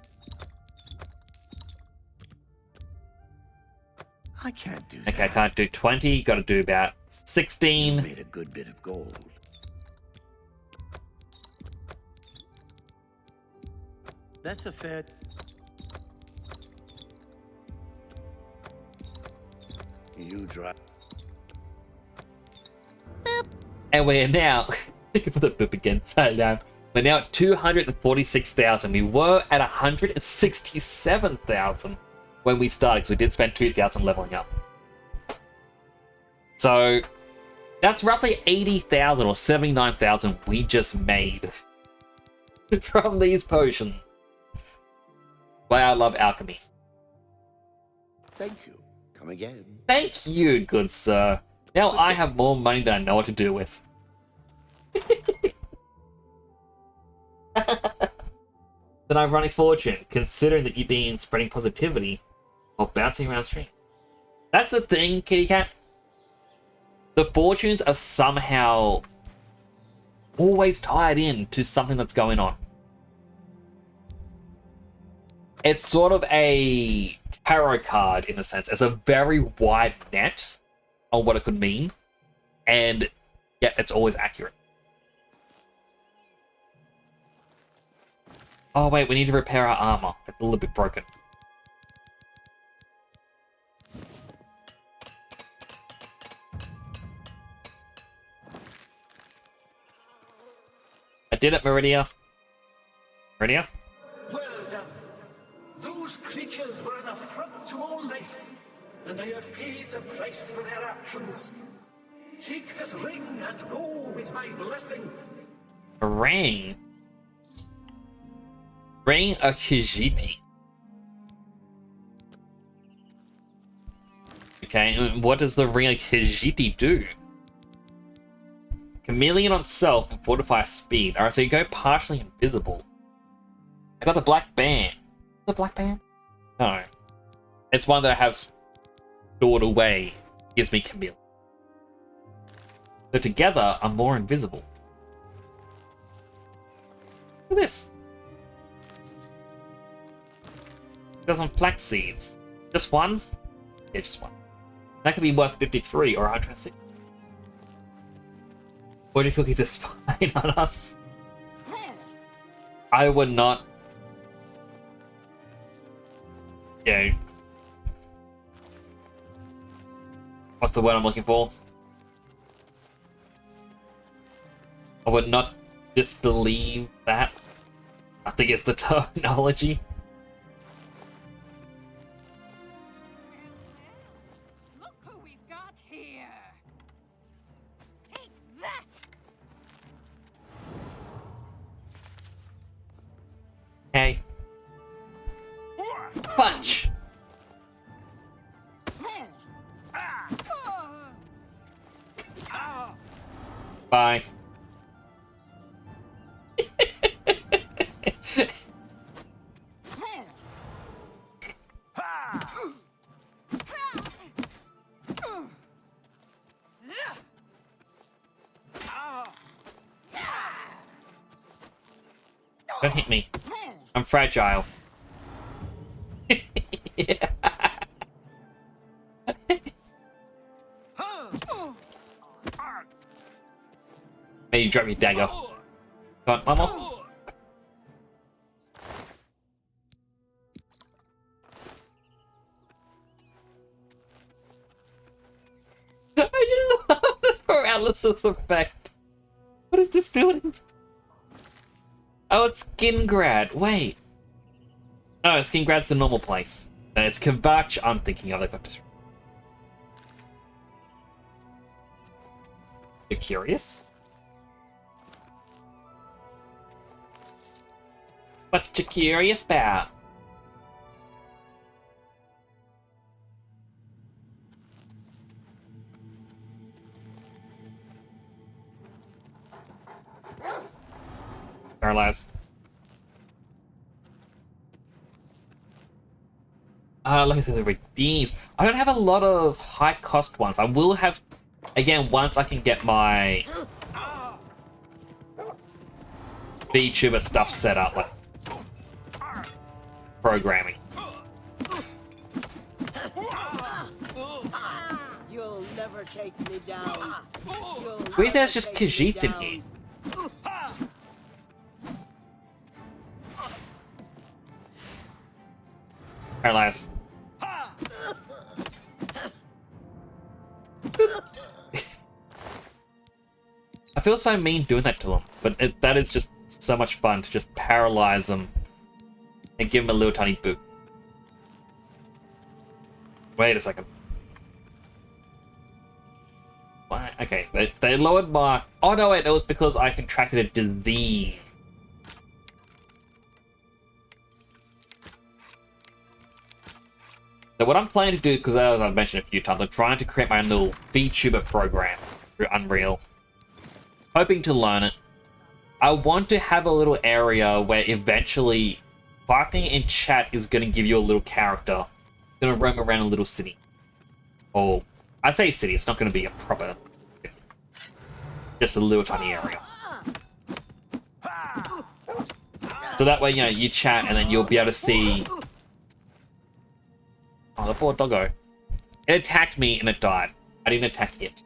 I can't do that. Okay, I can't do 20. Got to do about You 16. made a good bit of gold. That's a fair. You drive. And we're now... Thank you for the boop again. So, we're now at 246,000. We were at 167,000 when we started, because we did spend 2,000 leveling up. So, that's roughly 80,000 or 79,000 we just made from these potions. Why I love alchemy. Thank you. Come again. Thank you, good sir. Now I have more money than I know what to do with. An ironic fortune, considering that you've been spreading positivity while bouncing around stream. That's the thing, kitty cat. The fortunes are somehow always tied in to something that's going on. It's sort of a tarot card in a sense. It's a very wide net on what it could mean, and yet it's always accurate. Oh wait, we need to repair our armor. It's a little bit broken. I did it, Meridia. Meridia? Well done. Those creatures were an affront to all life, and I have paid the price for their actions. Take this ring and go with my blessing. A ring? Ring of Kijiti. Okay, and what does the Ring of Kijiti do? Chameleon on self and fortify speed. Alright, so you go partially invisible. I got the black band. The black band? No. It's one that I have stored away. Gives me chameleon. So together, I'm more invisible. Look at this. Got some flax seeds. Just one? Yeah, just one. That could be worth 53 or 106. Fortune cookies are spying on us. I would not. Yeah. What's the word I'm looking for? I would not disbelieve that. I think it's the terminology. Look who we've got here. Take that. Hey. Punch! Bye. Don't hit me. I'm fragile. Maybe drop your dagger. Come on, one more. I just love the paralysis effect. What is this building? Oh, it's Skingrad. Wait. No, Skingrad's the normal place. No, it's Kavach I'm thinking of. I got this. You're curious? What you curious about? Paralyze. Look at the redeems. I don't have a lot of high cost ones. I will have, again, once I can get my VTuber stuff set up, like programming. You'll never take me down. Wait, there's just Khajiits in here. Paralyze. I feel so mean doing that to them, but that is just so much fun to just paralyze them and give them a little tiny boot. Wait a second. Why? Okay, they lowered my... Oh no, wait, that was because I contracted a disease. So what I'm planning to do, because as I've mentioned a few times, I'm trying to create my own little VTuber program through Unreal. Hoping to learn it. I want to have a little area where eventually typing in chat is going to give you a little character. Going to roam around a little city. Or, I say city, it's not going to be a proper city. Just a little tiny area. So that way, you know, you chat and then you'll be able to see... Oh, the poor doggo. It attacked me and it died. I didn't attack it.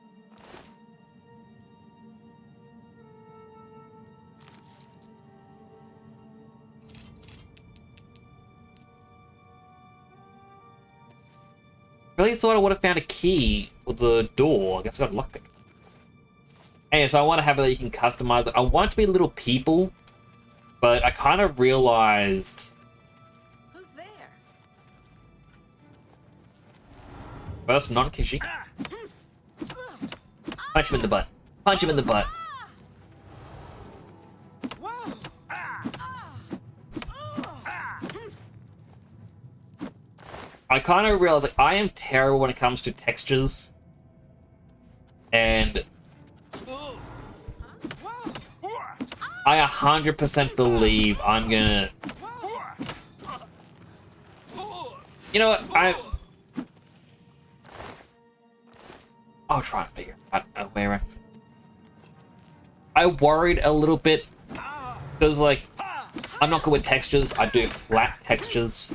Really thought I would have found a key for the door. I guess I got lockpick. Hey, so I want to have it that you can customize it. I want it to be little people, but I kind of realized... Who's there? First, non-Khajiit. Punch him in the butt. Punch him in the butt. I kind of realized, like, I am terrible when it comes to textures. And... I 100% believe I'm gonna... You know what, I'll try and figure out a way around. I worried a little bit, because, like, I'm not good with textures. I do flat textures.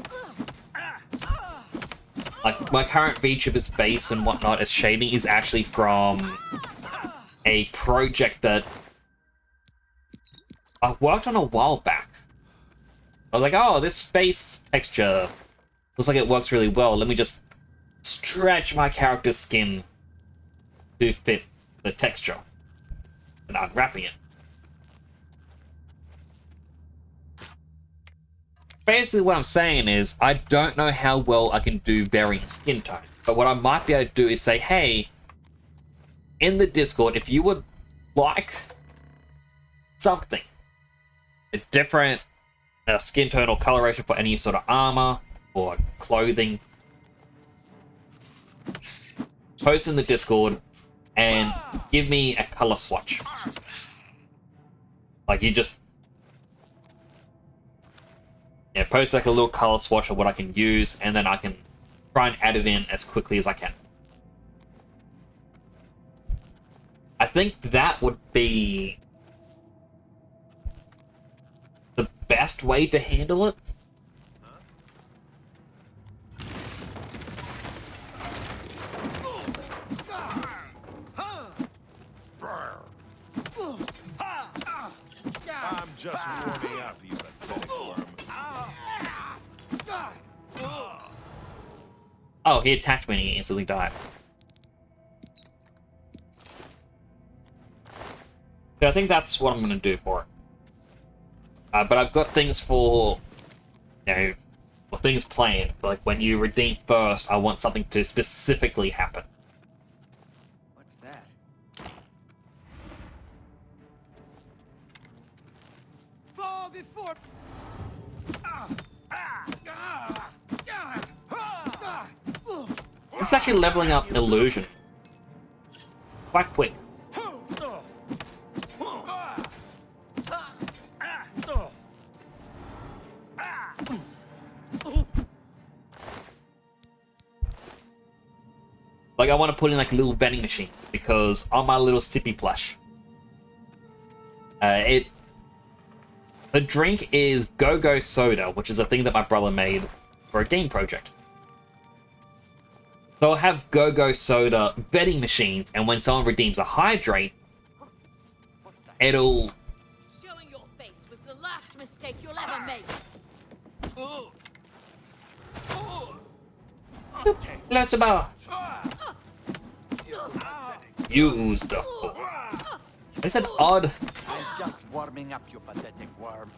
Like, my current VTuber's face and whatnot as shading is actually from a project that I worked on a while back. I was like, oh, this face texture looks like it works really well. Let me just stretch my character's skin to fit the texture and unwrapping it. Basically what I'm saying is, I don't know how well I can do varying skin tone, but what I might be able to do is say, hey, in the Discord, if you would like something, a different skin tone or coloration for any sort of armor or clothing, post in the Discord and give me a color swatch. Like, you just... Yeah, post like a little color swatch of what I can use, and then I can try and add it in as quickly as I can. I think that would be the best way to handle it. I'm just warming up, you pathetic worm. Oh, he attacked me and he instantly died. So I think that's what I'm going to do for it. But I've got things for, you know, for things planned. Like when you redeem first, I want something to specifically happen. What's that? Fall before. This is actually leveling up illusion. Quite quick. Like, I want to put in like a little vending machine because on my little sippy plush, the drink is Go-Go Soda, which is a thing that my brother made for a game project. So I'll have Go-Go Soda vending machines, and when someone redeems a hydrate, it'll... Showing your face was the last mistake you'll ever make. Hello, Sabah. Use the... I said odd... I'm just warming up, you pathetic worm.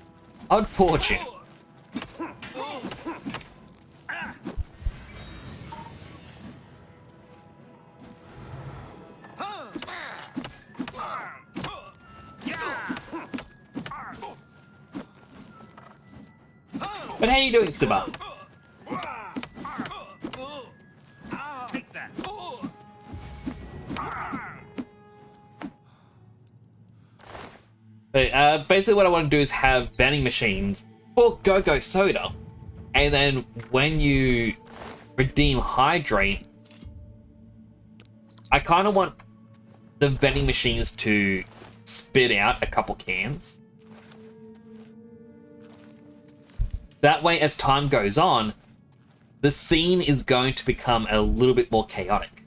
Odd fortune. But how you doing, Sabah? Take that. Basically what I want to do is have vending machines for Go-Go Soda, and then when you redeem Hydrate, I kind of want the vending machines to spit out a couple cans. That way, as time goes on, the scene is going to become a little bit more chaotic.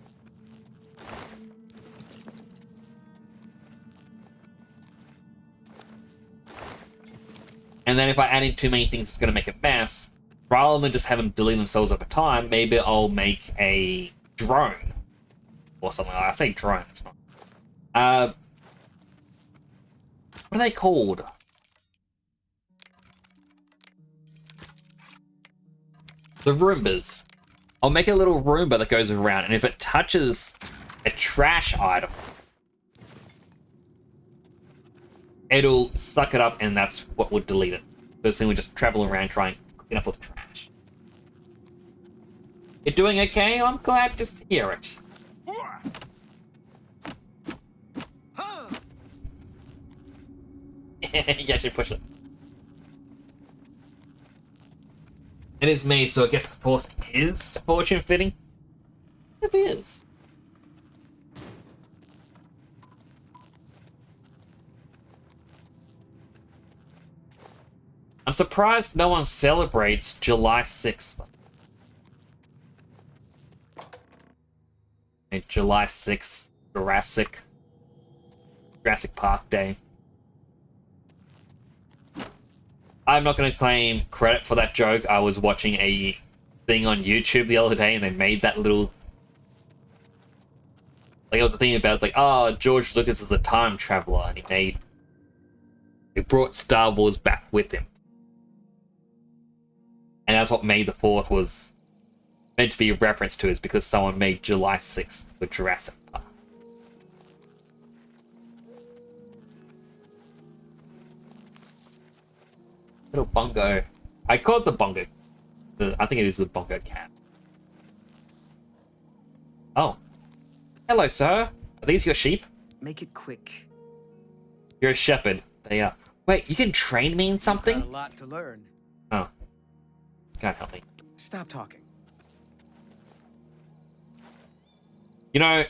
And then if I add in too many things, it's going to make a mess. Rather than just have them delete themselves over time, maybe I'll make a drone. Or something like that. I say drone, it's not. What are they called? The Roombas. I'll make a little Roomba that goes around, and if it touches a trash item, it'll suck it up, and that's what would delete it. First thing, we just travel around trying to clean up all the trash. You're doing okay? I'm glad to hear it. You should push it. It is me, so I guess the force is fortune fitting. It is. I'm surprised no one celebrates July 6th. And July 6th, Jurassic Park Day. I'm not going to claim credit for that joke. I was watching a thing on YouTube the other day, and they made that little... Like, I was thinking about, it's like, oh, George Lucas is a time traveler, and he brought Star Wars back with him. And that's what May the 4th was meant to be a reference to, is because someone made July 6th with Jurassic Park. Little bongo. I call it the bongo. I think it is the bongo cat. Oh. Hello, sir. Are these your sheep? Make it quick. You're a shepherd. They are. Wait, you can train me in something? Got a lot to learn. Oh. Can't help me. Stop talking. You know,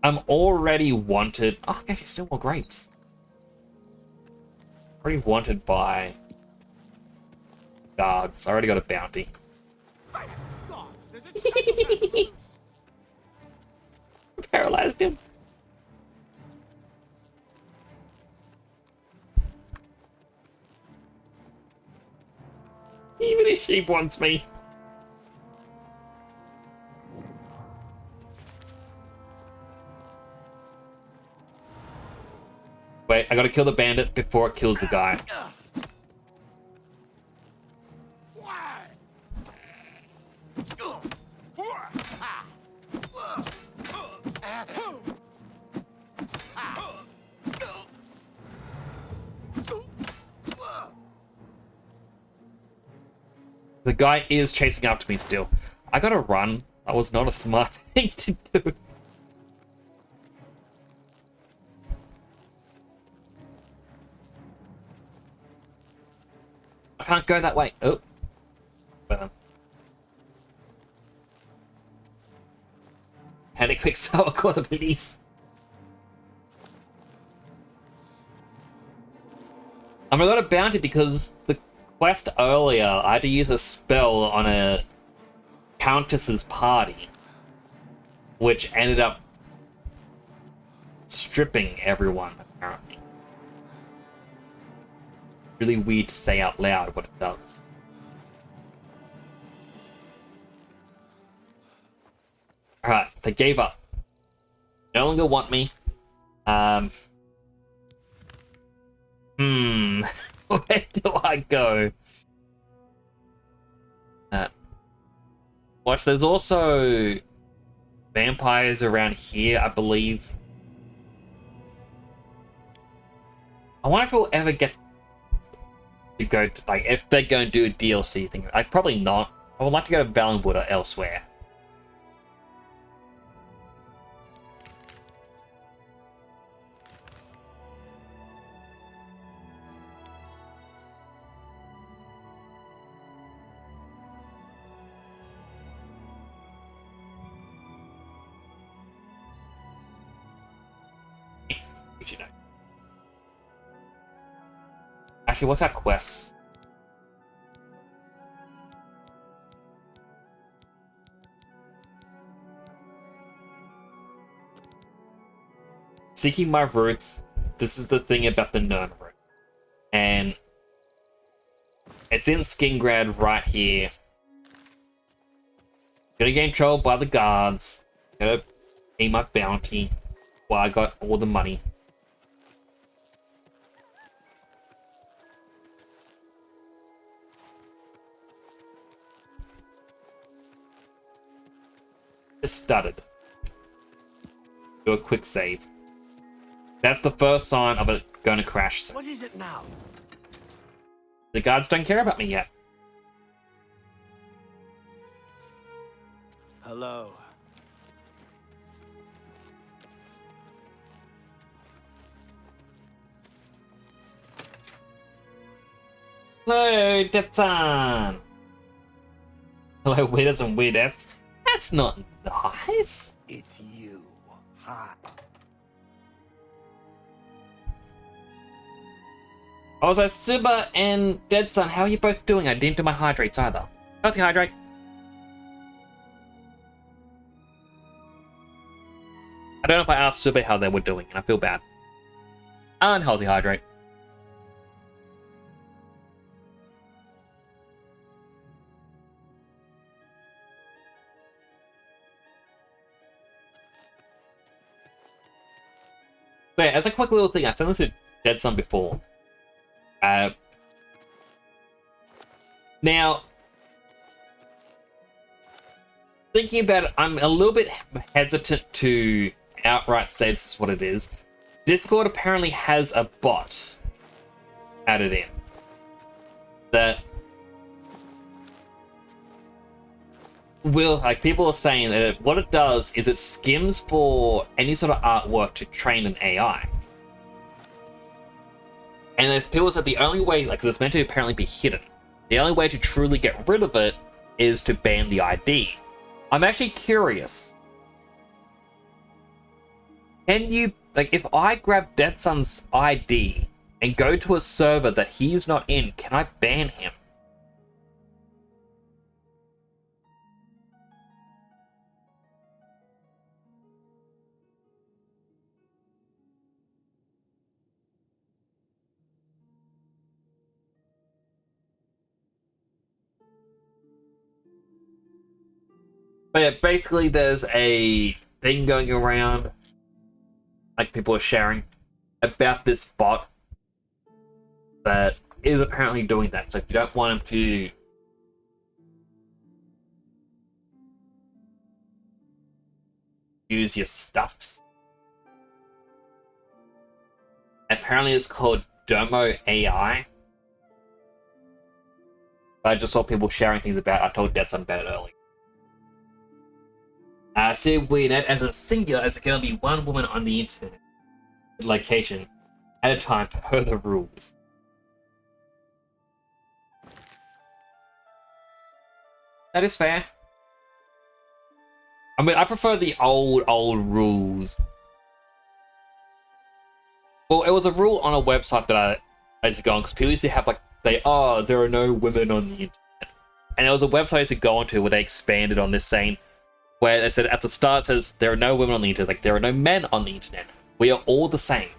I'm already wanted... Oh, okay, still more grapes. Already wanted by guards. I already got a bounty. Gods, there's a psychopath loose. Paralyzed him. Even his sheep wants me. Wait, I gotta kill the bandit before it kills the guy. The guy is chasing after me still. I gotta run. That was not a smart thing to do. I can't go that way. Oh. Had a quick sour call the police. I got a bounty because the quest earlier, I had to use a spell on a countess's party, which ended up stripping everyone, apparently. Really weird to say out loud what it does. Alright, they gave up. No longer want me. Where do I go? Watch, there's also vampires around here, I believe. I wonder if we'll ever get to go to, like, if they're going to do a DLC thing. Like, probably not. I would like to go to Valenwood or elsewhere. You know. Actually, what's our quest? Seeking my roots. This is the thing about the Nern root. And it's in Skingrad right here. Gonna get in trouble by the guards. Gotta pay my bounty. Well, I got all the money. Just started. Do a quick save. That's the first sign of it going to crash soon. What is it now? The guards don't care about me yet. Hello. Hello, Detsan. Hello, weirdos and weirdettes. That's not nice. It's you. Hi. Also, Suba and Deadsun, how are you both doing? I didn't do my hydrates either. Healthy hydrate. I don't know if I asked Suba how they were doing, and I feel bad. Unhealthy hydrate. So yeah, as a quick little thing, I said this to Deadsun before. Now, thinking about it, I'm a little bit hesitant to outright say this is what it is. Discord apparently has a bot added in that will, like, people are saying that what it does is it skims for any sort of artwork to train an AI. And if people said the only way, like, because it's meant to apparently be hidden, the only way to truly get rid of it is to ban the ID. I'm actually curious. Can you, like, if I grab Deadsun's ID and go to a server that he's not in, can I ban him? But yeah, basically there's a thing going around, like people are sharing, about this bot that is apparently doing that. So if you don't want him to use your stuffs, apparently it's called Domo AI. I just saw people sharing things about it. I told Dad something about it earlier. See, weird as a singular, as it can only be one woman on the internet location at a time per the rules. That is fair. I mean, I prefer the old rules. Well, it was a rule on a website that I used to go on, because people used to have, like, say, oh, there are no women on the internet. And there was a website I used to go onto where they expanded on this, saying, where they said at the start, it says, there are no women on the internet. Like, there are no men on the internet. We are all the same.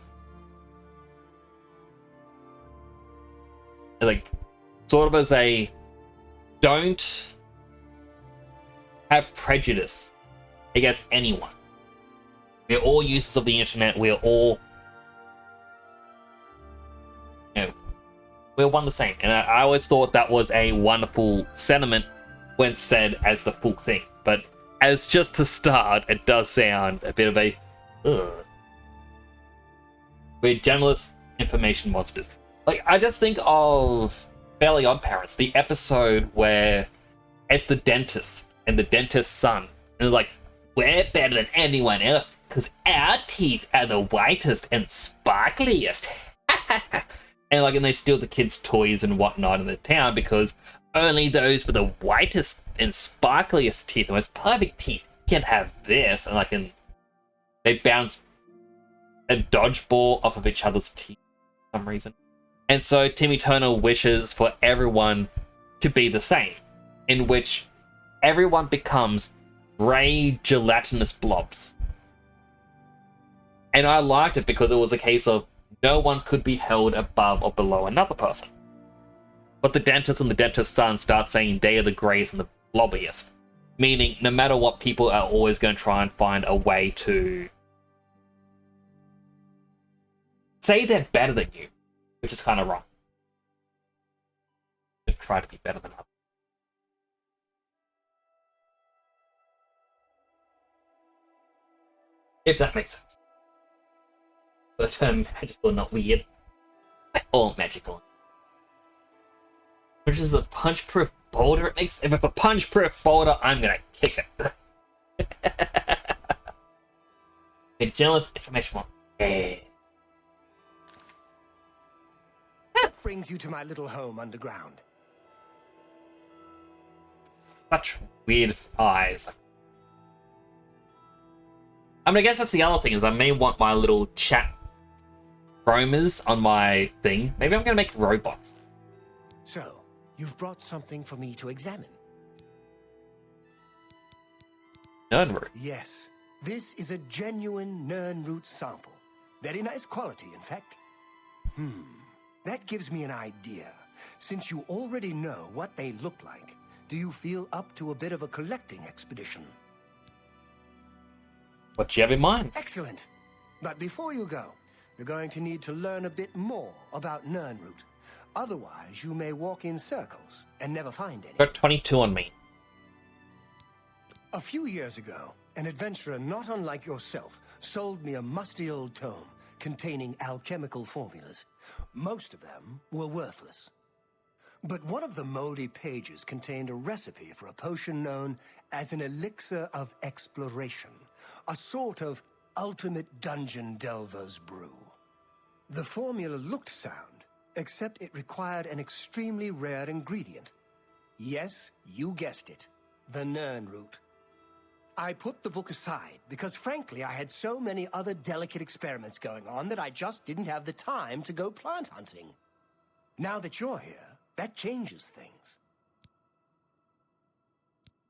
It's like, sort of as a, don't have prejudice against anyone. We're all users of the internet. We're all, you know, we're one the same. And I always thought that was a wonderful sentiment when said as the full thing. But as just the start, it does sound a bit of a, ugh. We're journalists, information monsters. Like, I just think of Fairly Odd Parents, the episode where it's the dentist and the dentist's son. And they're like, we're better than anyone else because our teeth are the whitest and sparkliest. And they steal the kids' toys and whatnot in the town because only those with the whitest and sparkliest teeth, the most perfect teeth, can have this. And they bounce a dodgeball off of each other's teeth for some reason. And so Timmy Turner wishes for everyone to be the same, in which everyone becomes grey gelatinous blobs. And I liked it because it was a case of no one could be held above or below another person. But the dentist and the dentist's son start saying they are the greys and the blobbiest. Meaning, no matter what, people are always going to try and find a way to say they're better than you, which is kind of wrong. To try to be better than others. If that makes sense. The term magical, not weird. All magical. Which is a punch-proof boulder. If it's a punch-proof boulder, I'm gonna kick it. The jealous information one. What brings you to my little home underground? Such weird eyes. I mean, I guess that's the other thing, is I may want my little chat chromers on my thing. Maybe I'm gonna make robots. So, you've brought something for me to examine. Nernroot. Yes, this is a genuine Nernroot sample. Very nice quality, in fact. That gives me an idea. Since you already know what they look like, do you feel up to a bit of a collecting expedition? What do you have in mind? Excellent. But before you go, you're going to need to learn a bit more about Nernroot. Otherwise, you may walk in circles and never find any. Got 22 on me. A few years ago, an adventurer not unlike yourself sold me a musty old tome containing alchemical formulas. Most of them were worthless. But one of the moldy pages contained a recipe for a potion known as an elixir of exploration, a sort of ultimate dungeon delver's brew. The formula looked sound, except it required an extremely rare ingredient. Yes, you guessed it, the Nernroot. I put the book aside because, frankly, I had so many other delicate experiments going on that I just didn't have the time to go plant hunting. Now that you're here, that changes things.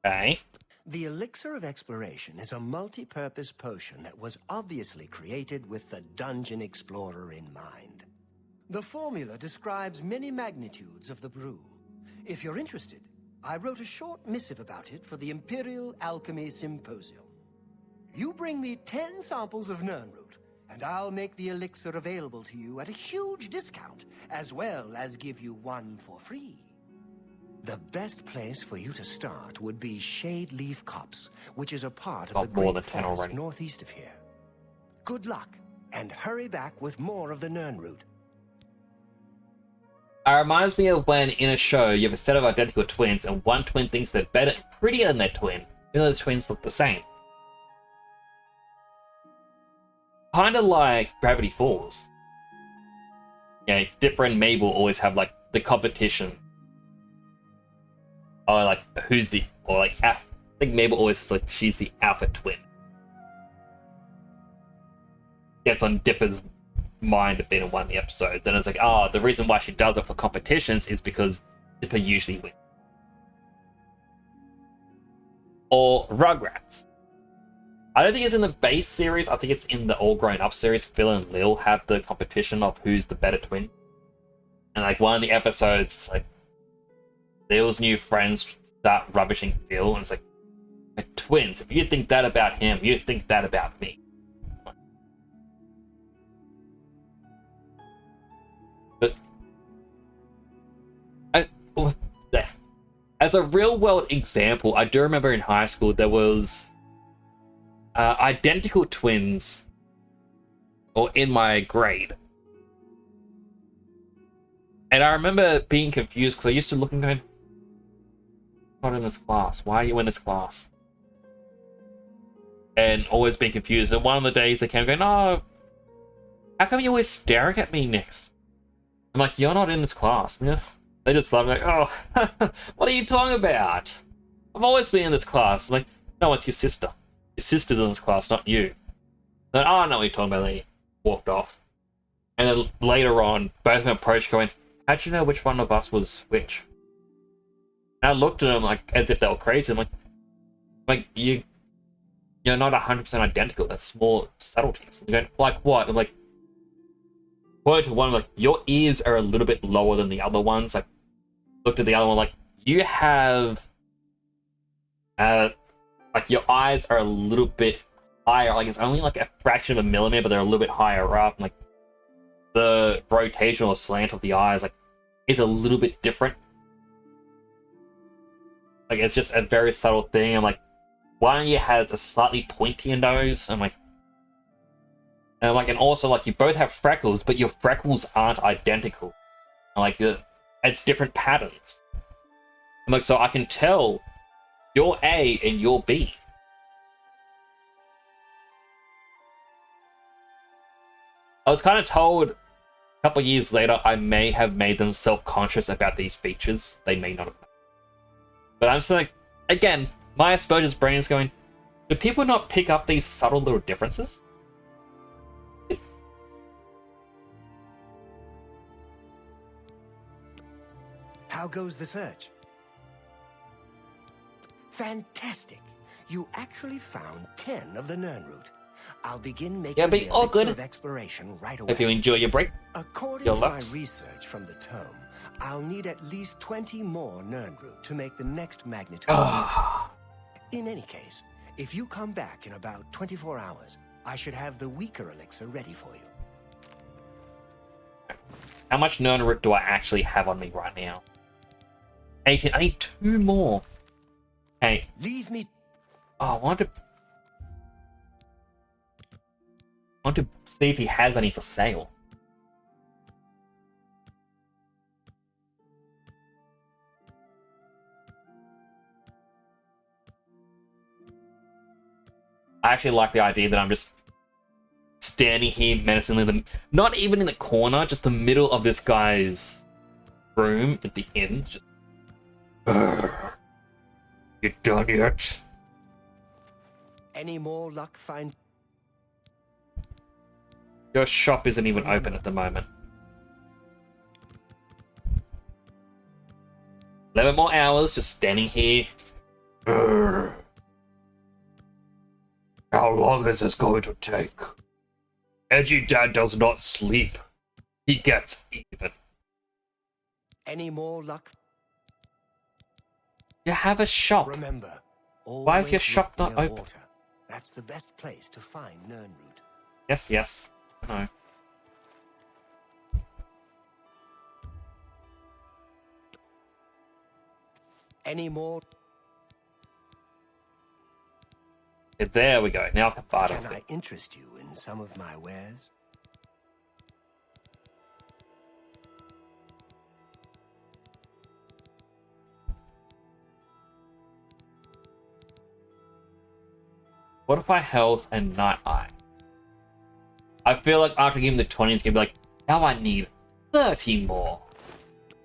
Okay. The Elixir of Exploration is a multi-purpose potion that was obviously created with the Dungeon Explorer in mind. The formula describes many magnitudes of the brew. If you're interested, I wrote a short missive about it for the Imperial Alchemy Symposium. You bring me 10 samples of Nernroot, and I'll make the elixir available to you at a huge discount, as well as give you one for free. The best place for you to start would be Shade Leaf Copse, which is a part of the great forest northeast of here. Good luck, and hurry back with more of the Nernroot. It reminds me of when in a show you have a set of identical twins and one twin thinks they're better and prettier than their twin, even though the twins look the same. Kind of like Gravity Falls. Yeah, Dipper and Mabel always have like the competition. Or like who's the, or like I think Mabel always is like she's the alpha twin. Gets on Dipper's mind a bit in one of the episodes, and it's like, oh, the reason why she does it for competitions is because Dipper usually wins. Or Rugrats. I don't think it's in the base series, I think it's in the All Grown Up series. Phil and Lil have the competition of who's the better twin. And like one of the episodes, like Lil's new friends start rubbishing Phil, and it's like twins, if you think that about him, you think that about me. But as a real world example, I do remember in high school there was identical twins, or in my grade, and I remember being confused because I used to look and going, "Not in this class. Why are you in this class?" And always being confused. And one of the days they came going, "Oh, how come you're always staring at me next?" I'm like, "You're not in this class." Yeah. They just laugh like, "Oh, what are you talking about? I've always been in this class." I'm like, "No, it's your sister. Your sister's in this class, not you." Then, "Oh, I know what you're talking about." They walked off. And then later on, both of them approached going, "How'd you know which one of us was which?" And I looked at them like as if they were crazy. I'm like you're not 100% identical. That's small subtleties. And they're going, "Like what?" I'm like, quote to one, like, "Your ears are a little bit lower than the other ones." Like, looked at the other one, like, you have, like, your eyes are a little bit higher. Like, it's only like a fraction of a millimeter, but they're a little bit higher up. Like, the rotation or slant of the eyes, like, is a little bit different. Like, it's just a very subtle thing. I'm like, one of you has a slightly pointier nose. I'm like, and also, like, you both have freckles, but your freckles aren't identical. And, like, it's different patterns. I'm like, so I can tell you're A and you're B. I was kind of told a couple years later I may have made them self-conscious about these features. They may not have. But I'm just like, again, my Asperger's brain is going, do people not pick up these subtle little differences? How goes the search? Fantastic. You actually found 10 of the Nernroot. I'll begin making the elixir of exploration right away. Hope you enjoy your break. According to my research from the tome, I'll need at least 20 more Nernroot to make the next magnitude elixir. In any case, if you come back in about 24 hours, I should have the weaker elixir ready for you. How much Nernroot do I actually have on me right now? 18. I need 2 more. Hey. Leave me. Oh, I want to see if he has any for sale. I actually like the idea that I'm just standing here menacingly, not even in the corner, just the middle of this guy's room at the end. Just, you done yet? Any more luck find? Your shop isn't even open at the moment. 11 more hours just standing here. How long is this going to take? Edgy Dad does not sleep. He gets even. Any more luck? You have a shop. Remember, Why is your always shop look not near open? water. That's the best place to find Nernroot. Yes, yes. I know. Any more? Yeah, there we go. Now I can buy Can it. I interest you in some of my wares? Fortify health and night eye. I feel like after giving the 20, it's gonna be like, now I need 30 more.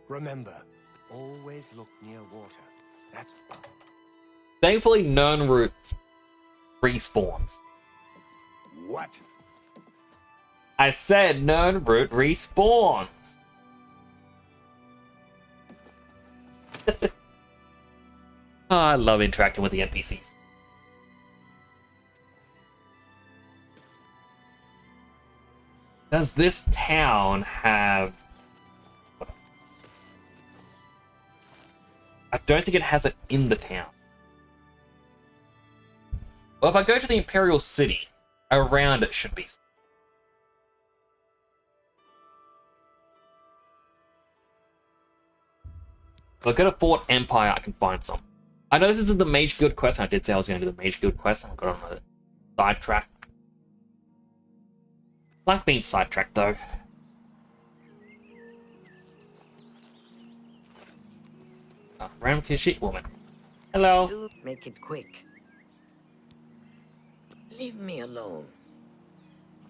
Remember, always look near water. That's Thankfully, Nernroot respawns. what? I said Nernroot respawns. Oh, I love interacting with the NPCs. Does this town have... I don't think it has it in the town. Well, if I go to the Imperial City, around it should be. If I go to Fort Empire, I can find some. I know this isn't the Mage Guild quest, and I did say I was going to do the Mage Guild quest, and I got on a sidetrack. I like being sidetracked, though. Oh, random shit woman. Hello. Make it quick. Leave me alone.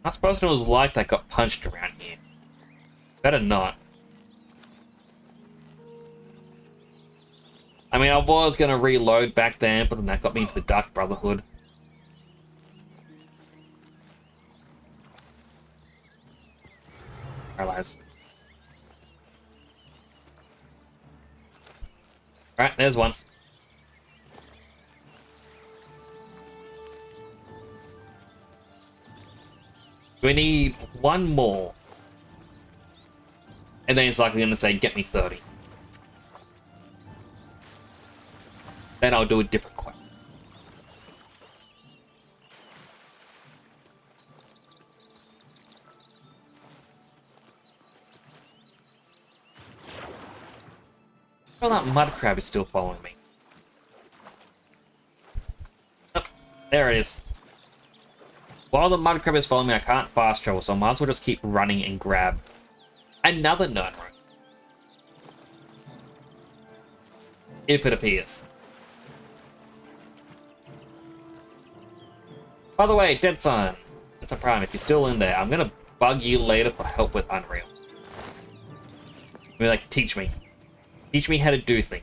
I suppose it was like that got punched around here. Better not. I mean, I was gonna reload back then, but then that got me into the Dark Brotherhood. Paralyze. Alright, there's one. We need one more. And then it's likely going to say, get me 30. Then I'll do a different quest. Well, that mud crab is still following me. Oh, there it is. While the mud crab is following me, I can't fast travel, so I might as well just keep running and grab another Nernroot. If it appears. By the way, Dead Sun, it's a Prime, if you're still in there, I'm gonna bug you later for help with Unreal. Be like, teach me. Teach me how to do things.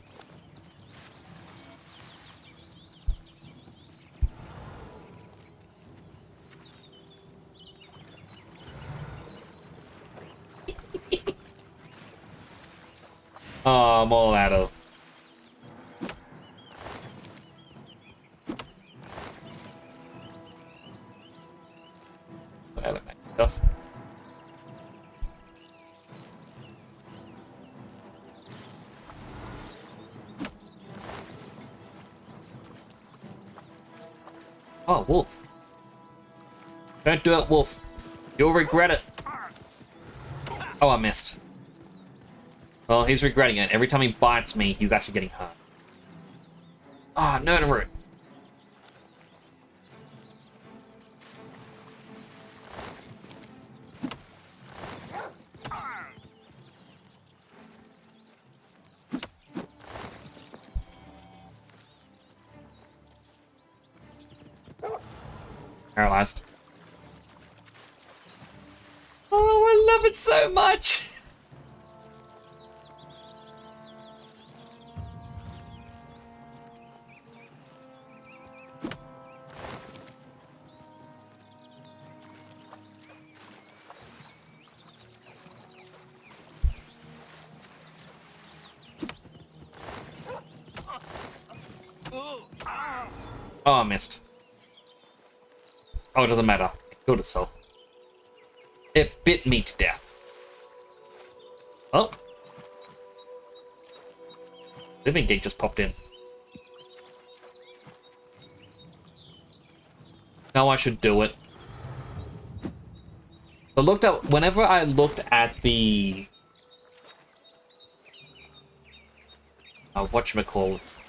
Oh, I'm all out of... Well, stuff. Oh, wolf. Don't do it, wolf. You'll regret it. Oh, I missed. Well, he's regretting it. Every time he bites me, he's actually getting hurt. Ah, oh, Nernroot. Paralyzed. Oh, I love it so much! Oh, I missed. Oh, it doesn't matter. It killed itself. It bit me to death. Oh. Living Gate just popped in. No, I should do it. Whenever I looked at the whatchamacallit,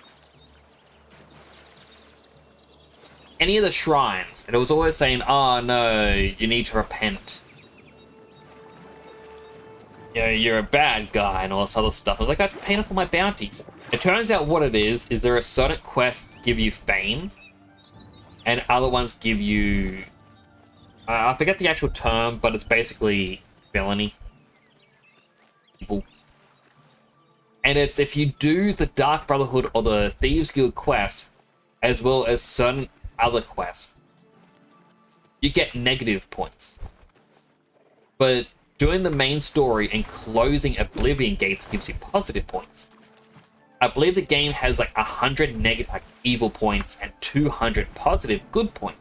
any of the shrines, and it was always saying, oh no, you need to repent. You know, you're a bad guy and all this other stuff. I was like, I paid off all my bounties. It turns out what it is there are certain quests that give you fame, and other ones give you... I forget the actual term, but it's basically felony. People. And it's if you do the Dark Brotherhood or the Thieves Guild quest, as well as certain other quests, you get negative points. But doing the main story and closing Oblivion gates gives you positive points. I believe the game has like 100 negative evil points and 200 positive good points.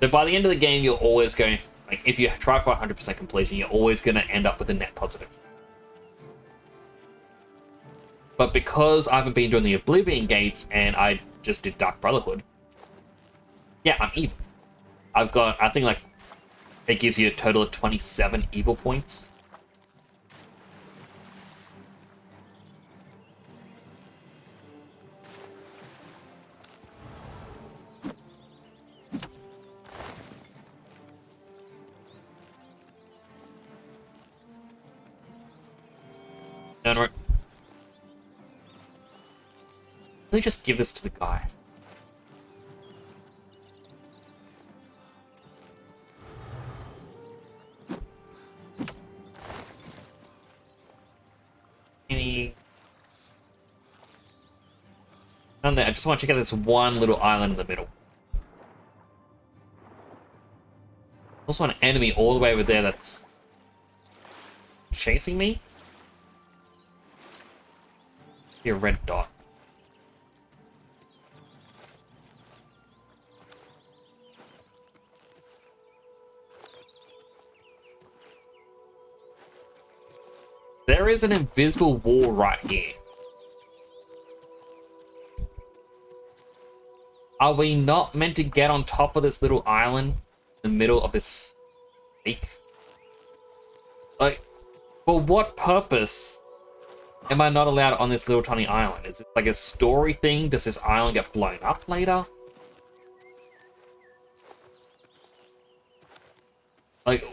So by the end of the game, you're always going, like, if you try for 100% completion, you're always going to end up with a net positive. But because I haven't been doing the Oblivion gates and I just did Dark Brotherhood, yeah, I'm evil. I've got, I think, like, it gives you a total of 27 evil points. No, let me just give this to the guy. I just want to check out this one little island in the middle. Also an enemy all the way over there that's chasing me. See a red dot. There is an invisible wall right here. Are we not meant to get on top of this little island in the middle of this lake? Like, for what purpose am I not allowed on this little tiny island? Is it like a story thing? Does this island get blown up later? Like,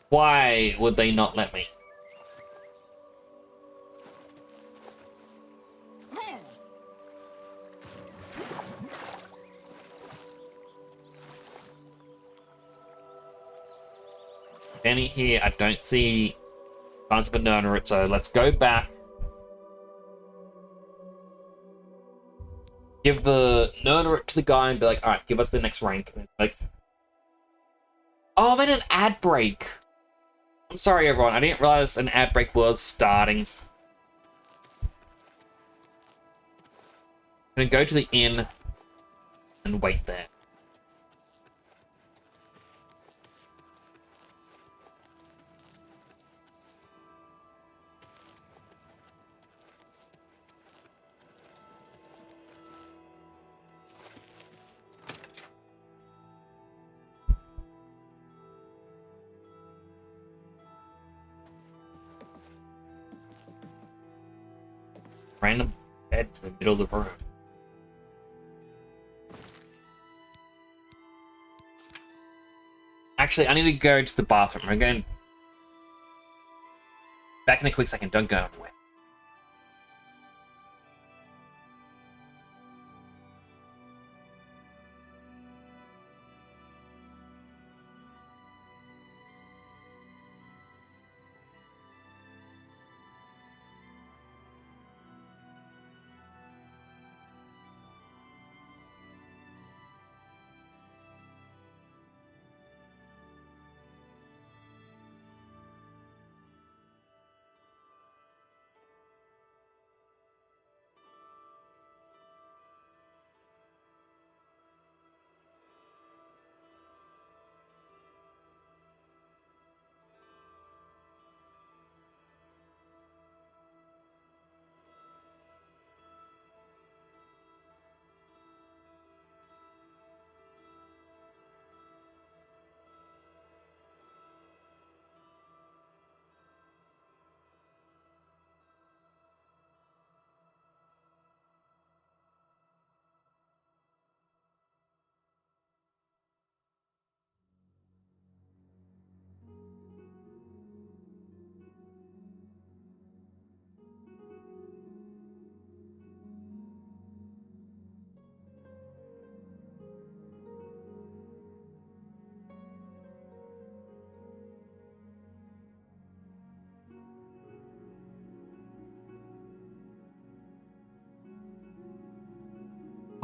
why would they not let me? Standing here, I don't see signs of a Nernerit, so let's go back. Give the Nernerit to the guy and be like, alright, give us the next rank. And like, oh, I'm in an ad break. I'm sorry, everyone. I didn't realize an ad break was starting. I'm gonna go to the inn and wait there. Random bed to the middle of the room. Actually, I need to go to the bathroom. I'm going back in a quick second. Don't go anywhere.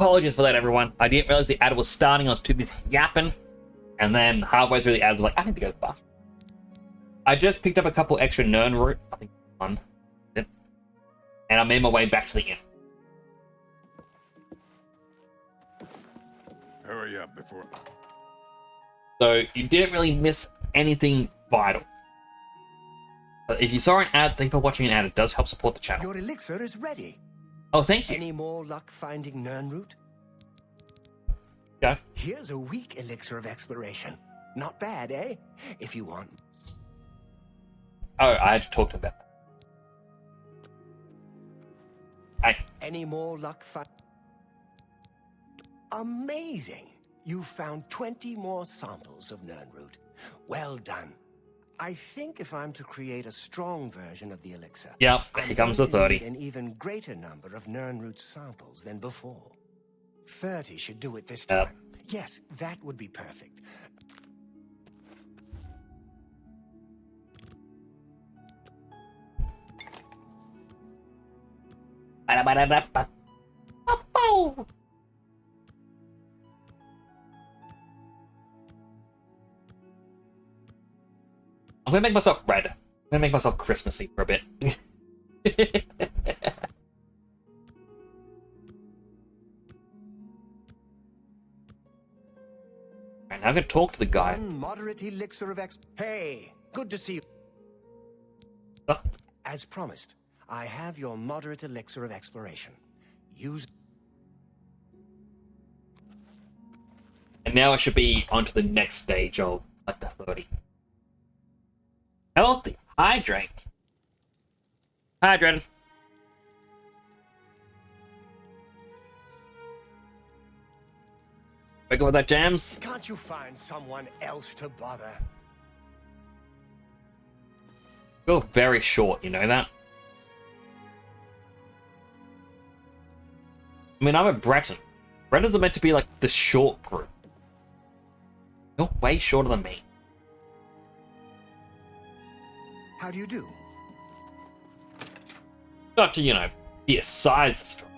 Apologies for that, everyone. I didn't realize the ad was starting. I was too busy yapping. And then halfway through the ads, I was like, I need to go fast. I just picked up a couple extra Nern root. I think one. And I made my way back to the inn. Hurry up before... So you didn't really miss anything vital. But if you saw an ad, thank you for watching an ad. It does help support the channel. Your elixir is ready. Oh, thank you. Any more luck finding Nernroot? Yeah. Here's a weak elixir of exploration. Not bad, eh? If you want. Oh, I had to talk to them about that. Any more luck Amazing! You found 20 more samples of Nernroot. Well done. I think if I'm to create a strong version of the elixir... Yep, here comes the 30. An even greater number of Nernroot samples than before. 30 should do it this time. Yes, that would be perfect. I'm gonna make myself red. I'm gonna make myself Christmassy for a bit. Right, now I'm gonna talk to the guy. Moderate elixir of Hey, good to see you. As promised, I have your moderate elixir of exploration. Use. And now I should be on to the next stage of like the 30. Healthy. Hydrate. Hydrated. Wake up with that, Jams. Can't you find someone else to bother? You're very short, you know that? I mean, I'm a Breton. Bretons are meant to be like the short group. You're way shorter than me. How do you do? Not to, you know, be a size strong.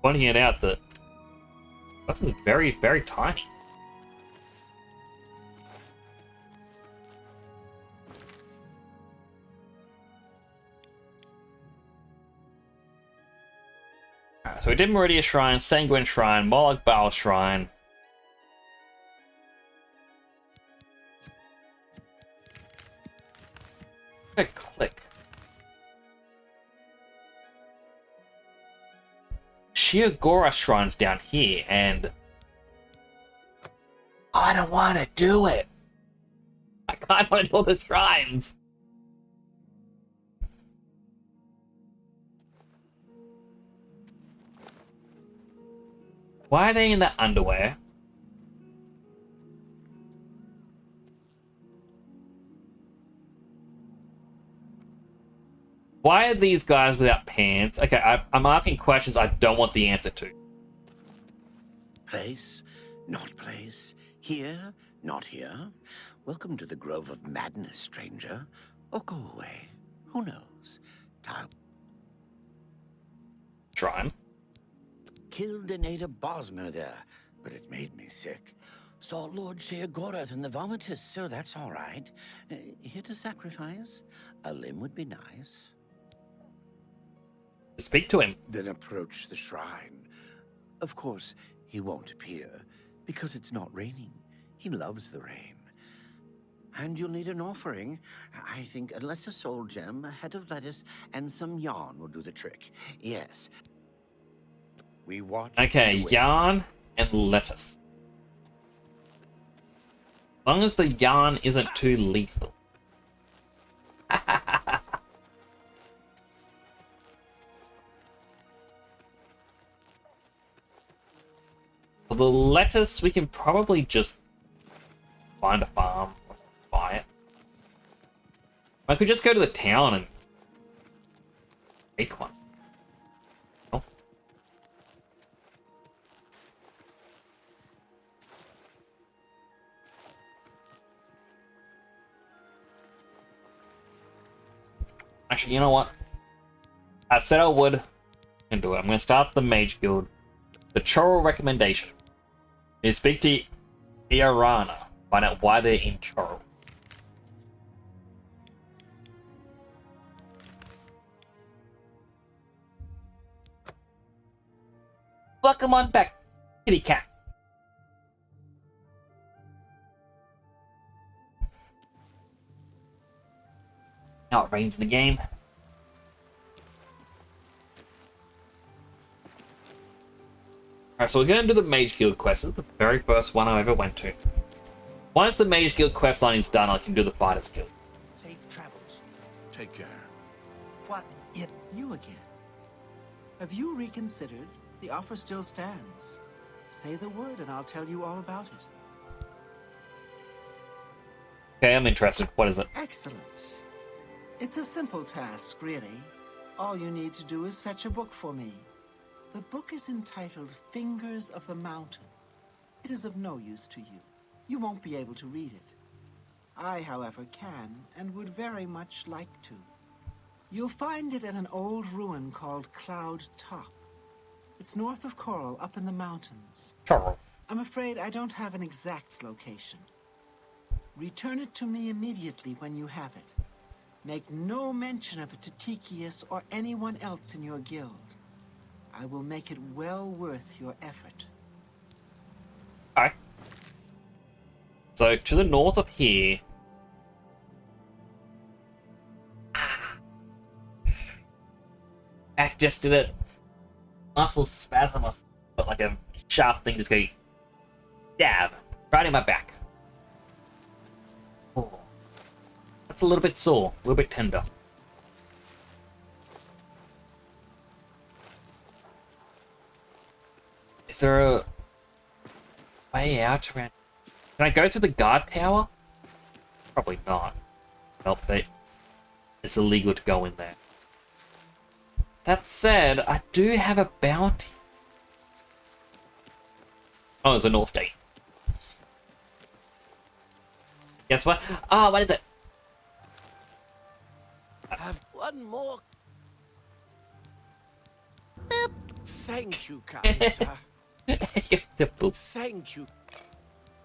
Pointing it out that Bretons are very, very tiny. Alright, so we did Meridia Shrine, Sanguine Shrine, Moloch Baal Shrine. Click. Shiagora Shrine's down here, and I don't want to do it. I can't want to do all the shrines. Why are they in that underwear? Why are these guys without pants? Okay, I'm asking questions I don't want the answer to. Place, not place. Here, not here. Welcome to the Grove of Madness, stranger. Or go away. Who knows? Time. Shrine. Killed an Ada Bosmer there, but it made me sick. Saw Lord Sheogorath in the vomitous, so that's all right. Here to sacrifice? A limb would be nice. Speak to him. Then approach the shrine. Of course, he won't appear, because it's not raining. He loves the rain. And you'll need an offering. I think a lesser soul gem, a head of lettuce, and some yarn will do the trick. Yes. We watch. Okay, yarn and lettuce. As long as the yarn isn't too lethal. For the lettuce, we can probably just find a farm, or buy it. I could just go to the town and make one. Oh. Actually, you know what? I said I would. I'm going to start the Mage Guild. The Chorrol recommendation. You speak to Iarana. Find out why they're in Chorrol. Welcome on back, kitty cat. Now it rains in the game. Alright, so we're going to do the Mage Guild quest. This is the very first one I ever went to. Once the Mage Guild quest line is done, I can do the Fighters Guild. Safe travels. Take care. What? You again. Have you reconsidered? The offer still stands. Say the word and I'll tell you all about it. Okay, I'm interested. What is it? Excellent. It's a simple task, really. All you need to do is fetch a book for me. The book is entitled Fingers of the Mountain. It is of no use to you. You won't be able to read it. I, however, can and would very much like to. You'll find it at an old ruin called Cloud Top. It's north of Coral, up in the mountains. Chorrol. I'm afraid I don't have an exact location. Return it to me immediately when you have it. Make no mention of it to Tychius or anyone else in your guild. I will make it well worth your effort. Alright. So, to the north of here... Back just did it. Muscle spasm or but like a sharp thing just go dab right in my back. Oh. That's a little bit sore, a little bit tender. Is there a way out around? Can I go through the guard tower? Probably not. Nope, it's illegal to go in there. That said, I do have a bounty. Oh, it's a North Gate. Guess what? Oh, what is it? Have one more. Thank you, kind sir. The boop. Thank you.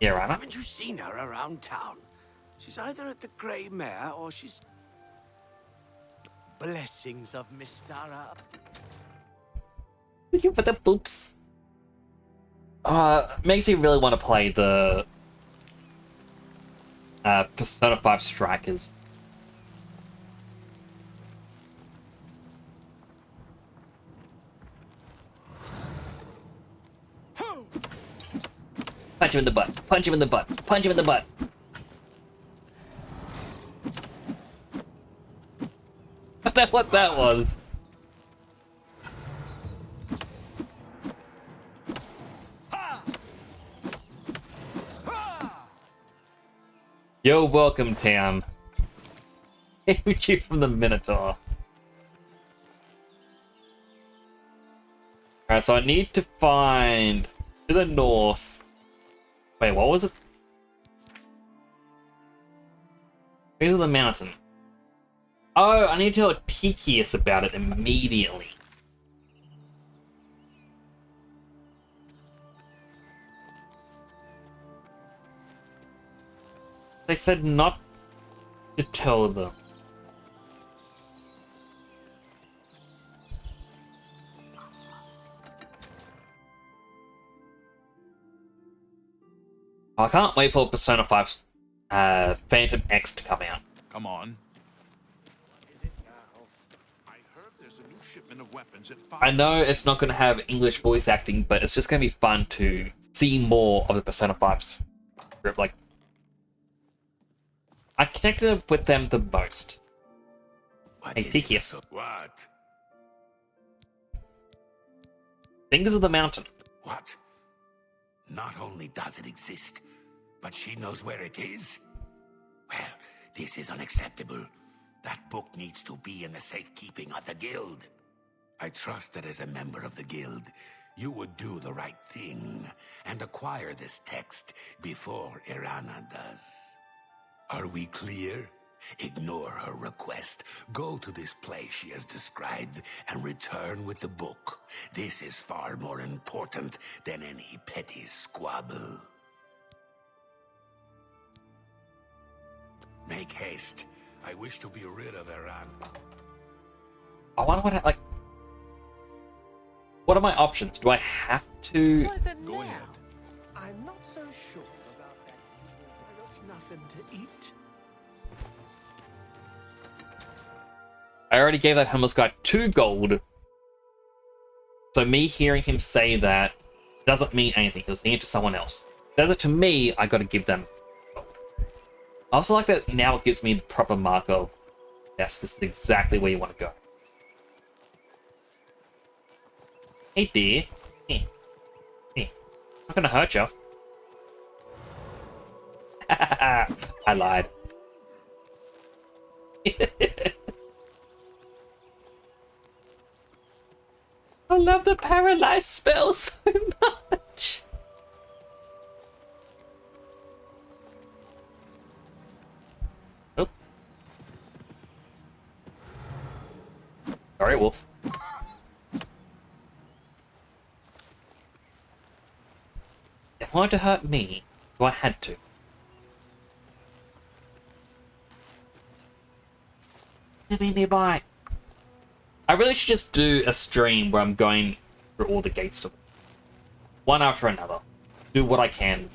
Yeah, right. Haven't you seen her around town? She's either at the Grey Mare or she's... Blessings of Mystara. Looking for the boops. Makes me really want to play the Persona 5 Strikers. Punch him in the butt. Punch him in the butt. Punch him in the butt. I don't know what that was. You're welcome, town. Hit you from the Minotaur. Alright, so I need to find to the north. Wait, what was it? Where's the mountain? Oh, I need to tell Tychius about it immediately. They said not to tell them. I can't wait for Persona 5's Phantom X to come out. Come on. I heard there's a new shipment of weapons at 5. I know it's not going to have English voice acting, but it's just going to be fun to see more of the Persona 5's group. Like, I connected with them the most. Hey, Tychius. What? Fingers of the Mountain. What? Not only does it exist, but she knows where it is? Well, this is unacceptable. That book needs to be in the safekeeping of the guild. I trust that as a member of the guild, you would do the right thing and acquire this text before Irana does. Are we clear? Ignore her request. Go to this place she has described and return with the book. This is far more important than any petty squabble. Make haste. I wish to be rid of Iran. I wonder what, like... What are my options? Do I have to... Go ahead. I'm not so sure about that. There's nothing to eat. I already gave that homeless guy 2 gold. So me hearing him say that doesn't mean anything. He was saying it to someone else. Says it to me, I gotta give them gold. I also like that now it gives me the proper mark of, yes, this is exactly where you want to go. Hey dear. Hey. Hey. Not gonna hurt you. I lied. I love the paralyzed spell so much. Oh. Sorry, wolf. It wanted to hurt me, so I had to. Give me a bite. I really should just do a stream where I'm going through all the gates, one after another. Do what I can.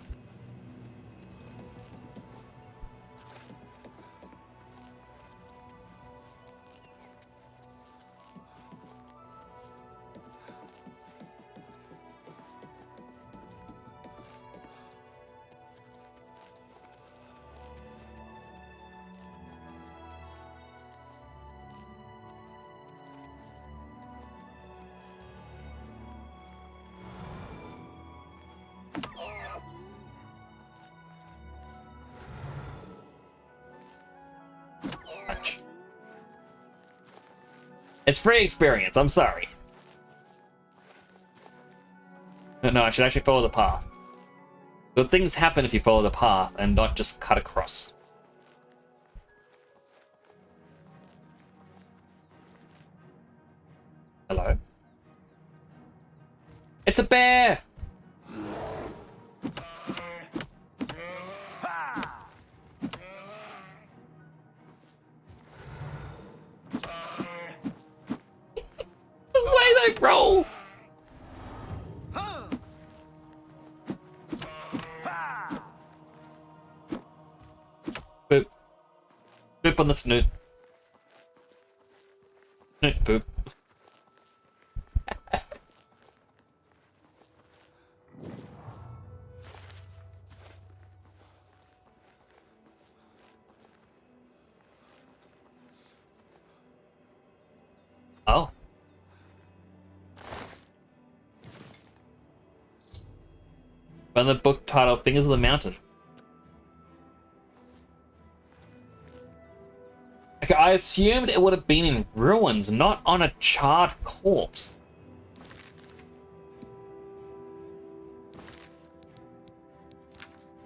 It's free experience, I'm sorry. No, I should actually follow the path. Good things happen if you follow the path and not just cut across. Hello? It's a bear! The way they roll! Boop. Boop on the snoot. Snoot boop. Oh. From the book titled Fingers of the Mountain. Okay, I assumed it would have been in ruins, not on a charred corpse.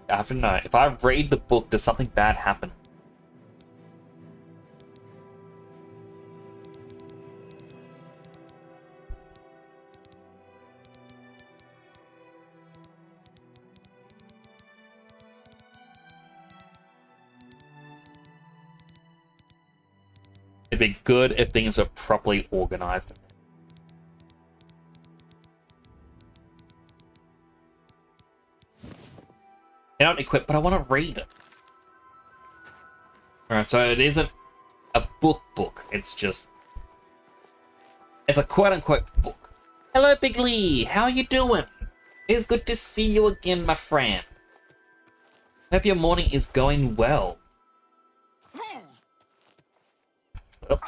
I have to know. If I read the book, does something bad happen? It'd be good if things were properly organized. I don't equip, but I want to read it. Alright, so it isn't a book. It's just... It's a quote-unquote book. Hello, Big Lee. How are you doing? It's good to see you again, my friend. Hope your morning is going well. Oh.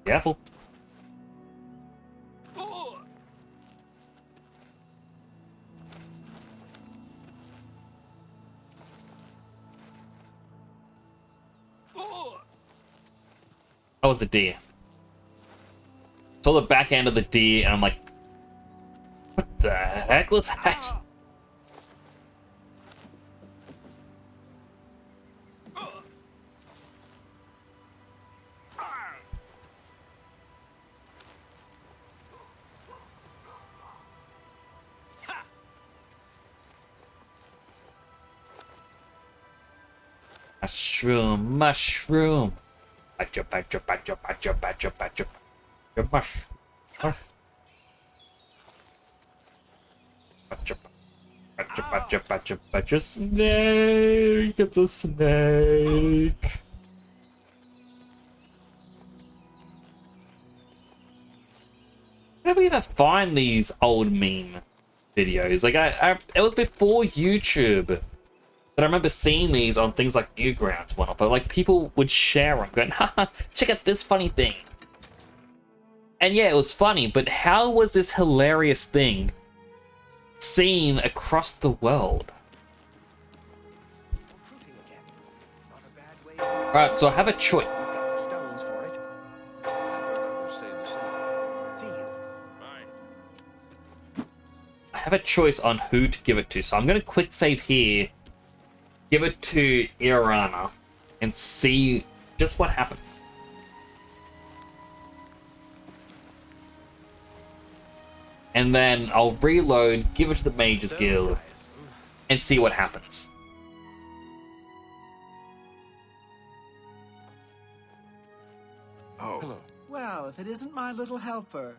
Careful. Oh, it's a deer. Saw the back end of the deer, and I'm like, what the heck was that? Mushroom, mushroom. Badger, badger, badger, badger, badger, badger, badger, mushroom. Badger, badger, badger, badger, badger, snake. It's a snake. How do we ever find these old meme videos? Like, it was before YouTube that I remember seeing these on things like Newgrounds and whatnot, but like people would share them, going, haha, check out this funny thing. And yeah, it was funny, but how was this hilarious thing seen across the world? Alright, so I have a choice. I have a choice on who to give it to, so I'm going to quick save here, give it to Irana, and see just what happens. And then I'll reload, give it to the Mages Guild, and see what happens. Oh. Hello. Well, if it isn't my little helper.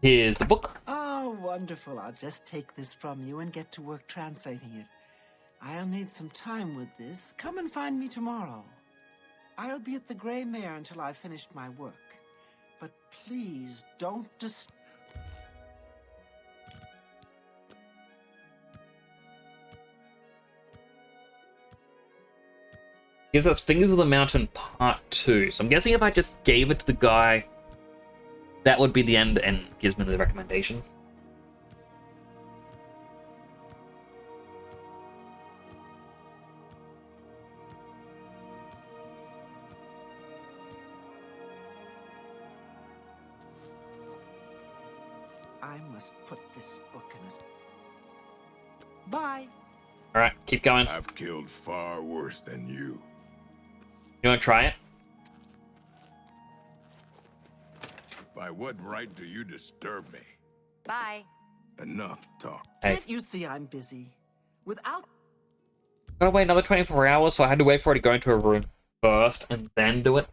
Here's the book. Oh, wonderful. I'll just take this from you and get to work translating it. I'll need some time with this. Come and find me tomorrow. I'll be at the Grey Mare until I've finished my work. But please don't Gives us Fingers of the Mountain Part 2. So I'm guessing if I just gave it to the guy, that would be the end and gives me the recommendation. I must put this book in a... Bye. Alright, keep going. I've killed far worse than you. You want to try it? By what right do you disturb me? Bye. Enough talk. Hey. Can't you see I'm busy? Without... Gotta wait another 24 hours, so I had to wait for her to go into a room first and then do it.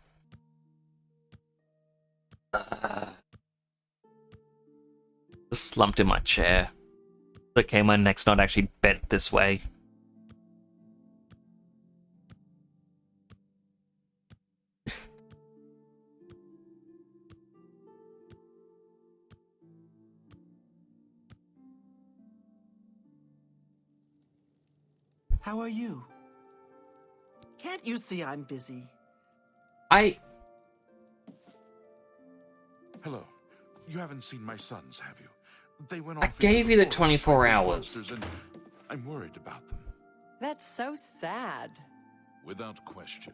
Just slumped in my chair. Okay, my neck's not actually bent this way. How are you? Can't you see I'm busy? Hello. You haven't seen my sons, have you? They went I off. gave you the 24 hours. And I'm worried about them. That's so sad. Without question.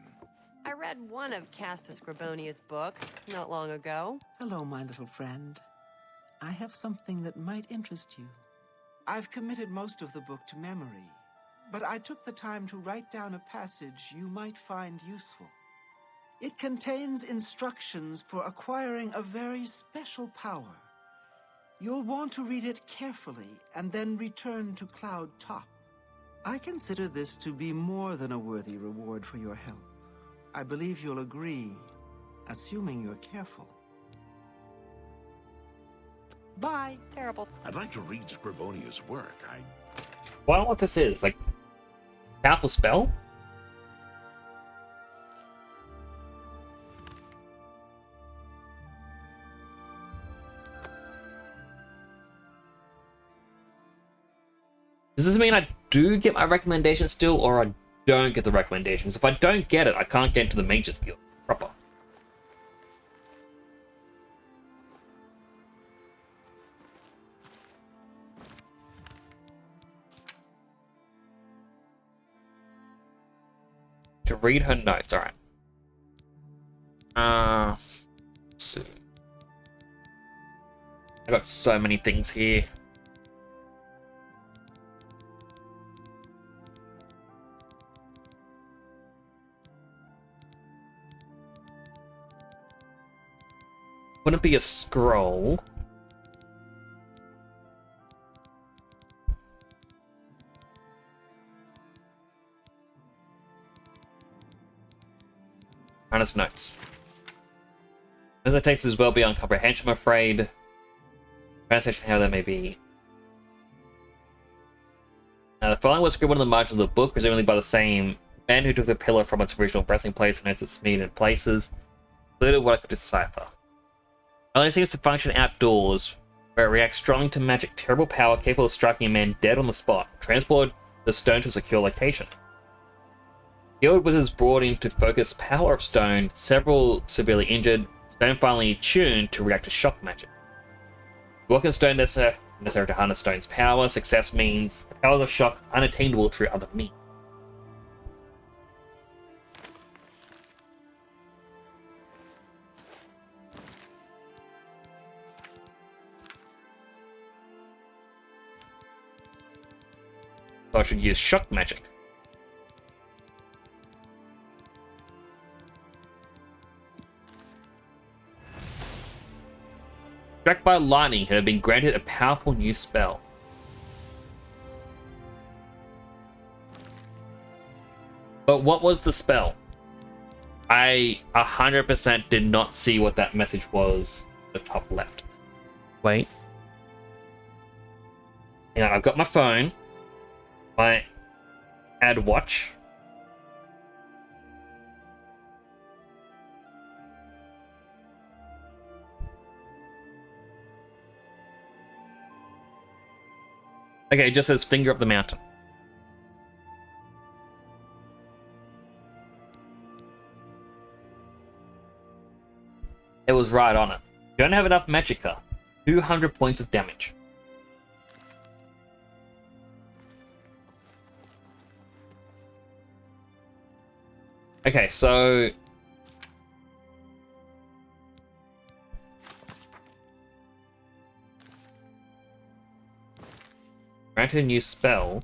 I read one of Castus Grabonia's books not long ago. Hello, my little friend. I have something that might interest you. I've committed most of the book to memory, but I took the time to write down a passage you might find useful. It contains instructions for acquiring a very special power. You'll want to read it carefully and then return to Cloud Top. I consider this to be more than a worthy reward for your help. I believe you'll agree, assuming you're careful. Bye. Terrible. I'd like to read Scribonia's work. Well, I don't know what this is. Like, powerful spell? Does this mean I do get my recommendation still, or I don't get the recommendations? If I don't get it, I can't get into the Mages Guild proper. To read her notes, alright. Let's see. I got so many things here. Wouldn't be a scroll. Honest notes. As it takes is well beyond comprehension, I'm afraid. Translation, how that may be. The following was scribbled on the margin of the book, presumably by the same man who took the pillar from its original resting place and notes it smeared in places. Included what I could decipher. It only seems to function outdoors, where it reacts strongly to magic. Terrible power capable of striking a man dead on the spot. Transport the stone to a secure location. Skilled wizards brought in to focus power of stone, several severely injured, stone finally tuned to react to shock magic. Working stone necessary to harness stone's power. Success means the powers of shock unattainable through other means. So I should use shock magic. Struck by lightning, had been granted a powerful new spell. But what was the spell? I 100% did not see what that message was at the top left. Wait. Hang on, I've got my phone. My ad watch. Okay, it just says finger up the mountain. It was right on it. You don't have enough magicka. 200 points of damage. Okay, so... Granted a new spell.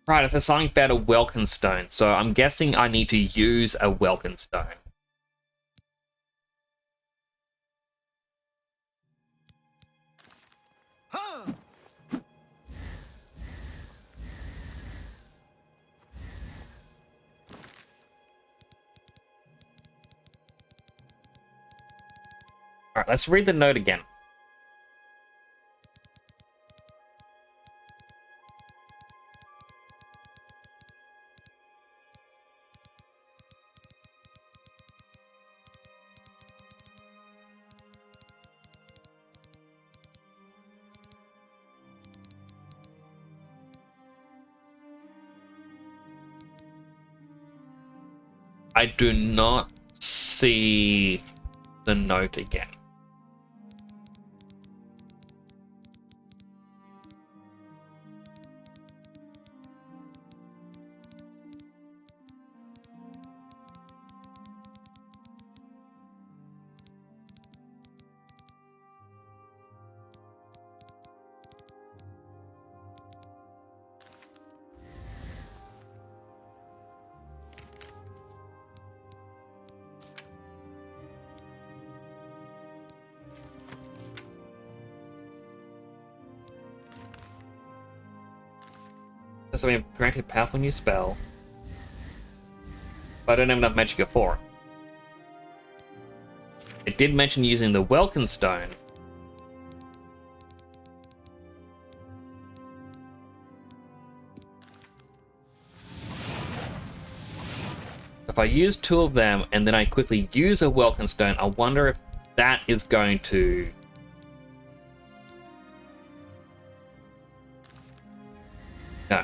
Right, it's something about a Welkin Stone, so I'm guessing I need to use a Welkin Stone. Alright, let's read the note again. I do not see the note again. So I'm granted a powerful new spell, but I don't have enough magic for it. It did mention using the Welkin Stone. If I use two of them and then I quickly use a Welkin Stone, I wonder if that is going to... No.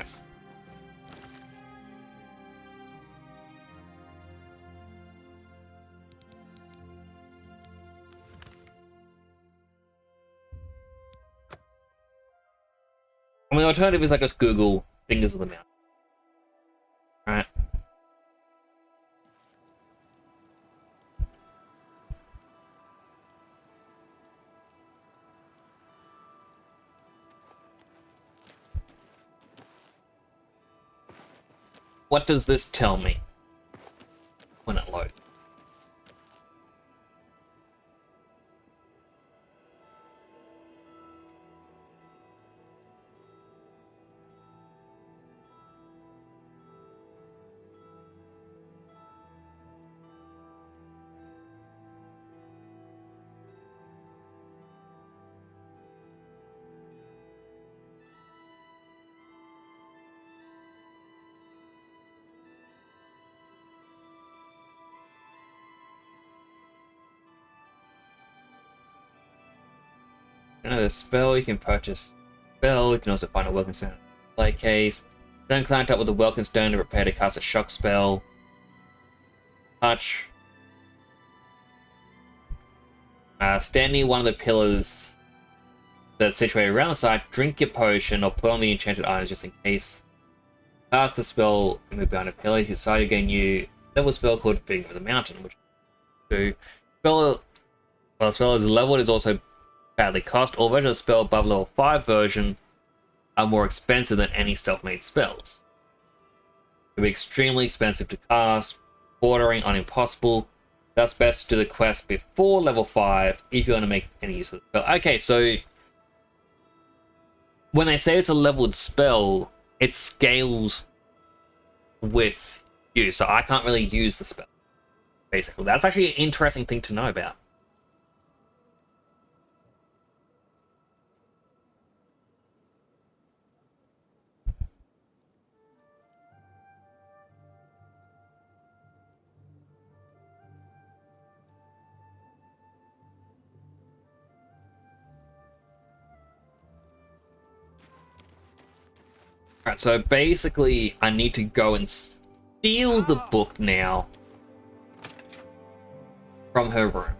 I mean, the alternative is I just Google Fingers of the Mountain. Alright. What does this tell me when it loads? Another spell, you can purchase spell. You can also find a welcome stone in the play case. Don't climb up with a welcome stone to prepare to cast a shock spell. Touch. Stand near one of the pillars that's situated around the side. Drink your potion or put on the enchanted items just in case. Cast the spell and move behind a pillar. If you decide you gain new level spell called Finger of the Mountain, which do spell. Well, the spell is leveled is also badly cost. All versions of the spell above level 5 version are more expensive than any self-made spells. It will be extremely expensive to cast, bordering on impossible. That's best to do the quest before level 5 if you want to make any use of the spell. Okay, so when they say it's a leveled spell, it scales with you, so I can't really use the spell. Basically, that's actually an interesting thing to know about. Alright, so basically I need to go and steal the book now from her room.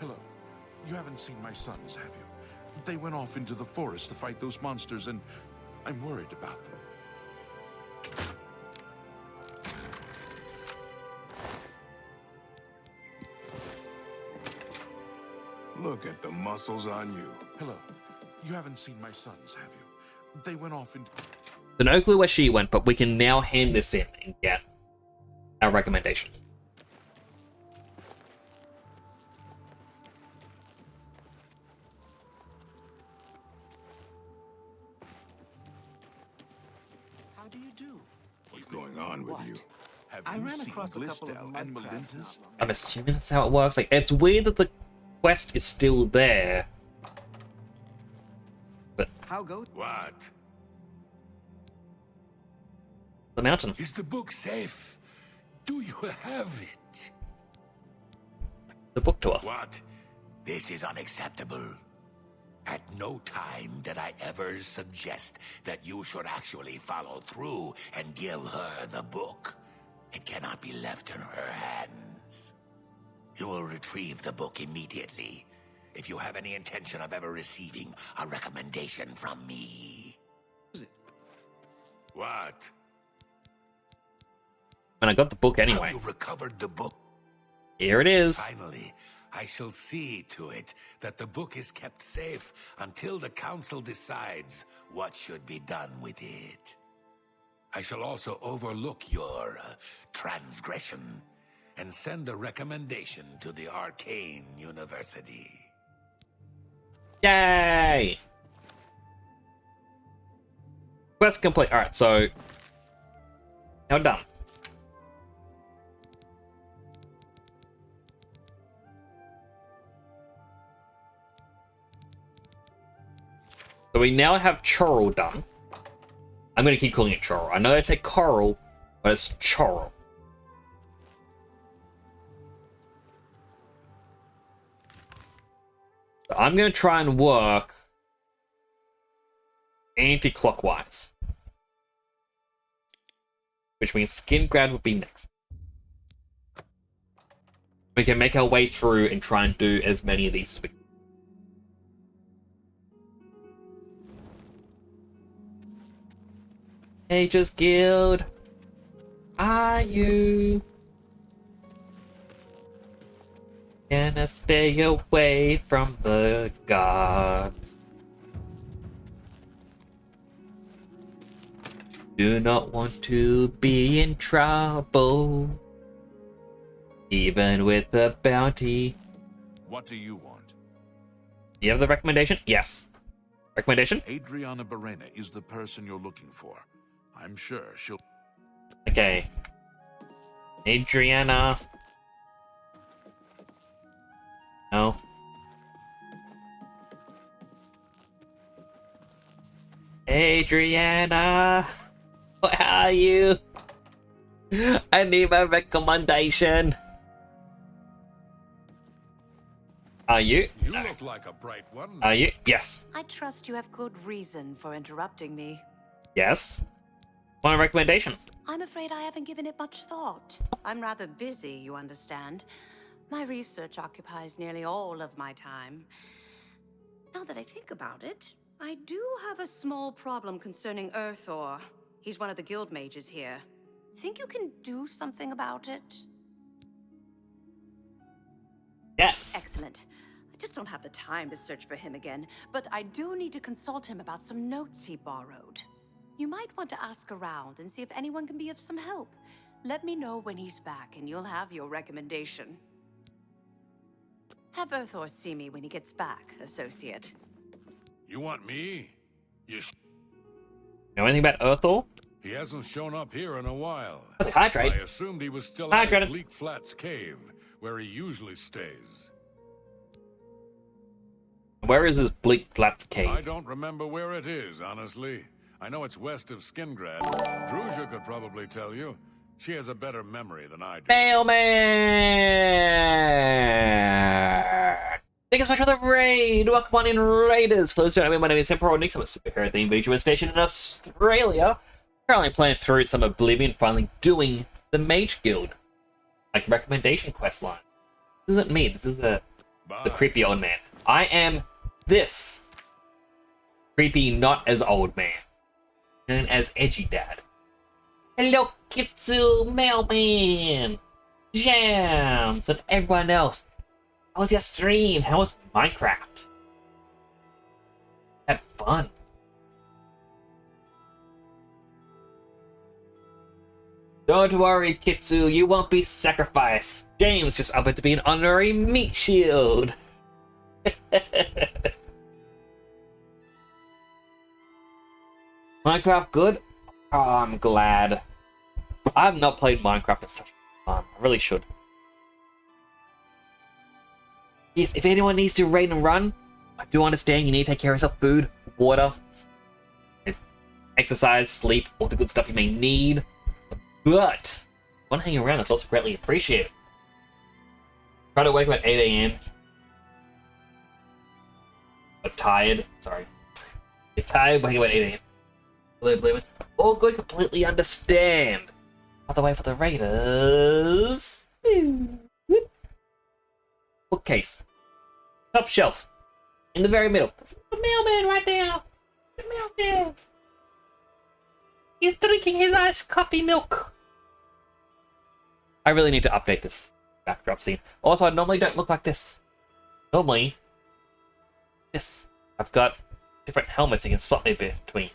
Hello. You haven't seen my sons, have you? They went off into the forest to fight those monsters, and I'm worried about them. Look at the muscles on you. Hello. You haven't seen my sons, have you? They went off into... So no clue where she went, but we can now hand this in and get our recommendation. How do you do? What's going on with you? Have I you ran seen across a couple of Glistel mud and crabs Melintus? I'm assuming that's how it works. Like, it's weird that the quest is still there. But How go? What? the mountain. Is the book safe? Do you have it? The book tour. What? This is unacceptable. At no time did I ever suggest that you should actually follow through and give her the book. It cannot be left in her hands. You will retrieve the book immediately if you have any intention of ever receiving a recommendation from me. What? And I got the book anyway. Have you recovered the book? Here it is. Finally, I shall see to it that the book is kept safe until the council decides what should be done with it. I shall also overlook your transgression and send a recommendation to the Arcane University. Yay! Quest complete. Alright, so now done. So we now have Chorrel done. I'm going to keep calling it Chorrel. I know I said Coral, but it's Chorrel. So I'm going to try and work anti-clockwise. Which means Skin Grad would be next. We can make our way through and try and do as many of these as we can. Mages Guild, are you gonna stay away from the gods? Do not want to be in trouble, even with the bounty. What do you want? You have the recommendation? Yes. Recommendation? Adriana Barrena is the person you're looking for. I'm sure she'll... Okay. Adriana. No. Adriana. Where are you? I need my recommendation. Are you? You look like a bright one. Are you? Yes. I trust you have good reason for interrupting me. Yes. Want a recommendation? I'm afraid I haven't given it much thought. I'm rather busy, you understand. My research occupies nearly all of my time. Now that I think about it, I do have a small problem concerning Earthor. He's one of the guild mages here. Think you can do something about it? Yes. Excellent. I just don't have the time to search for him again, but I do need to consult him about some notes he borrowed. You might want to ask around and see if anyone can be of some help. Let me know when he's back and you'll have your recommendation. Have Earthor see me when he gets back, associate. You want me? Know anything about Earthor? He hasn't shown up here in a while. Hydrate. I assumed he was still Hydrate. at Bleak Flats Cave, where he usually stays. Where is this Bleak Flats Cave? I don't remember where it is, honestly. I know it's west of Skingrad. Druzha could probably tell you. She has a better memory than I do. Mailman! Thank you so much for the raid! Welcome on in, Raiders! For those who don't know me, my name is Emperor Nix. I'm a superhero themed VTuber station in Australia. Currently playing through some Oblivion, finally doing the Mage Guild. Like, recommendation quest line. This isn't me, this is the creepy old man. I am this creepy, not as old man. Known as Edgy Dad. Hello, Kitsu, Mailman, Jams, and everyone else. How was your stream? How was Minecraft? Had fun. Don't worry, Kitsu, you won't be sacrificed. James just offered to be an honorary meat shield. Minecraft good? Oh, I'm glad. I have not played Minecraft in such a time. I really should. Yes, if anyone needs to raid and run, I do understand you need to take care of yourself. Food, water, exercise, sleep, all the good stuff you may need. But, when hanging around, it's also greatly appreciated. Try to wake up at 8 AM. I'm tired. Sorry. You're tired, waking up at 8 AM. All good, completely understand. By the way, for the Raiders. Bookcase. Top shelf. In the very middle. The mailman right there. The mailman. He's drinking his iced coffee milk. I really need to update this backdrop scene. Also, I normally don't look like this. Normally, this. I've got different helmets you can spot me between.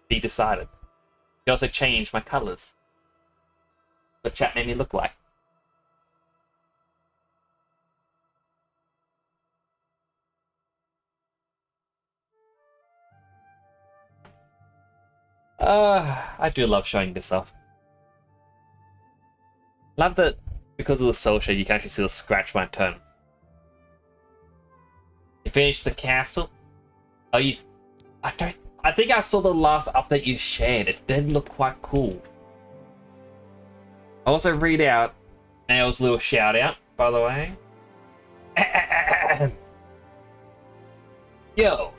Be decided. You also change my colors. What chat made me look like. I do love showing this off. Love that because of the soul shade you can actually see the scratch when I turn. You finished the castle? Oh, you... I think I saw the last update you shared. It did look quite cool. I'll also read out Nail's little shout out, by the way. Yo,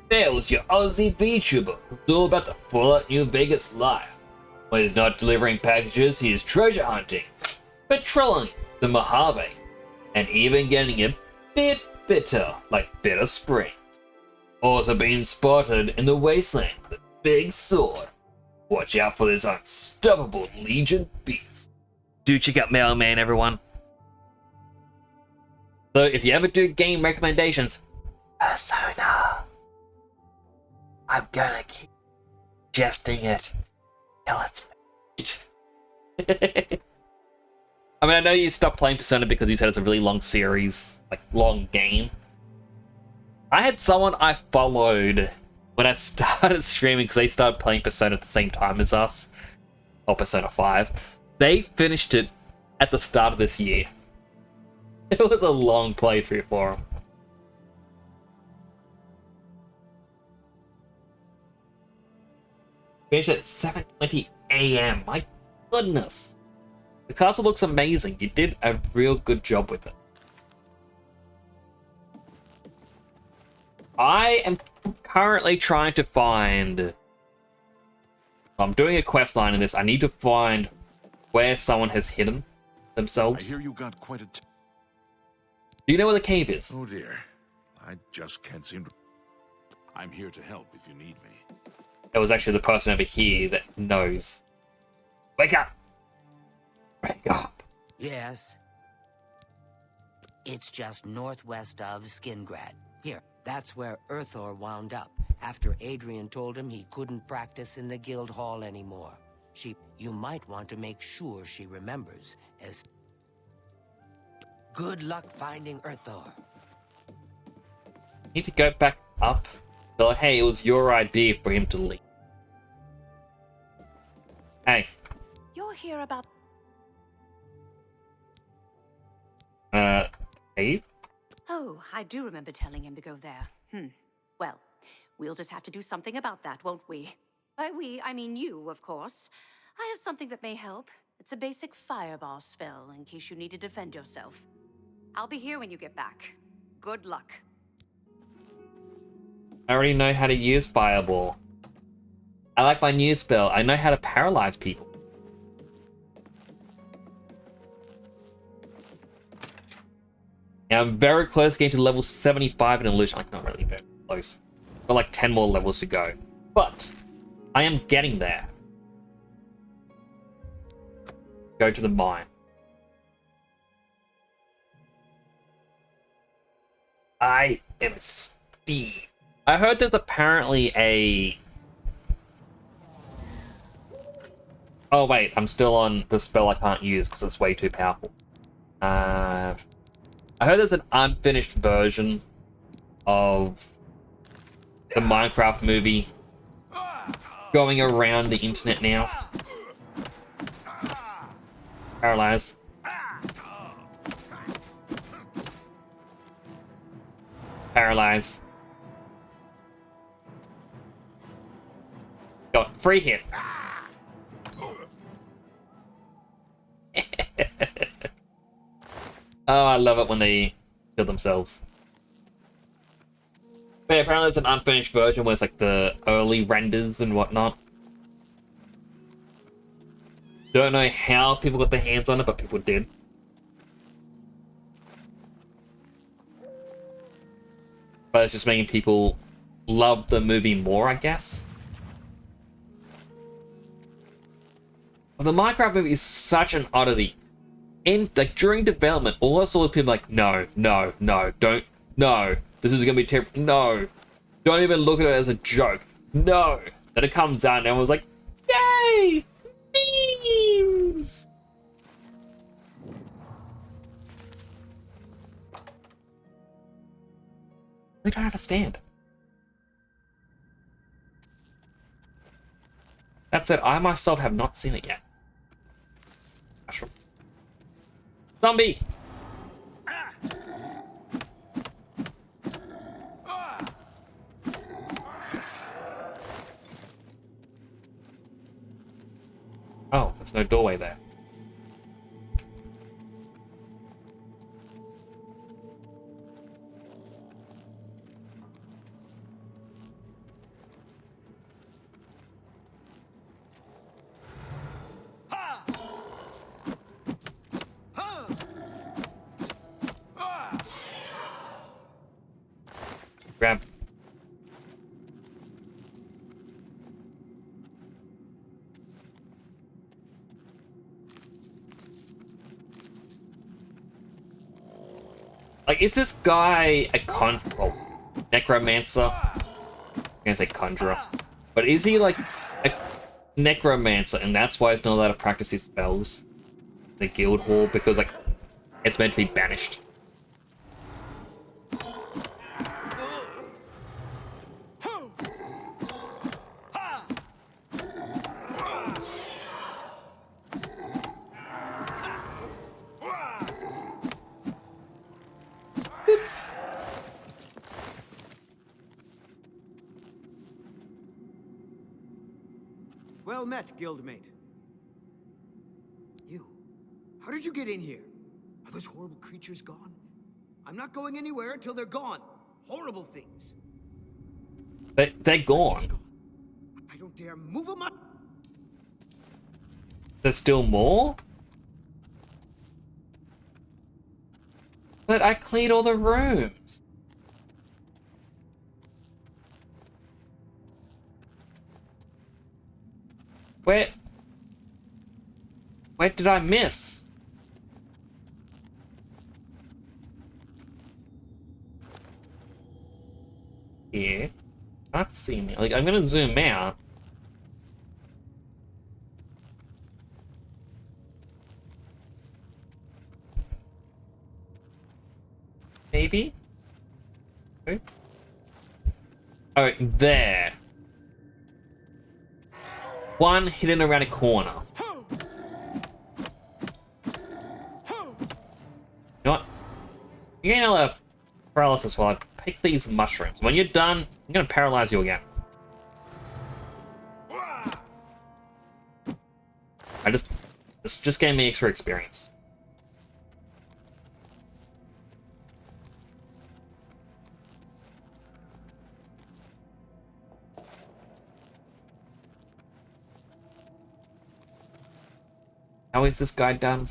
Nail's your Aussie VTuber who's all about the full-out New Vegas life. When he's not delivering packages, he is treasure hunting, patrolling the Mojave, and even getting a bit bitter like Bitter Spring. Also being spotted in the wasteland with a big sword. Watch out for this unstoppable Legion beast. Do check out Mailman, everyone. So if you ever do game recommendations, Persona, I'm gonna keep suggesting it till it's finished. I mean, I know you stopped playing Persona because you said it's a really long series, like long game. I had someone I followed when I started streaming because they started playing Persona at the same time as us. Or Persona 5. They finished it at the start of this year. It was a long playthrough for them. Finished at 7:20 AM. My goodness. The castle looks amazing. You did a real good job with it. I am currently trying to find... I'm doing a quest line in this. I need to find where someone has hidden themselves. I hear you got quite a... Do you know where the cave is? Oh dear. I just can't seem to... I'm here to help if you need me. It was actually the person over here that knows. Wake up! Wake up! Yes. It's just northwest of Skingrad. Here, that's where Earthor wound up, after Adrian told him he couldn't practice in the guild hall anymore. You might want to make sure she remembers, as... Good luck finding Earthor. Need to go back up. So, hey, it was your idea for him to leave. Hey. You're here about... Cave? Oh, I do remember telling him to go there. Well, we'll just have to do something about that, won't we? By we, I mean you, of course. I have something that may help. It's a basic fireball spell, in case you need to defend yourself. I'll be here when you get back. Good luck. I already know how to use Fireball. I like my new spell. I know how to paralyze people. And I'm very close getting to level 75 in Illusion. Like, not really very close. Got like 10 more levels to go. But I am getting there. Go to the mine. I am Steve. I heard there's apparently a... Oh wait, I'm still on the spell I can't use because it's way too powerful. I heard there's an unfinished version of the Minecraft movie going around the internet now. Paralyze. Paralyze. Go, free hit. Oh, I love it when they kill themselves. But yeah, apparently there's an unfinished version where it's like the early renders and whatnot. Don't know how people got their hands on it, but people did. But it's just making people love the movie more, I guess. The Minecraft movie is such an oddity. During development, all I saw was people like, no, don't, no, this is gonna be terrible, no, don't even look at it as a joke, no. Then it comes out and everyone's like, yay, memes. They don't have a stand. That said, I myself have not seen it yet. Mushroom. Zombie! Oh, there's no doorway there. Grab. Like, is this guy a necromancer? I'm gonna say conjurer. But is he like a necromancer and that's why he's not allowed to practice his spells in the guild hall? Because, like, it's meant to be banished. Well met, guildmate. You. did you get in here? Are those horrible creatures gone? I'm not going anywhere until they're gone. Horrible things. They're gone. I don't dare move them up. There's still more? But I cleaned all the rooms. Where did I miss? Here. Can't see me. Like, I'm gonna zoom out. Maybe? Okay. Oh, there. One hidden around a corner. You know what? You're getting another paralysis while I pick these mushrooms. When you're done, I'm gonna paralyze you again. This just gave me extra experience. How is this guy done?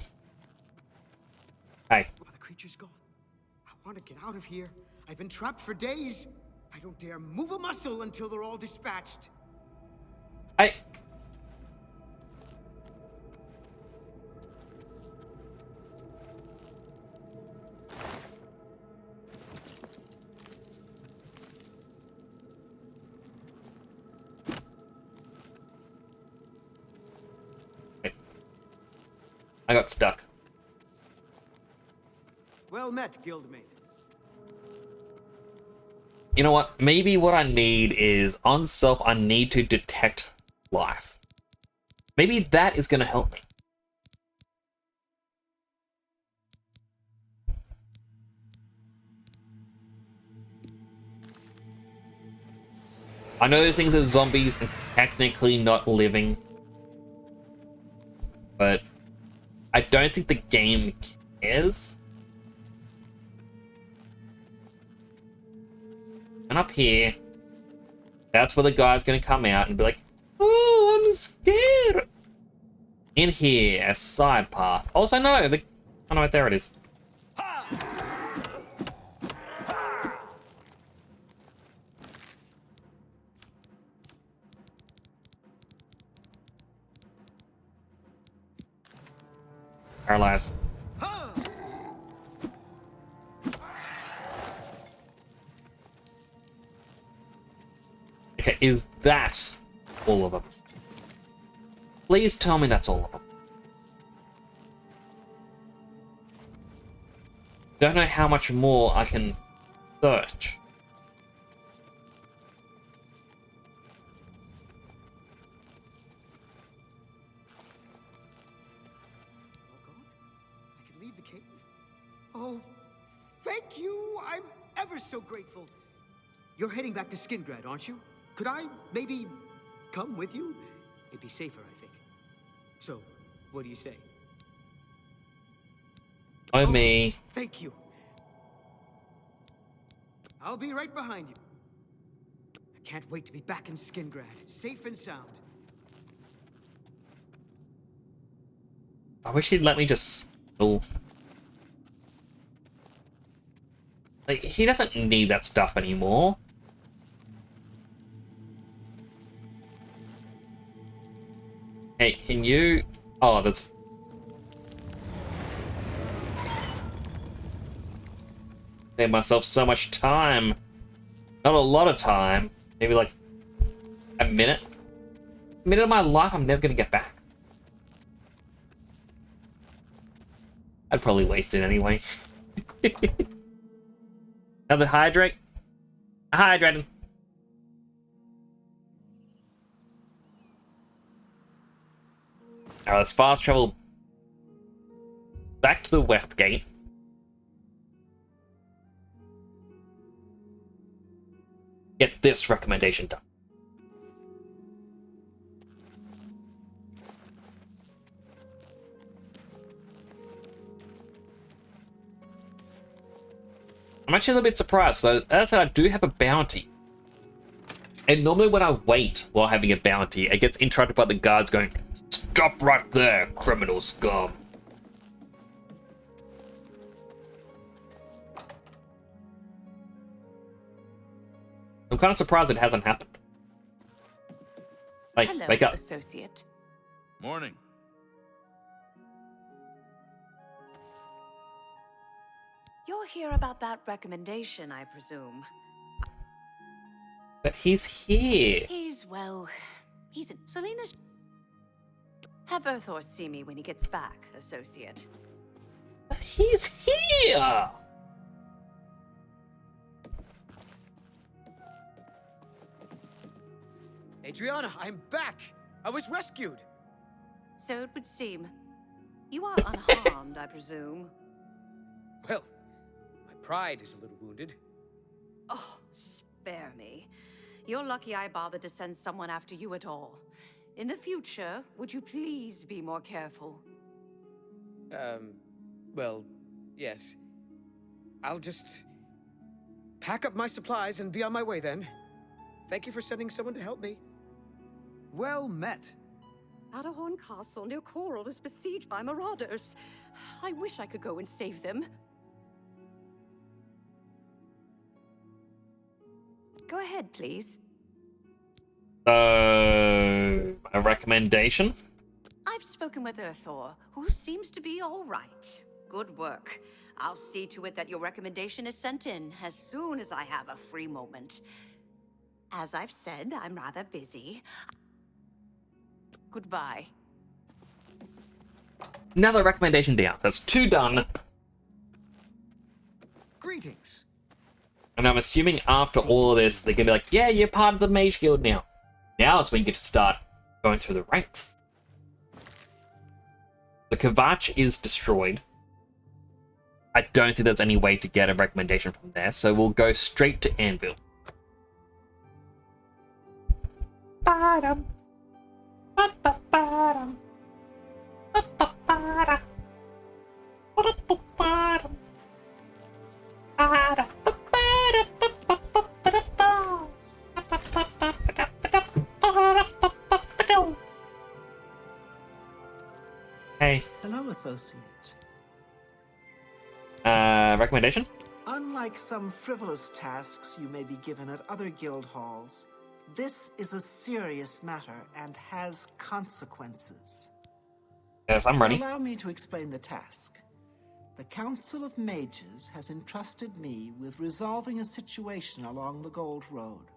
Hey. Are the creatures gone? I want to get out of here. I've been trapped for days. I don't dare move a muscle until they're all dispatched. I got stuck. Well met, guildmate. You know what? Maybe what I need is, on self, I need to detect life. Maybe that is going to help me. I know those things are zombies and technically not living, but I don't think the game cares. And up here, that's where the guy's gonna come out and be like, "Oh, I'm scared." In here, a side path. Also, no, oh no, there it is. Paralyze. Okay, is that all of them? Please tell me that's all of them. Don't know how much more I can search. I can leave the cave. Oh, thank you. I'm ever so grateful. You're heading back to Skingrad, aren't you? Could I maybe come with you? It'd be safer, I think. So, what do you say? Oh, me. Thank you. I'll be right behind you. I can't wait to be back in Skingrad, safe and sound. I wish he'd let me just... Oh. Like, he doesn't need that stuff anymore. Hey, can you... Oh, that's... Save myself so much time. Not a lot of time. Maybe like a minute. A minute of my life I'm never gonna get back. I'd probably waste it anyway. Another hydrate? Hydrating. Now let's fast travel back to the west gate. Get this recommendation done. I'm actually a little bit surprised. So, as I said, I do have a bounty. And normally when I wait while having a bounty, it gets interrupted by the guards going, "Stop right there, criminal scum." I'm kind of surprised it hasn't happened. Like, Hello, wake up. associate. Morning. You're here about that recommendation, I presume. But he's here. He's in Selena. Have Earthor see me when he gets back, associate. He's here! Adriana, I'm back! I was rescued! So it would seem. You are unharmed, I presume. Well, my pride is a little wounded. Oh, spare me. You're lucky I bothered to send someone after you at all. In the future, would you please be more careful? Well, yes. I'll just pack up my supplies and be on my way then. Thank you for sending someone to help me. Well met. Adahorn Castle near Coral is besieged by marauders. I wish I could go and save them. Go ahead, please. So, a recommendation? I've spoken with Earthor, who seems to be all right. Good work. I'll see to it that your recommendation is sent in as soon as I have a free moment. As I've said, I'm rather busy. Goodbye. Another recommendation down. That's 2 done. Greetings. And I'm assuming after all of this, they're gonna be like, yeah, you're part of the Mage Guild now. Now it's when you get to start going through the ranks. The Kvatch is destroyed. I don't think there's any way to get a recommendation from there, so we'll go straight to Anvil. Ba-dum. Ba-ba-ba-dum. Ba-ba-ba-da. Ba-da-ba-ba-dum. Ba-da. Hey. Hello, associate. Recommendation? Unlike some frivolous tasks you may be given at other guild halls, this is a serious matter and has consequences. Yes, I'm ready. Allow me to explain the task. The Council of Mages has entrusted me with resolving a situation along the Gold Road.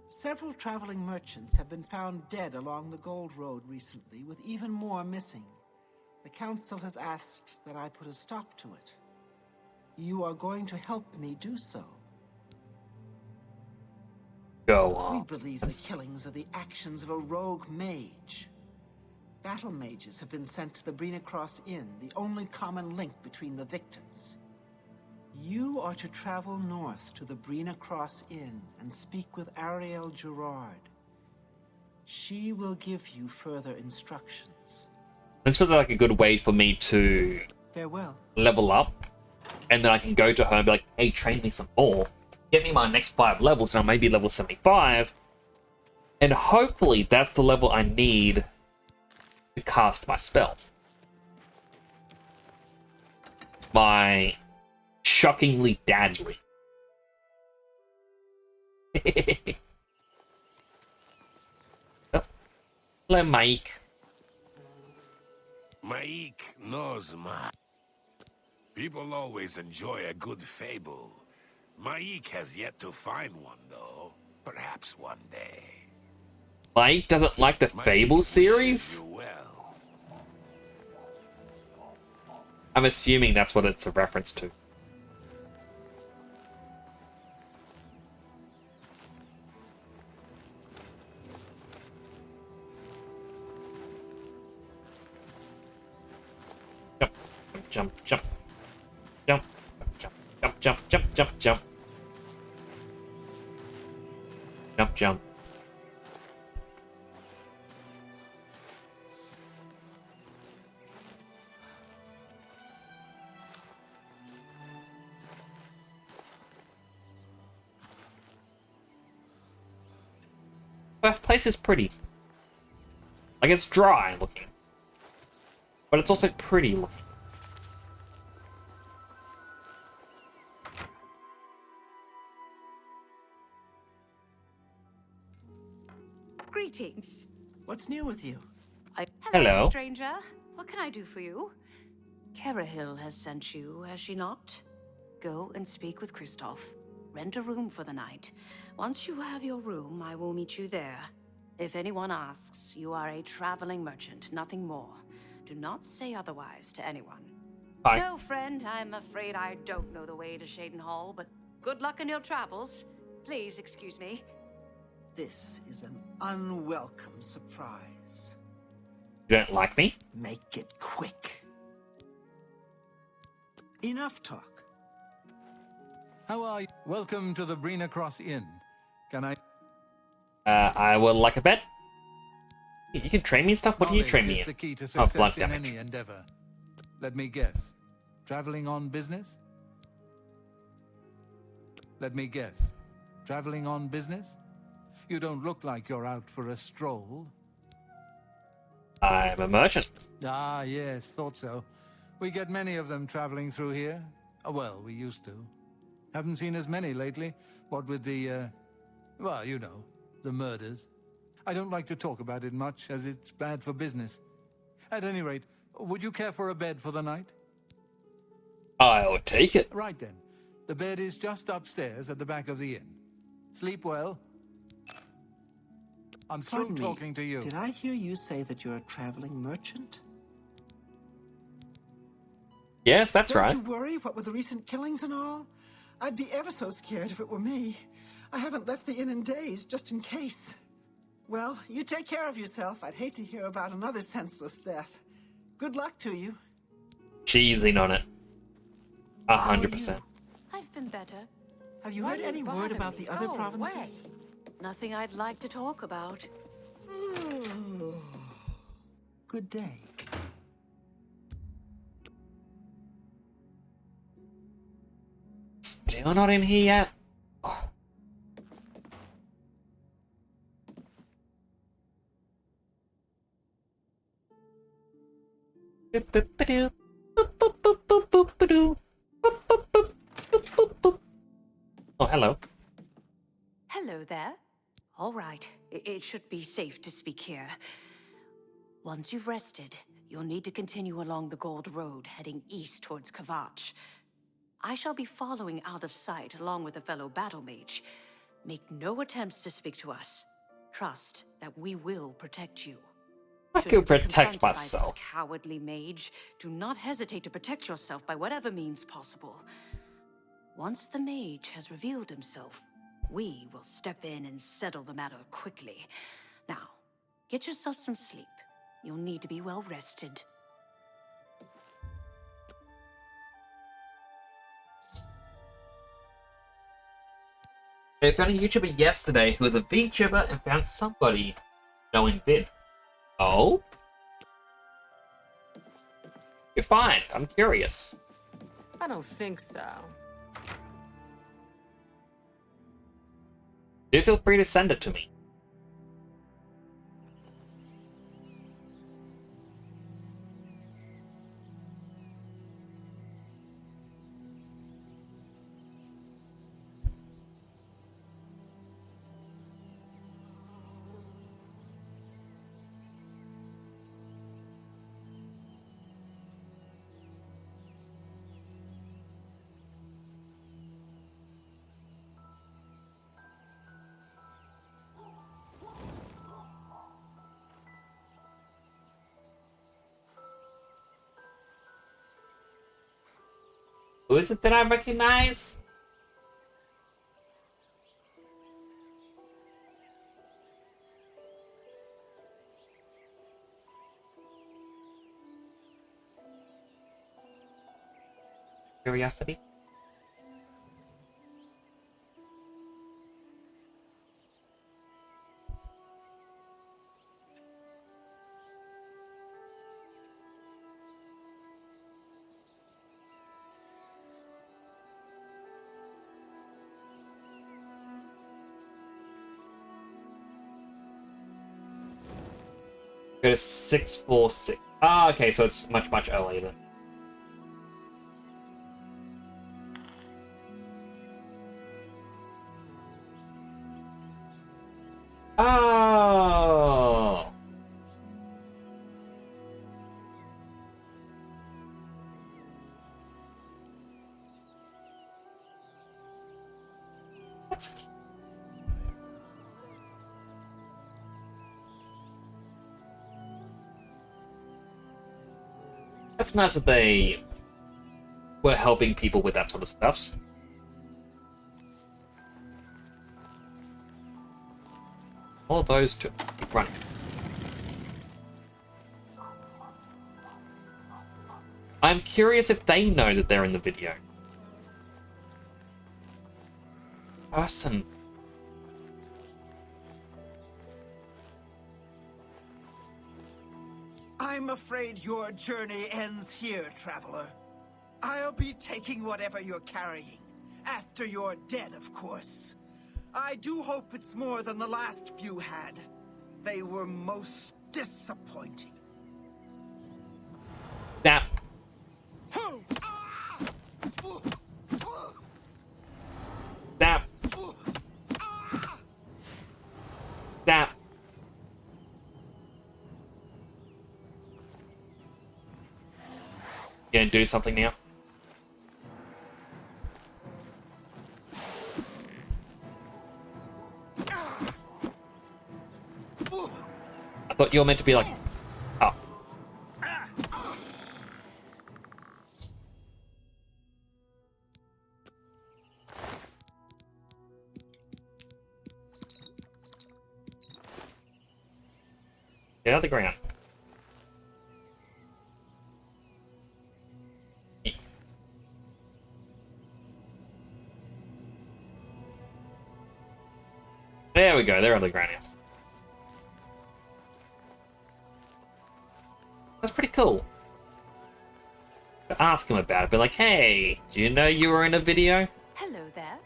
Several traveling merchants have been found dead along the Gold Road recently, with even more missing. The Council has asked that I put a stop to it. You are going to help me do so. Go on. We believe the killings are the actions of a rogue mage. Battle mages have been sent to the Brina Cross Inn, the only common link between the victims. You are to travel north to the Brina Cross Inn and speak with Ariel Gerard. She will give you further instructions. This feels like a good way for me to Farewell. level up, and then I can go to her and be like, hey, train me some more. Get me my next 5 levels, and I may be level 75. And hopefully that's the level I need to cast my spell. My shockingly deadly. Oh. Hello, Mike. Maik knows ma. People always enjoy a good fable. Maik has yet to find one, though. Perhaps one day. Mike doesn't like the Fable series? Well. I'm assuming that's what it's a reference to. Jump, jump, jump, jump, jump, jump, jump, jump, jump, jump, jump. The place is pretty. Like, it's dry looking. But it's also pretty looking. Greetings. What's new with you? Hello. Stranger. What can I do for you? Carahil has sent you, has she not? Go and speak with Kristoff. Rent a room for the night. Once you have your room, I will meet you there. If anyone asks, you are a traveling merchant, nothing more. Do not say otherwise to anyone. Hi. No, friend, I'm afraid I don't know the way to Shaden Hall, but good luck in your travels. Please excuse me. This is an unwelcome surprise. You don't like me? Make it quick. Enough talk. How are you? Welcome to the Brina Cross Inn. Can I... I would like a bet. You can train me and stuff? What do you train me Knowledge is in? the key to Oh, success blood in damage. any endeavor. Let me guess. Traveling on business? Let me guess. Traveling on business? You don't look like you're out for a stroll. I'm a merchant. Ah, yes, thought so. We get many of them traveling through here. Well, we used to. Haven't seen as many lately. What with the, well, you know, the murders. I don't like to talk about it much, as it's bad for business. At any rate, would you care for a bed for the night? I'll take it. Right then. The bed is just upstairs at the back of the inn. Sleep well. I'm through Pardon me, talking to you. Did I hear you say that you're a traveling merchant? Yes, that's right. Don't you worry, what with the recent killings and all? I'd be ever so scared if it were me. I haven't left the inn in days, just in case. Well, you take care of yourself. I'd hate to hear about another senseless death. Good luck to you. She's in on it. 100%. I've been better. Have you heard any word about the other provinces? Nothing I'd like to talk about. Good day. Still not in here yet? Oh. Oh, hello. Hello there. All right, it should be safe to speak here. Once you've rested, you'll need to continue along the Gold Road, heading east towards Kavach. I shall be following out of sight along with a fellow battle mage. Make no attempts to speak to us. Trust that we will protect you. I Should can you be protect confronted by myself. this cowardly mage, do not hesitate to protect yourself by whatever means possible. Once the mage has revealed himself, we will step in and settle the matter quickly. Now, get yourself some sleep. You'll need to be well rested. I found a YouTuber yesterday who was a VTuber and found somebody knowing vid. Oh? You're fine. I'm curious. I don't think so. Do feel free to send it to me. Who is it that I recognize? Curiosity? Go to 646. Ah, okay, so it's much, much earlier then. Oh! That's... That's nice that they were helping people with that sort of stuff. All those two keep running. I'm curious if they know that they're in the video. Person. I'm afraid your journey ends here, traveler. I'll be taking whatever you're carrying. After you're dead, of course. I do hope it's more than the last few had. They were most disappointing. That. That. That. You gonna do something now? I thought you were meant to be like... Oh. Get out of the ground. There we go, they're on the ground now. That's pretty cool. But ask him about it, be like, hey, do you know you were in a video? Hello there.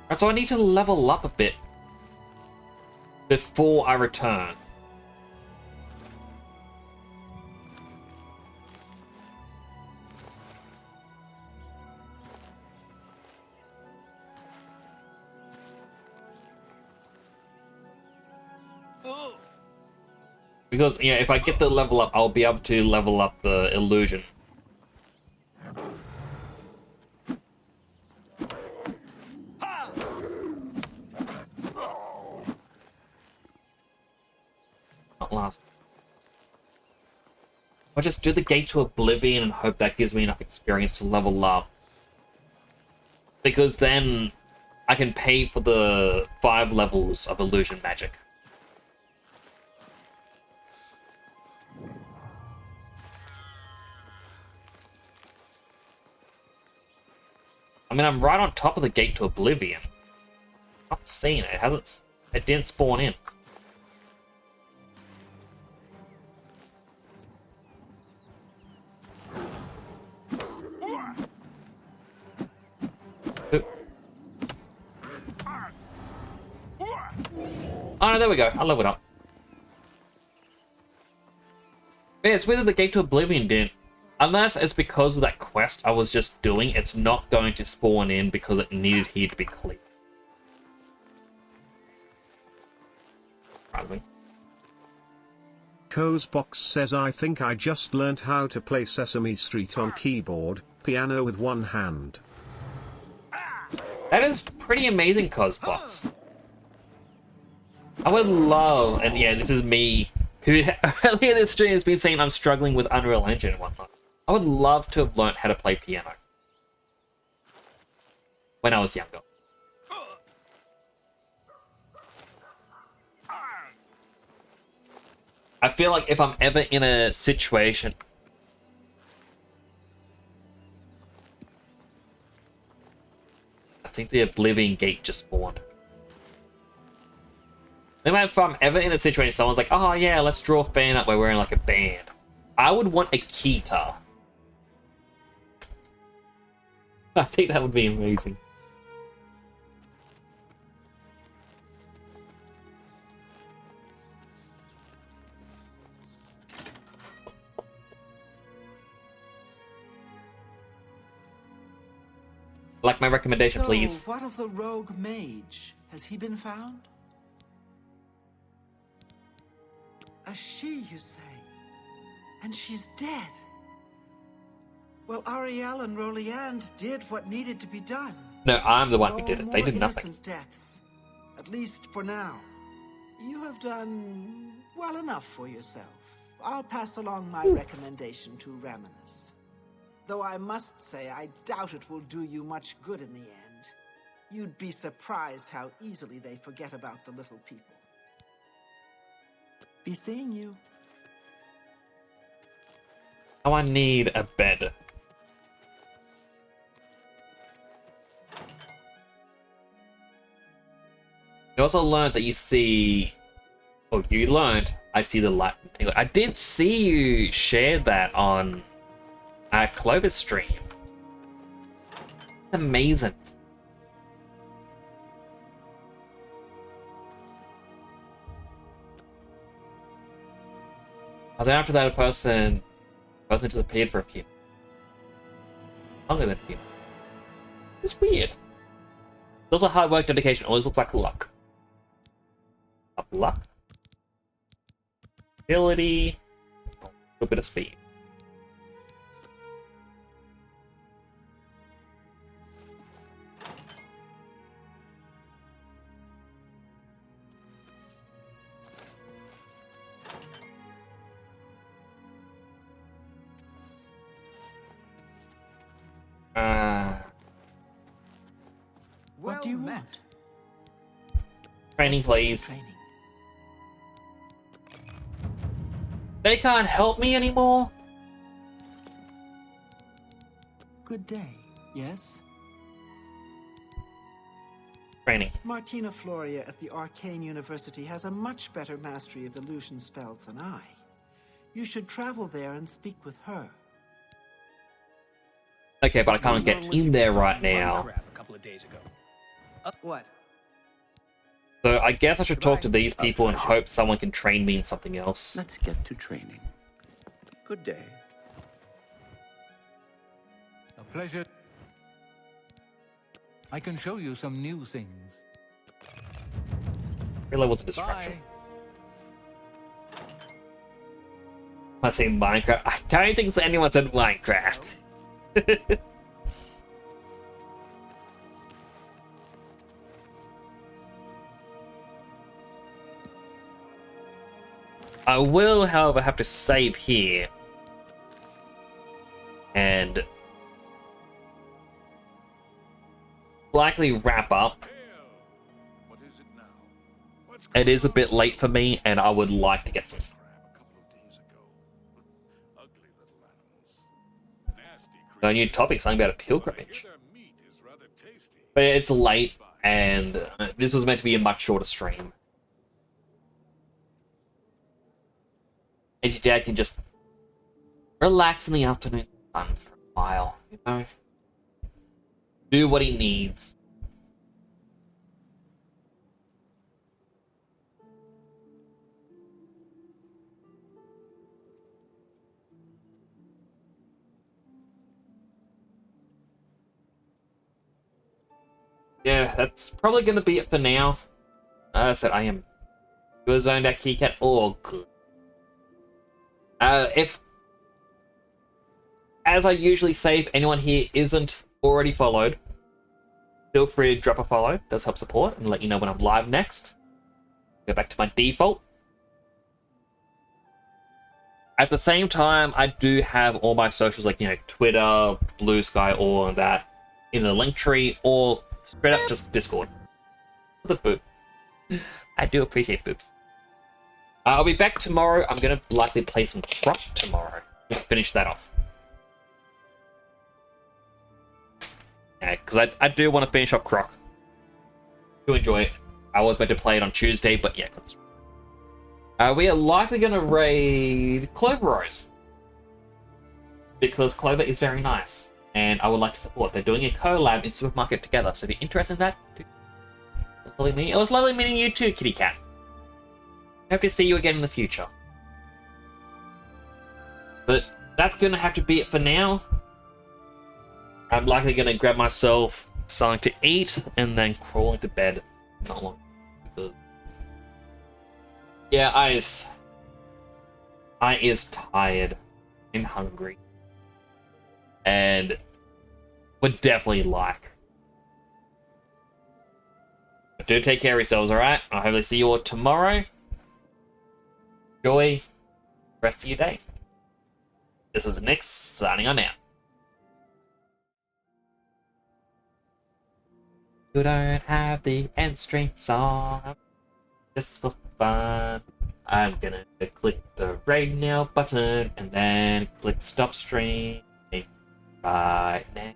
Alright, so I need to level up a bit before I return. Because, yeah, if I get the level up, I'll be able to level up the illusion. Not last. I'll just do the gate to Oblivion and hope that gives me enough experience to level up. Because then I can pay for the 5 levels of illusion magic. I mean, I'm right on top of the gate to Oblivion. Not seeing it. It didn't spawn in. Oh no, there we go. I leveled up. Yeah, it's weird that the gate to Oblivion didn't. Unless it's because of that quest I was just doing, it's not going to spawn in because it needed here to be clear. Right, Cozebox says, I think I just learned how to play Sesame Street on keyboard, piano with one hand. That is pretty amazing, Cozebox. I would love, and yeah, this is me, who earlier in this stream has been saying I'm struggling with Unreal Engine and whatnot. I would love to have learnt how to play piano when I was younger. I feel like if I'm ever in a situation... I think the Oblivion gate just spawned. If I'm ever in a situation someone's like, oh yeah, let's draw a fan up where we're in like a band. I would want a guitar. I think that would be amazing. Like my recommendation, So, please. what of the rogue mage? Has he been found? A she, you say? And she's dead. Well, Ariel and Roliand did what needed to be done. No, I'm the one who No did it. They more did nothing. innocent deaths. At least for now. You have done well enough for yourself. I'll pass along my recommendation to Raminus. Though I must say, I doubt it will do you much good in the end. You'd be surprised how easily they forget about the little people. Be seeing you. Oh, I need a bed. You also learned that you see... Oh, you learned I see the light. I did see you share that on Clover's stream. It's amazing. And then after that, a person disappeared for a few. Longer than a few. It's weird. It's also hard work, dedication. Always look like luck. Luck. Ability. A little bit of speed. What do you want? Training, please. They can't help me anymore? Good day, yes? Training. Martina Floria at the Arcane University has a much better mastery of illusion spells than I. You should travel there and speak with her. Okay, but I can't get in there right now. A couple of days ago. What? So I guess I should talk to these people and hope someone can train me in something else. Let's get to training. Good day. A pleasure. I can show you some new things. Really was a distraction. I say Minecraft. I don't think anyone said Minecraft. I will, however, have to save here. And likely wrap up. It is a bit late for me, and I would like to get some sleep. No new topic, something about a pilgrimage. But it's late, and this was meant to be a much shorter stream. And your dad can just relax in the afternoon sun for a while, you know? Do what he needs. Yeah, that's probably going to be it for now. So I am YourZone.KeyCat.org. If, as I usually say, if anyone here isn't already followed, feel free to drop a follow. It does help support and let you know when I'm live next. Go back to my default. At the same time, I do have all my socials, like, you know, Twitter, Blue Sky, all of that in the link tree, or straight up just Discord. The boop. I do appreciate boops. I'll be back tomorrow. I'm going to likely play some Croc tomorrow. We'll finish that off. Yeah, because I do want to finish off Croc. Do enjoy it. I was meant to play it on Tuesday, but yeah. We are likely going to raid Clover Rose. Because Clover is very nice. And I would like to support. They're doing a collab in Supermarket together. So if you're interested in that, it was lovely meeting you too, Kitty Cat. Hope to see you again in the future. But that's going to have to be it for now. I'm likely going to grab myself something to eat, and then crawl into bed. Not long. Yeah, I is tired and hungry, and would definitely like. But do take care of yourselves, alright? I hope to see you all tomorrow. Enjoy the rest of your day. This is Nick, signing on out. You don't have the end stream song. Just for fun. I'm gonna click the right now button and then click stop stream right now.